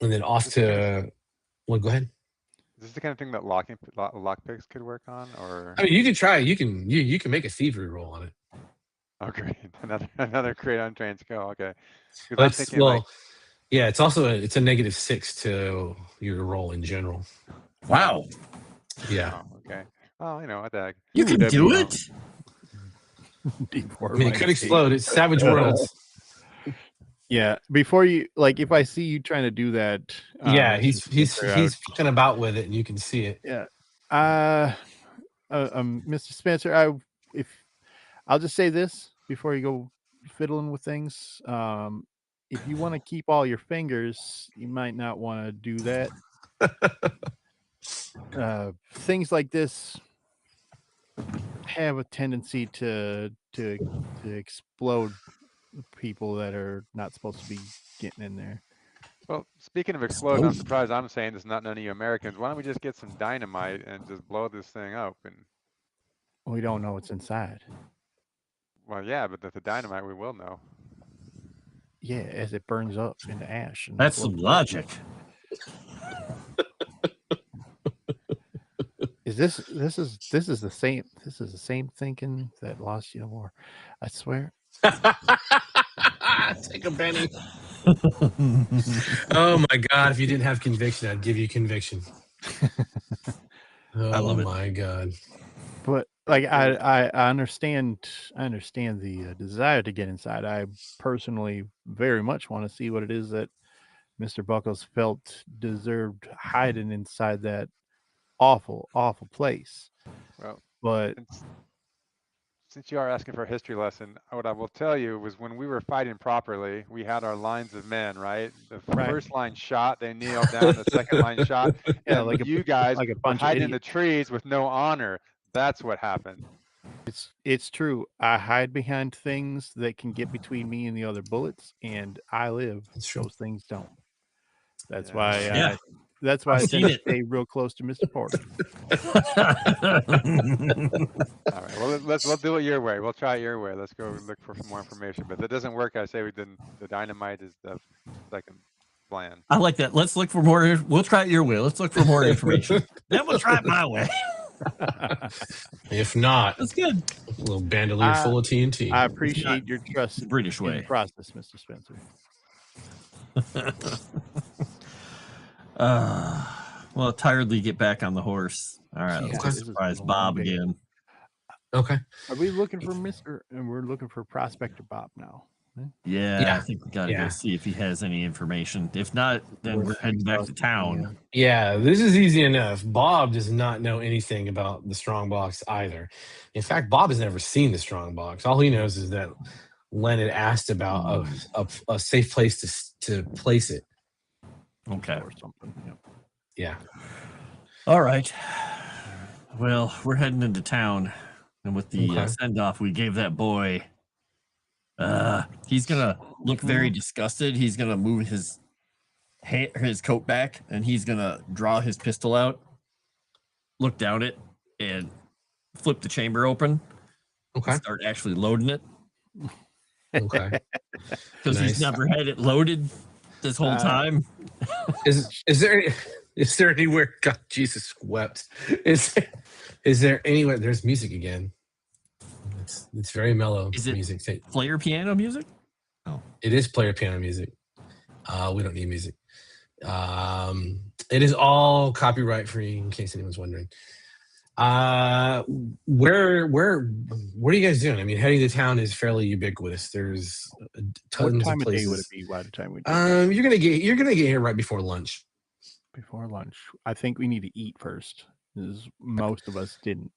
And then off to. Well, go ahead. Is this the kind of thing that lockpicks could work on, or? I mean, you can try. You can make a thievery roll on it. Oh, great! Another create on transco. Okay. Yeah, it's also it's a -6 to your roll in general. Wow. Yeah. Oh, okay. Well, what the heck. You can do it. I mean, it could explode. It's Savage Worlds. Yeah. Before you, if I see you trying to do that. Yeah, he's fucking about with it, and you can see it. Yeah. Mr. Spencer, I'll just say this before you go fiddling with things. If you want to keep all your fingers, you might not want to do that. Things like this have a tendency to explode people that are not supposed to be getting in there. Well, speaking of exploding, I'm surprised I'm saying this, not none of you Americans. Why don't we just get some dynamite and just blow this thing up? And we don't know what's inside. Well, yeah, but the dynamite we will know. Yeah, as it burns up into ash. And that's some logic. This is the same thinking that lost you the war. I swear. Take a penny. Oh my God! If you didn't have conviction, I'd give you conviction. I love it. Oh my God! But I understand the desire to get inside. I personally very much want to see what it is that Mr. Buckles felt deserved hiding inside that awful place. Well, but since you are asking for a history lesson, what I will tell you was when we were fighting properly, we had our lines of men, right? The Right. first line shot, they kneeled down. The second line shot, Yeah, and like a you guys like a were bunch of hiding in the idiots. trees with no honor. That's what happened. It's true. I hide behind things that can get between me and the other bullets, and I live. That's true. Those things don't. That's Yeah. why. Yeah. That's why I I've tend seen to it. stay real close to Mr. Porter. All right. Well, we'll do it your way. We'll try it your way. Let's go look for some more information. But if it doesn't work, I say we didn't. The dynamite is the second plan. I like that. Let's look for more. We'll try it your way. Let's look for more information. Then we'll try it my way. If not, That's good. a little bandolier full of TNT. I appreciate your trust The British in the way. process, Mr. Spencer. Well, tiredly get back on the horse. All right, Yeah, let's this go is surprise a long Bob day. again. Okay. Are we looking for and we're looking for Prospector Bob now? Yeah, Yeah. I think we got to Yeah. go see if he has any information. If not, then We're we're heading back to town. Yeah, this is easy enough. Bob does not know anything about the strong box either. In fact, Bob has never seen the strong box. All he knows is that Len had asked about a safe place to place it. Okay. Or something. Yep. Yeah. All right. Well, we're heading into town, and with the Okay. send off we gave that boy, he's gonna look very disgusted. He's gonna move his coat back, and he's gonna draw his pistol out, look down it, and flip the chamber open. Okay. And start actually loading it Okay. because he's Nice. never had it loaded this whole time. Is there anywhere? God, Jesus wept. Is there anywhere? There's music again. It's very mellow Is it music. player piano music? It is player piano music. We don't need music. It is all copyright free, in case anyone's wondering. Where are you guys doing? I mean, heading to town is fairly ubiquitous. There's tons What time of of day would places. it be by the time we You're gonna get here right before lunch. before lunch? I think we need to eat first, because most of us didn't.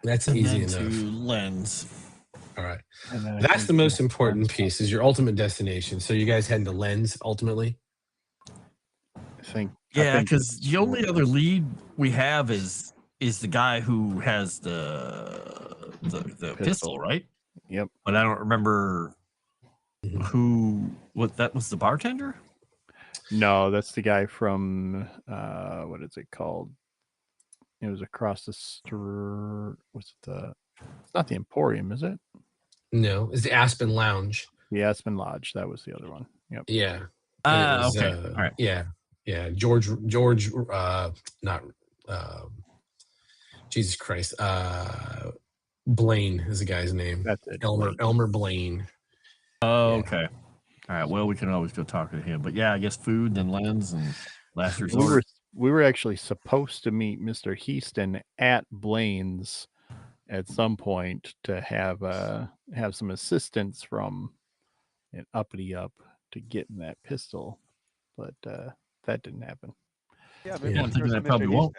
That's And easy then enough. to Lens. All right. And then I That's think the most we'll- important piece. Is your ultimate destination. So you guys heading to Lens ultimately? I think. Yeah, because the only other lead we have is the guy who has the pistol, right? Yep. But I don't remember Mhm. what that was. The bartender? No, that's the guy from what is it called? It was across the street. What's it? It's not the Emporium, is it? No, it's the Aspen Lounge. The Aspen Lodge. That was the other one. Yep. Yeah. And it was, Okay. All right. Yeah. George, not Jesus Christ. Blaine is the guy's name. That's it. Elmer Blaine. Oh, Yeah. okay. All right. Well, we can always go talk to him. But yeah, I guess food, then Lens, and last resort. We were actually supposed to meet Mr. Heaston at Blaine's at some point to have some assistance from an uppity up to getting that pistol, but that didn't happen. Yeah, Yeah, I'm thinking that probably won't.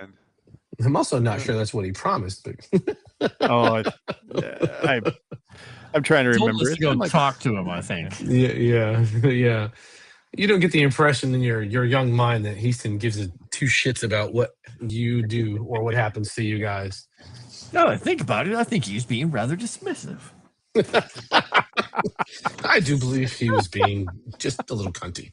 I'm also not sure that's what he promised, but Oh, I'm trying to Told remember. us to It's go been like- talk to him, I think. yeah. You don't get the impression in your young mind that Heaston gives two shits about what you do or what happens to you guys. Now that I think about it, I think he's being rather dismissive. I do believe he was being just a little cunty.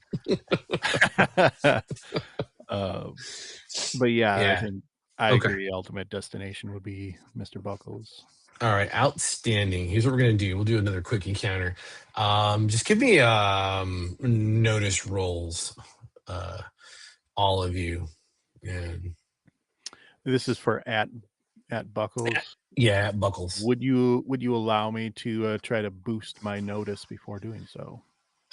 But yeah, Yeah. I think I Okay. agree. Ultimate destination would be Mr. Buckles. All right, outstanding. Here's what we're gonna do. We'll do another quick encounter. Just give me notice rolls, all of you. And This is for at Buckles. yeah, Buckles. Would you allow me to try to boost my notice before doing so?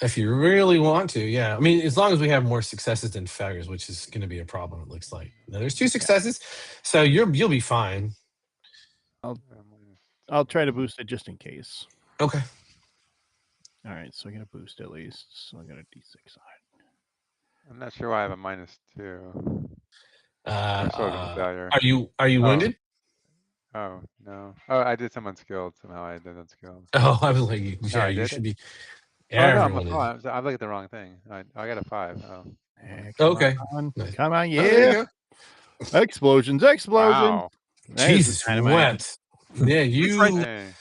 If you really want to, yeah. I mean, as long as we have more successes than failures, which is going to be a problem. It looks like now, there's 2 successes, so you'll be fine. I'll try to boost it just in case. Okay. All right, so I get a boost at least. So I got a D6 on it. I'm not sure why I have a -2. Or sort of a failure. Are you wounded? Oh no. Oh, I did some unskilled. Somehow I did unskilled. Oh, I was like, No, yeah, I you did should it. be. Oh no, Everyone is. I'm looking at the wrong thing. I got a 5. Oh. Come Okay. on. Nice. Come on. Oh, there you Yeah. go. Explosions. Wow. That is the Jesus dynamite. wept. Yeah, It's right there. Hey,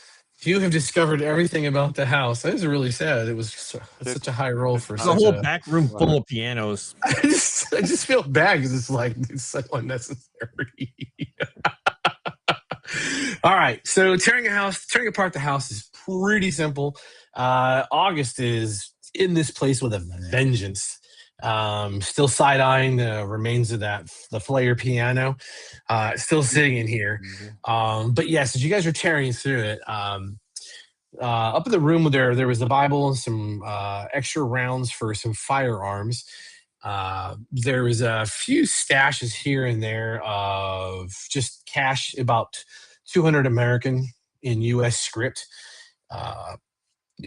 you have discovered everything about the house. That is really sad. It was It's such a high roll for There's a such whole a. back room full of pianos. I just feel bad because it's so unnecessary. All right, so tearing apart the house is pretty simple. August is in this place with a vengeance. Still side eyeing the remains of the Flair piano. Still sitting in here. But yes, as you guys are tearing through it, up in the room there was the Bible and some extra rounds for some firearms. There was a few stashes here and there of just cash, about 200 American in U.S. script, uh,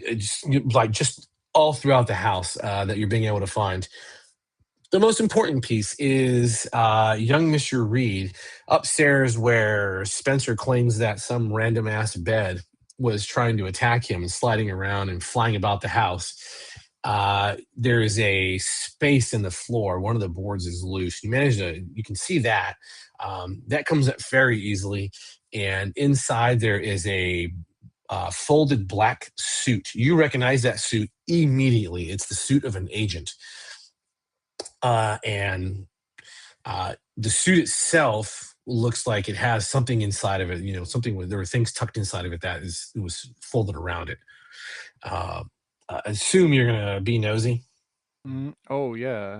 just all throughout the house that you're being able to find. The most important piece is young Mr. Reed upstairs, where Spencer claims that some random ass bed was trying to attack him and sliding around and flying about the house. There is a space in the floor. One of the boards is loose. You can see that. That comes up very easily. And inside there is a folded black suit. You recognize that suit immediately. It's the suit of an agent. And the suit itself looks like it has something inside of it. There were things tucked inside of it it was folded around it. Assume you're gonna be nosy. Oh yeah,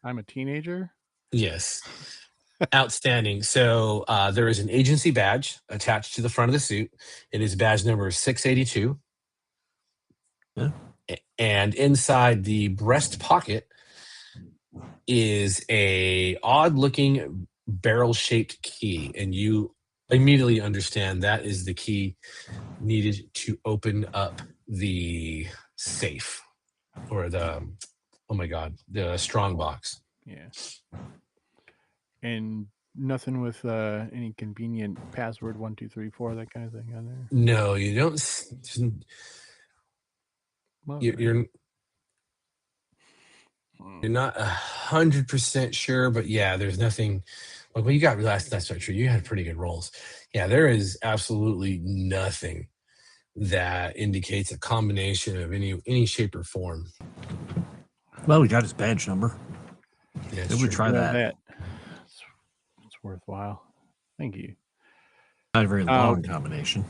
I'm a teenager. Yes. Outstanding. So there is an agency badge attached to the front of the suit. It is badge number 682. Yeah. And inside the breast pocket is a odd looking barrel shaped key. And you immediately understand that is the key needed to open up the safe, or the strong box. Yeah. And nothing with any convenient password 1234, that kind of thing on there. No, you don't. You're not 100% sure, but yeah, there's nothing. Like, well, you got that's not true. You had pretty good rolls. Yeah, there is absolutely nothing that indicates a combination of any shape or form. Well, we got his badge number. Yeah, Maybe we try that. It's worthwhile. Thank you. Not a very long combination.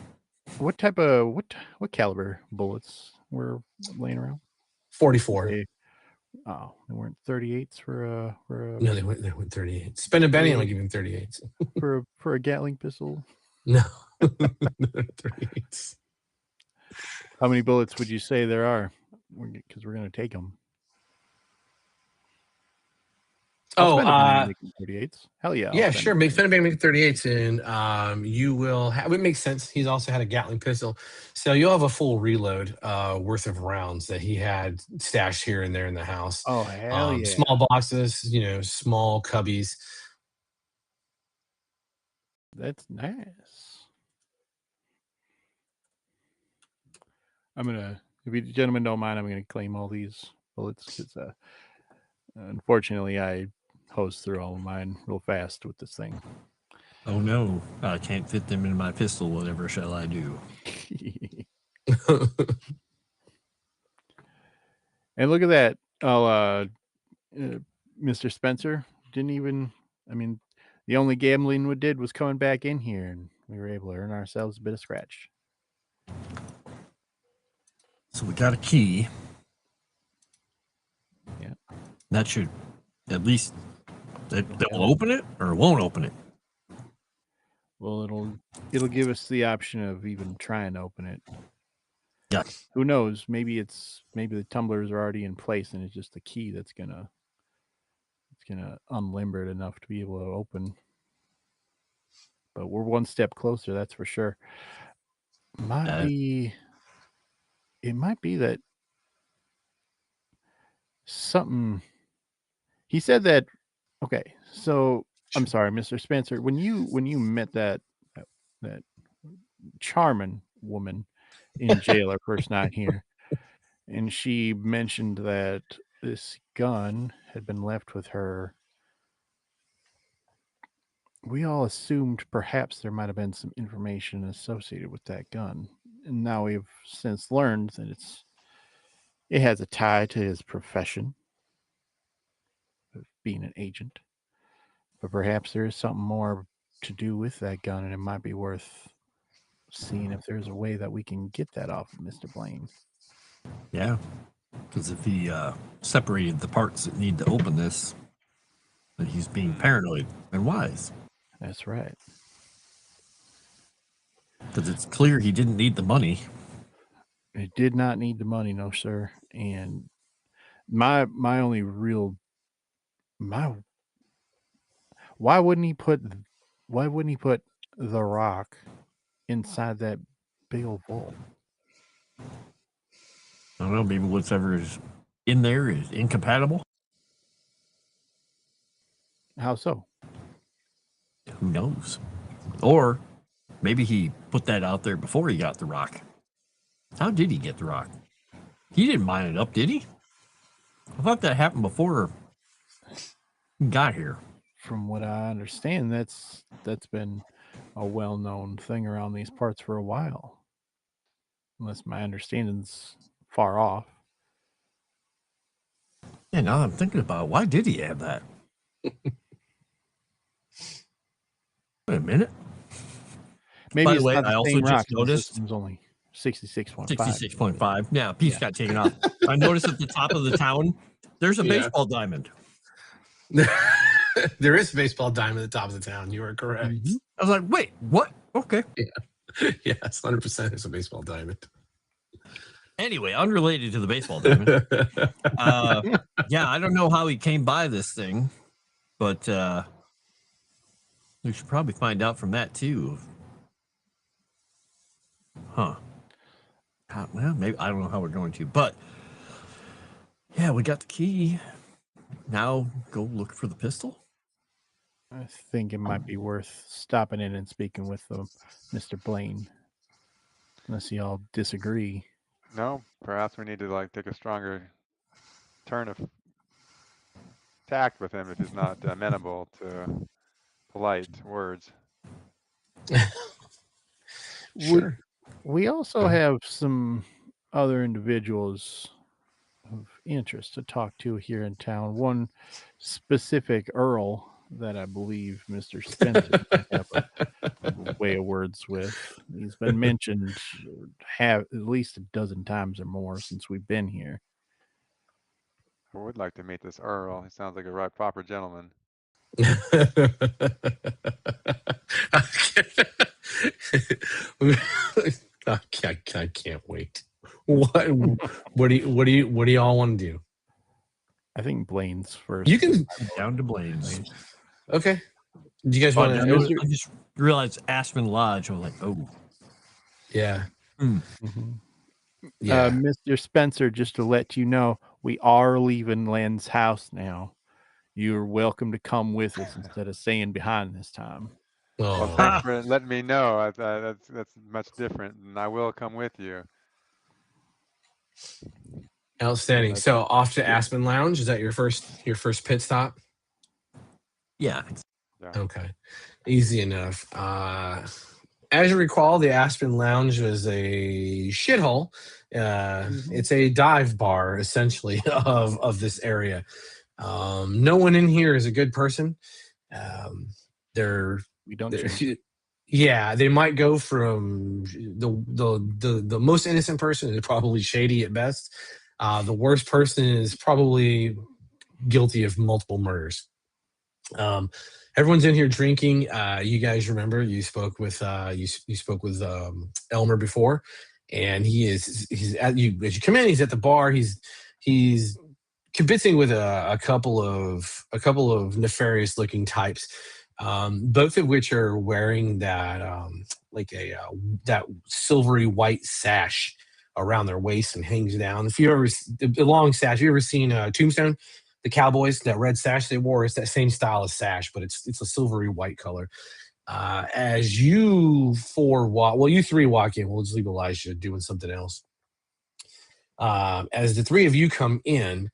What type of what caliber bullets were laying around? 44. Oh, they weren't 38s for a No, they went 38. Spend a penny, I'm gonna give him 38. for a Gatling pistol. No, 38s. How many bullets would you say there are? Because we're gonna take them. Oh, 38s. Hell yeah. Yeah, sure. Make Fenneman make 38s, and you will have. It makes sense. He's also had a Gatling pistol, so you'll have a full reload worth of rounds that he had stashed here and there in the house. Oh hell yeah! Small boxes, small cubbies. That's nice. If you gentlemen don't mind, I'm gonna claim all these bullets because unfortunately I hosed through all of mine real fast with this thing. Oh no, I can't fit them in my pistol. Whatever shall I do? And look at that. Mr. Spencer didn't even. I mean, the only gambling we did was coming back in here, and we were able to earn ourselves a bit of scratch. So we got a key. Yeah. That should at least that will open it, or it won't open it. Well, it'll give us the option of even trying to open it. Yeah. Who knows? Maybe the tumblers are already in place, and it's just the key that's gonna unlimber it enough to be able to open. But we're one step closer, that's for sure. It might be that something. He said that. Okay, so I'm sorry, Mr. Spencer. When you met that that charming woman in jail our first night here, and she mentioned that this gun had been left with her. We all assumed perhaps there might have been some information associated with that gun, and now we've since learned that it has a tie to his profession of being an agent. But perhaps there is something more to do with that gun, and it might be worth seeing if there's a way that we can get that off of Mr. Blaine. Yeah, because if he separated the parts that need to open this, then he's being paranoid and wise. That's right. Because it's clear he didn't need the money. It did not need the money, no, sir. And my only real why wouldn't he put the rock inside that big old vault? I don't know, maybe whatever is in there is incompatible. How so? Who knows? Or maybe he put that out there before he got the rock. How did he get the rock? He didn't mine it up, did he? I thought that happened before he got here. From what I understand, that's been a well-known thing around these parts for a while. Unless my understanding's far off. Yeah, now that I'm thinking about it, why did he have that? Wait a minute. Maybe By the it's way, not the I also same just rock, and the noticed- system's only 66.5. 66.5. Yeah, piece Yeah. got taken off. I noticed at the top of the town, there's a Yeah. baseball diamond. There is a baseball diamond at the top of the town. You are correct. I was like, wait, what? Okay. Yes, 100% is a baseball diamond. Anyway, unrelated to the baseball diamond. Yeah, I don't know how he came by this thing, but we should probably find out from that too. Huh. Well, maybe I don't know how we're going to, but yeah, we got the key. Now go look for the pistol. I think it might be worth stopping in and speaking with Mr. Blaine. Unless you all disagree. No, perhaps we need to like take a stronger turn of tact with him if he's not amenable to polite words. Sure. We also have some other individuals of interest to talk to here in town. One specific Earl that I believe Mr. Spencer might have a way of words with. He's been mentioned at least a dozen times or more since we've been here. I would like to meet this Earl. He sounds like a right proper gentleman. I can't wait. What do you all want to do? I think Blaine's first. You can Down to Blaine's. okay. Do you guys Oh, want to? I just realized Aspen Lodge. I was like, oh. Yeah. Mm-hmm. Yeah. Mr. Spencer, just to let you know, we are leaving Len's house now. You're welcome to come with us instead of staying behind this time. Well, thanks for letting me know. That's much different, and I will come with you. Outstanding. So off to Aspen Lounge. Is that your first pit stop? Yeah. Yeah. Okay. Easy enough. As you recall, the Aspen Lounge was a shithole. It's a dive bar, essentially, of this area. No one in here is a good person. We don't change. Yeah, they might go from the most innocent person is probably shady at best. The worst person is probably guilty of multiple murders. Everyone's in here drinking. You guys remember you spoke with Elmer before, and he's at you as you come in. He's at the bar. He's kibitzing with a couple of nefarious looking types, both of which are wearing that that silvery white sash around their waist and hangs down. If you ever the long sash, you ever seen Tombstone? The Cowboys, that red sash they wore, it's that same style of sash, but it's a silvery white color. As you you three walk in. We'll just leave Elijah doing something else. As the three of you come in,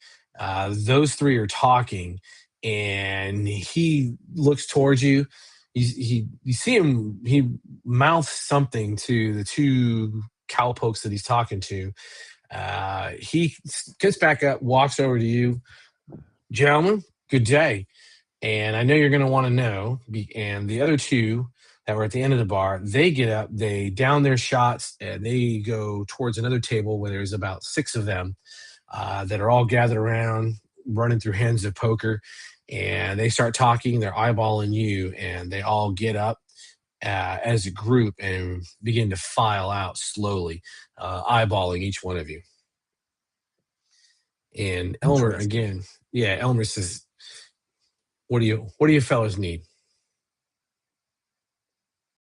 those three are talking, and he looks towards you. You see him. He mouths something to the two cowpokes that he's talking to. He gets back up, walks over to you, gentlemen. Good day. And I know you're going to want to know. And the other two that were at the end of the bar, they get up, they down their shots, and they go towards another table where there's about 6 of them that are all gathered around, running through hands of poker. And they start talking, they're eyeballing you, and they all get up as a group and begin to file out slowly, eyeballing each one of you. And Elmer again, Elmer says, What do you fellas need?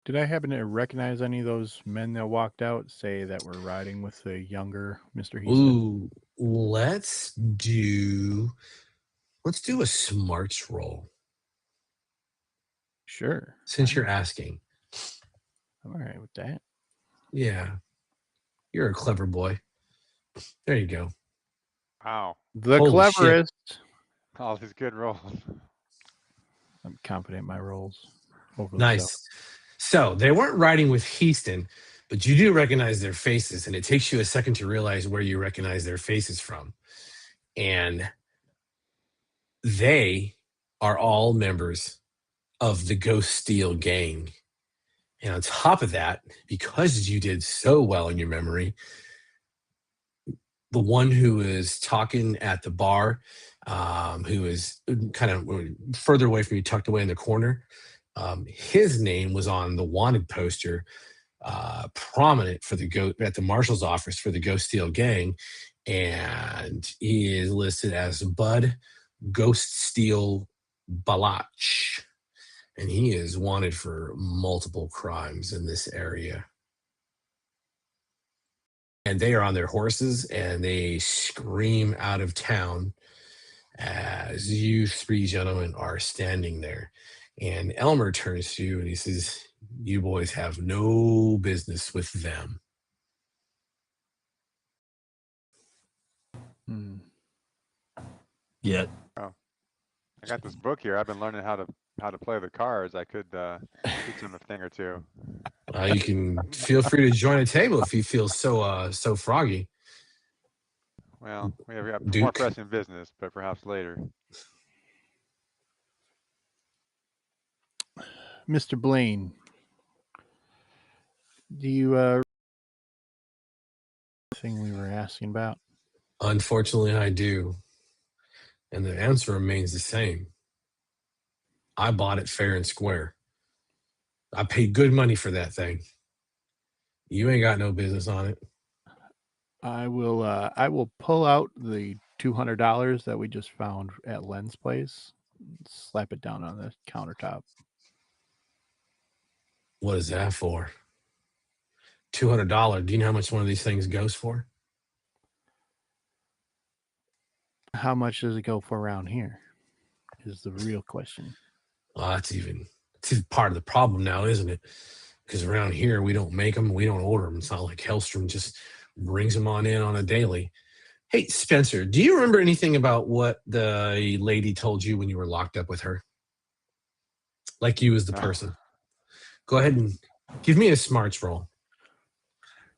Did I happen to recognize any of those men that walked out, say that were riding with the younger Mr. Heaston? Ooh, let's do a smarts roll. Sure. Since you're asking. I'm all right with that. Yeah. You're a clever boy. There you go. Wow. The Holy cleverest. shit. All these good rolls. I'm confident in my rolls. Nice. So they weren't riding with Heaston, but you do recognize their faces, and it takes you a second to realize where you recognize their faces from. And they are all members of the Ghost Steel gang. And on top of that, because you did so well in your memory, the one who is talking at the bar, who is kind of further away from you, tucked away in the corner, his name was on the wanted poster, prominent for at the Marshal's office for the Ghost Steel gang, and he is listed as Bud Ghost Steel Balach, and he is wanted for multiple crimes in this area. And they are on their horses, and they scream out of town as you 3 gentlemen are standing there. And Elmer turns to you and he says, "You boys have no business with them." Yeah. Oh, I got this book here. I've been learning how to play the cards. I could teach them a thing or two. You can feel free to join a table if you feel so froggy. Well, we have more Duke. pressing business, but perhaps later. Mr. Blaine, do you thing we were asking about? Unfortunately, I do. And the answer remains the same. I bought it fair and square. I paid good money for that thing. You ain't got no business on it. I will pull out the $200 that we just found at Len's place, slap it down on the countertop. What is that for? $200. Do you know how much one of these things goes for? How much does it go for around here? Is the real question. Well, that's part of the problem now, isn't it? Because around here, we don't make them, we don't order them. It's not like Hellstrom just brings them on in on a daily. Hey, Spencer, do you remember anything about what the lady told you when you were locked up with her? Like you as the person. Go ahead and give me a smarts roll.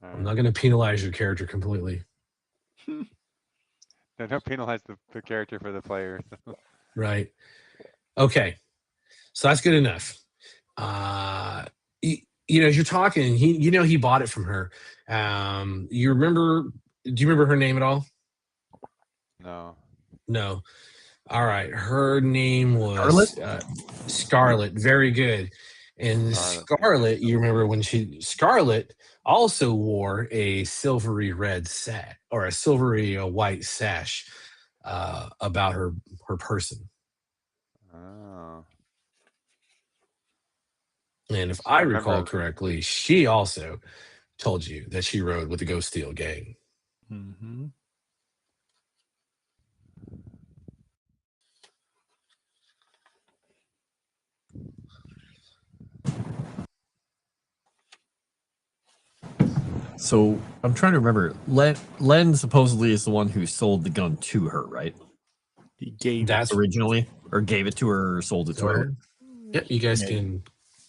I'm not going to penalize your character completely. Don't penalize the character for the player. Right. Okay. So that's good enough. As you're talking, he bought it from her. Do you remember her name at all? No. All right. Her name was Scarlet. Very good. And Scarlet, you remember when Scarlet also wore a silvery red sash or a silvery white sash about her person. Oh. And if I recall correctly, she also told you that she rode with the Ghost Steel gang. Mm-hmm. So I'm trying to remember. Len supposedly is the one who sold the gun to her, right? He gave That's Originally, or gave it to her, or sold it to her. Yep, you guys Yeah, can.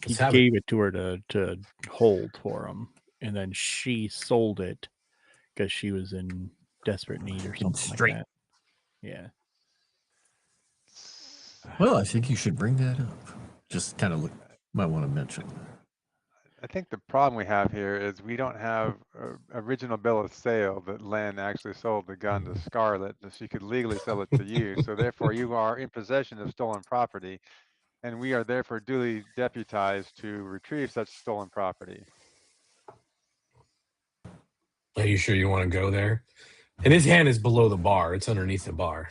he Let's have it. gave it to her to hold for him, and then she sold it because she was in desperate need or something like Straight. that. Yeah. Well, I think you should bring that up. Just kind of might want to mention. I think the problem we have here is we don't have a original bill of sale that Len actually sold the gun to Scarlett, that she could legally sell it to you. So therefore you are in possession of stolen property, and we are therefore duly deputized to retrieve such stolen property. Are you sure you want to go there? And his hand is below the bar. It's underneath the bar.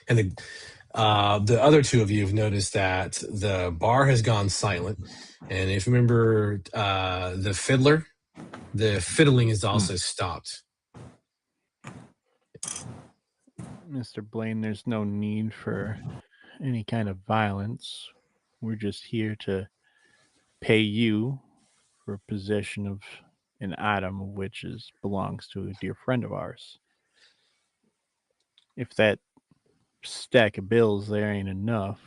And the other two of you have noticed that the bar has gone silent. And if you remember the fiddler, the fiddling is also stopped. Mr. Blaine, there's no need for any kind of violence. We're just here to pay you for possession of an item which belongs to a dear friend of ours. If that stack of bills there ain't enough,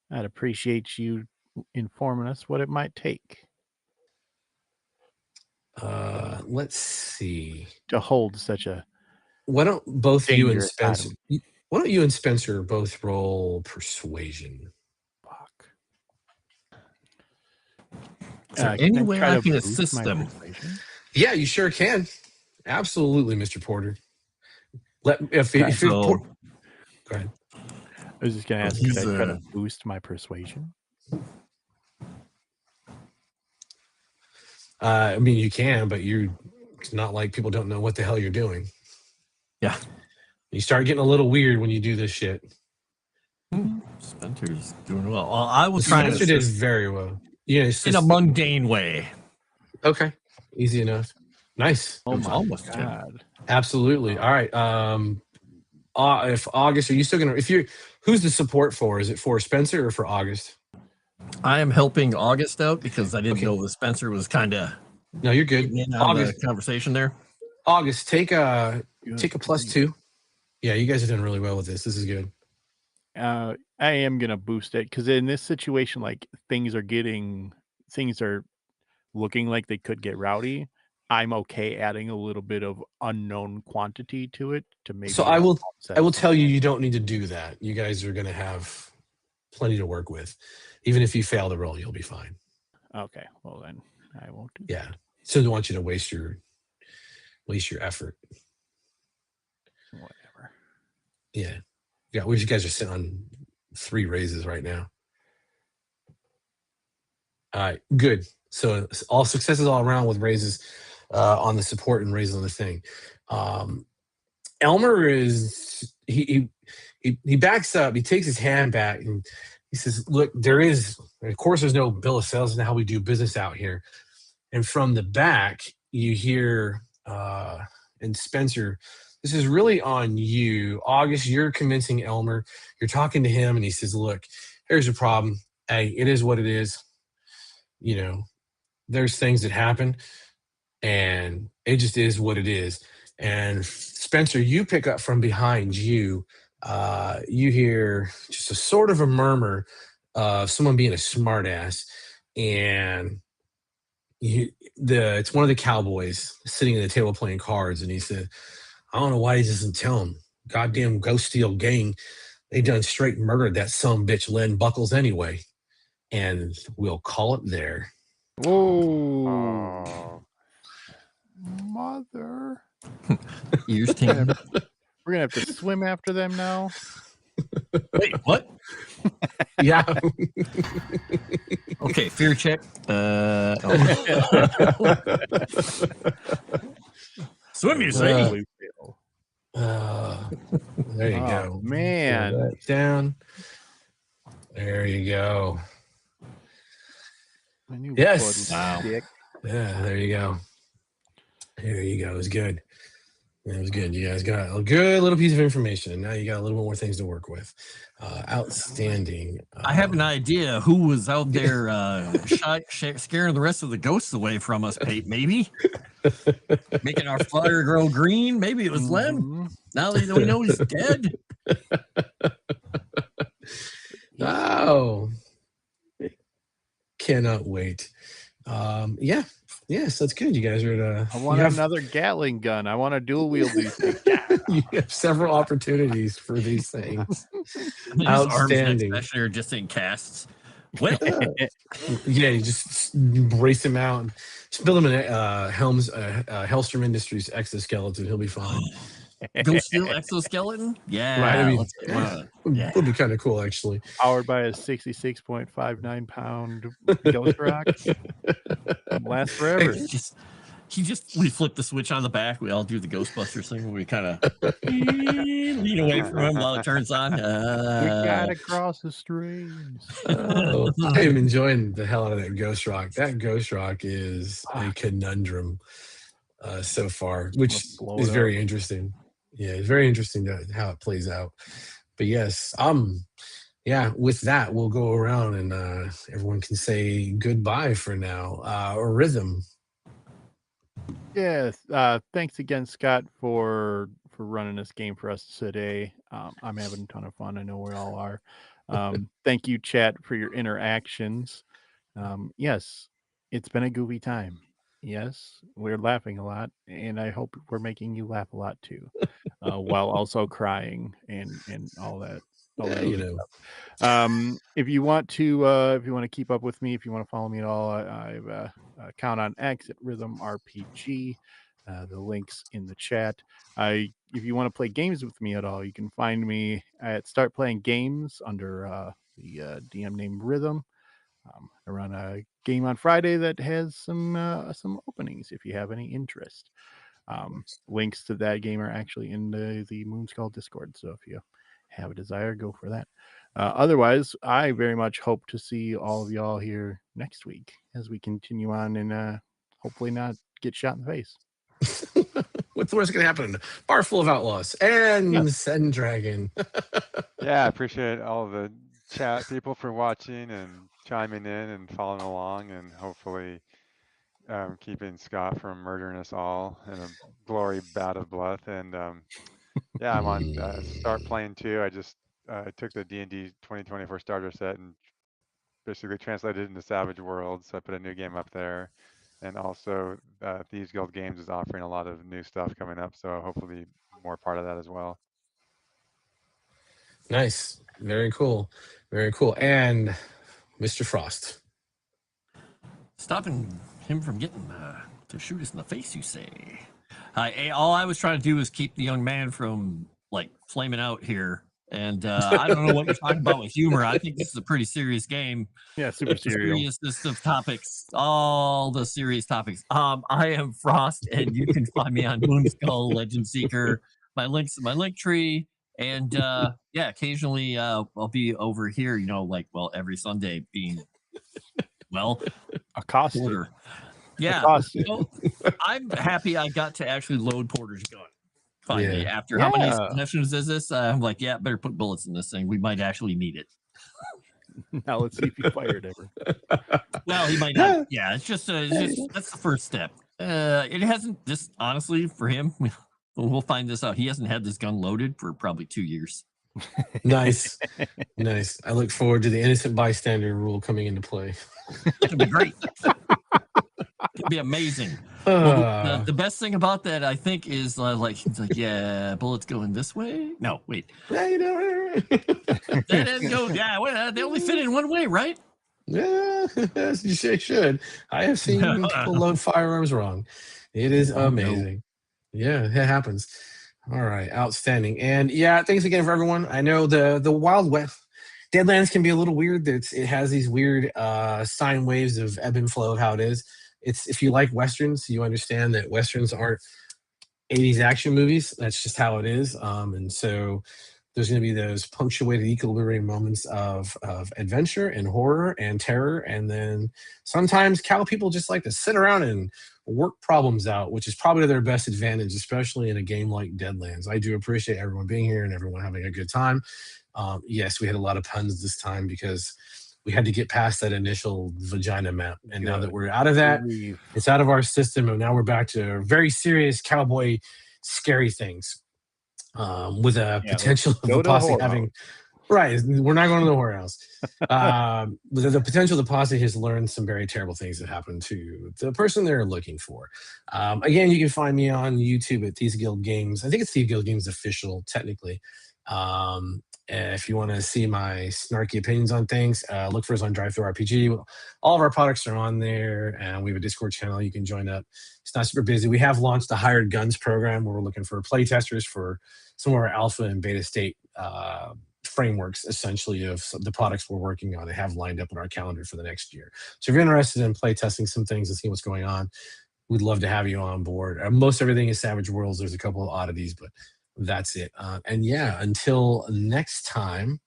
I'd appreciate you informing us what it might take Let's see. to hold such a Why don't both you and dangerous Spencer? item. Why don't you and Spencer both roll persuasion? Fuck. Is there Can any way try I to can boost assist my them? persuasion? Yeah, you sure can. Absolutely, Mr. Porter. If So- go ahead. I was just gonna ask, could I try to boost my persuasion? I mean, you can, but it's not like people don't know what the hell you're doing. Yeah. You start getting a little weird when you do this shit. Spencer's doing well. Well, I was trying to Spencer did assist very well. Yeah, in a mundane way. okay, easy enough. Nice. Oh was my almost a 10. god! Absolutely. All right. If August, are you still gonna? Who's the support for? Is it for Spencer or for August? I am helping August out because I didn't know that Spencer was kind of No, you're good. in on the conversation there. August, take a Good +2. Yeah, you guys are doing really well with this. This is good. I am gonna boost it because in this situation, like things are looking like they could get rowdy. I'm okay adding a little bit of unknown quantity to it to maybe. So I will offset tell you, you don't need to do that. You guys are going to have plenty to work with. Even if you fail the roll, you'll be fine. Okay, well then I won't do. Yeah. So I don't want you to waste your effort. Whatever. Yeah. Yeah. You guys are sitting on 3 raises right now. All right. Good. So all successes all around with raises on the support and raises on the thing. Elmer is he backs up. He takes his hand back and he says, "Look, of course, there's no bill of sales. Isn't how we do business out here." And from the back, you hear, and Spencer, this is really on you. August, you're convincing Elmer. You're talking to him, and he says, "Look, here's the problem. Hey, it is what it is. You know, there's things that happen, and it just is what it is." And Spencer, you pick up from behind you. You hear just a sort of a murmur of someone being a smartass, and it's one of the cowboys sitting at the table playing cards, and he said, "I don't know why he doesn't tell him. Goddamn Ghost Steel gang, they done straight murdered that sumbitch Len Buckles anyway, and we'll call it there." Whoa, Oh, mother! Ears tingling. We're gonna have to swim after them now. Wait, what? Yeah. Okay, fear check. Swim, you say? Probably will. There you Oh, go. man. Pull that down. There you go. I knew Yes. blood was thick. Yeah, there you go. There you go. It's good. It was good. You guys got a good little piece of information, and now you got a little bit more things to work with. Outstanding. I have an idea who was out there scaring the rest of the ghosts away from us, Pate. Maybe making our fire grow green. Maybe it was Len. Mhm. Now that we know he's dead. Oh, cannot wait. Yes, that's good. You guys are. I want another Gatling gun. I want to dual wield these things. You have several opportunities for these things. His Outstanding. arms are just in casts. Well, Yeah, you just brace him out. Just build him an Hellstrom Industries exoskeleton. He'll be fine. Ghost Steel exoskeleton? Yeah. Right, I mean, yeah. would be kind of cool, actually. Powered by a 66.59 pound ghost rock. Lasts forever. We flip the switch on the back. We all do the Ghostbusters thing where we kind of lean away from him while it turns on. We gotta cross the streams. I am enjoying the hell out of that Ghost Rock. That Ghost Rock is a conundrum so far, which is very interesting. Yeah, it's very interesting how it plays out. But yes, with that, we'll go around and everyone can say goodbye for now. Rhythm. Yes. Thanks again, Scott, for running this game for us today. I'm having a ton of fun. I know we all are. Thank you, chat, for your interactions. Yes, it's been a goofy time. Yes, we're laughing a lot, and I hope we're making you laugh a lot too, while also crying and all that. If you want to keep up with me, if you want to follow me at all, I have a account on X at Rhythm RPG. The links in the chat. If you want to play games with me at all, you can find me at Start Playing Games under the DM name Rhythm. I run a game on Friday that has some openings if you have any interest. Links to that game are actually in the Moonskull Discord, so if you have a desire, go for that. Otherwise, I very much hope to see all of y'all here next week as we continue on and hopefully not get shot in the face. What's the worst going to happen? Bar full of outlaws and Send Dragon. Yeah, I appreciate all the chat people for watching and chiming in and following along, and hopefully keeping Scott from murdering us all in a glory bout of blood. And yeah, I'm on Start Playing too. I just took the D&D 2024 starter set and basically translated it into Savage Worlds. So I put a new game up there. And also Thieves Guild Games is offering a lot of new stuff coming up. So hopefully more part of that as well. Nice. Very cool. Very cool. And Mr. Frost. Stopping him from getting to shoot us in the face, you say? All I was trying to do was keep the young man from flaming out here. And I don't know what you're talking about with humor. I think this is a pretty serious game. Yeah, super serious. Seriousness of topics, all the serious topics. I am Frost, and you can find me on Moonskull, Legend Seeker. My links in my link tree. And occasionally I'll be over here, every Sunday being, accosted. Porter. Yeah, I'm happy I got to actually load Porter's gun. Finally, after how many sessions is this? I'm better put bullets in this thing. We might actually need it. Now let's see if you fire it ever. Well, he might not. Yeah, it's just that's the first step. It hasn't. This honestly for him. We'll find this out. He hasn't had this gun loaded for probably 2 years. Nice. I look forward to the innocent bystander rule coming into play. It'll be great. It'll be amazing. Well, the best thing about that, I think, is bullets going this way. No, wait. They doesn't go. Yeah, they only fit in one way, right? Yeah, you should. I have seen people load firearms wrong. It is amazing. Yeah, it happens. All right, outstanding. And thanks again for everyone. I know the Wild West Deadlands can be a little weird. It has these weird sine waves of ebb and flow of how it is. It's if you like Westerns, you understand that Westerns aren't 80s action movies. That's just how it is. And so There's going to be those punctuated equilibrium moments of adventure and horror and terror. And then sometimes cow people just like to sit around and work problems out, which is probably to their best advantage, especially in a game like Deadlands. I do appreciate everyone being here and everyone having a good time. Yes, we had a lot of puns this time because we had to get past that initial vagina map. And now that we're out of that, it's out of our system. And now we're back to very serious cowboy scary things. With a potential of the posse having right, we're not going to the whorehouse. With the potential the posse has learned some very terrible things that happened to the person they're looking for. Again, you can find me on YouTube at Thieves Guild Games. I think it's Thieves Guild Games official, technically. If you want to see my snarky opinions on things, look for us on DriveThruRPG. All of our products are on there, and we have a Discord channel you can join up. It's not super busy. We have launched a hired guns program where we're looking for playtesters for some of our alpha and beta state frameworks, essentially, of the products we're working on and have lined up in our calendar for the next year. So if you're interested in playtesting some things and seeing what's going on, we'd love to have you on board. Most everything is Savage Worlds. There's a couple of oddities, but that's it. And yeah, until next time,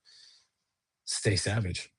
stay savage.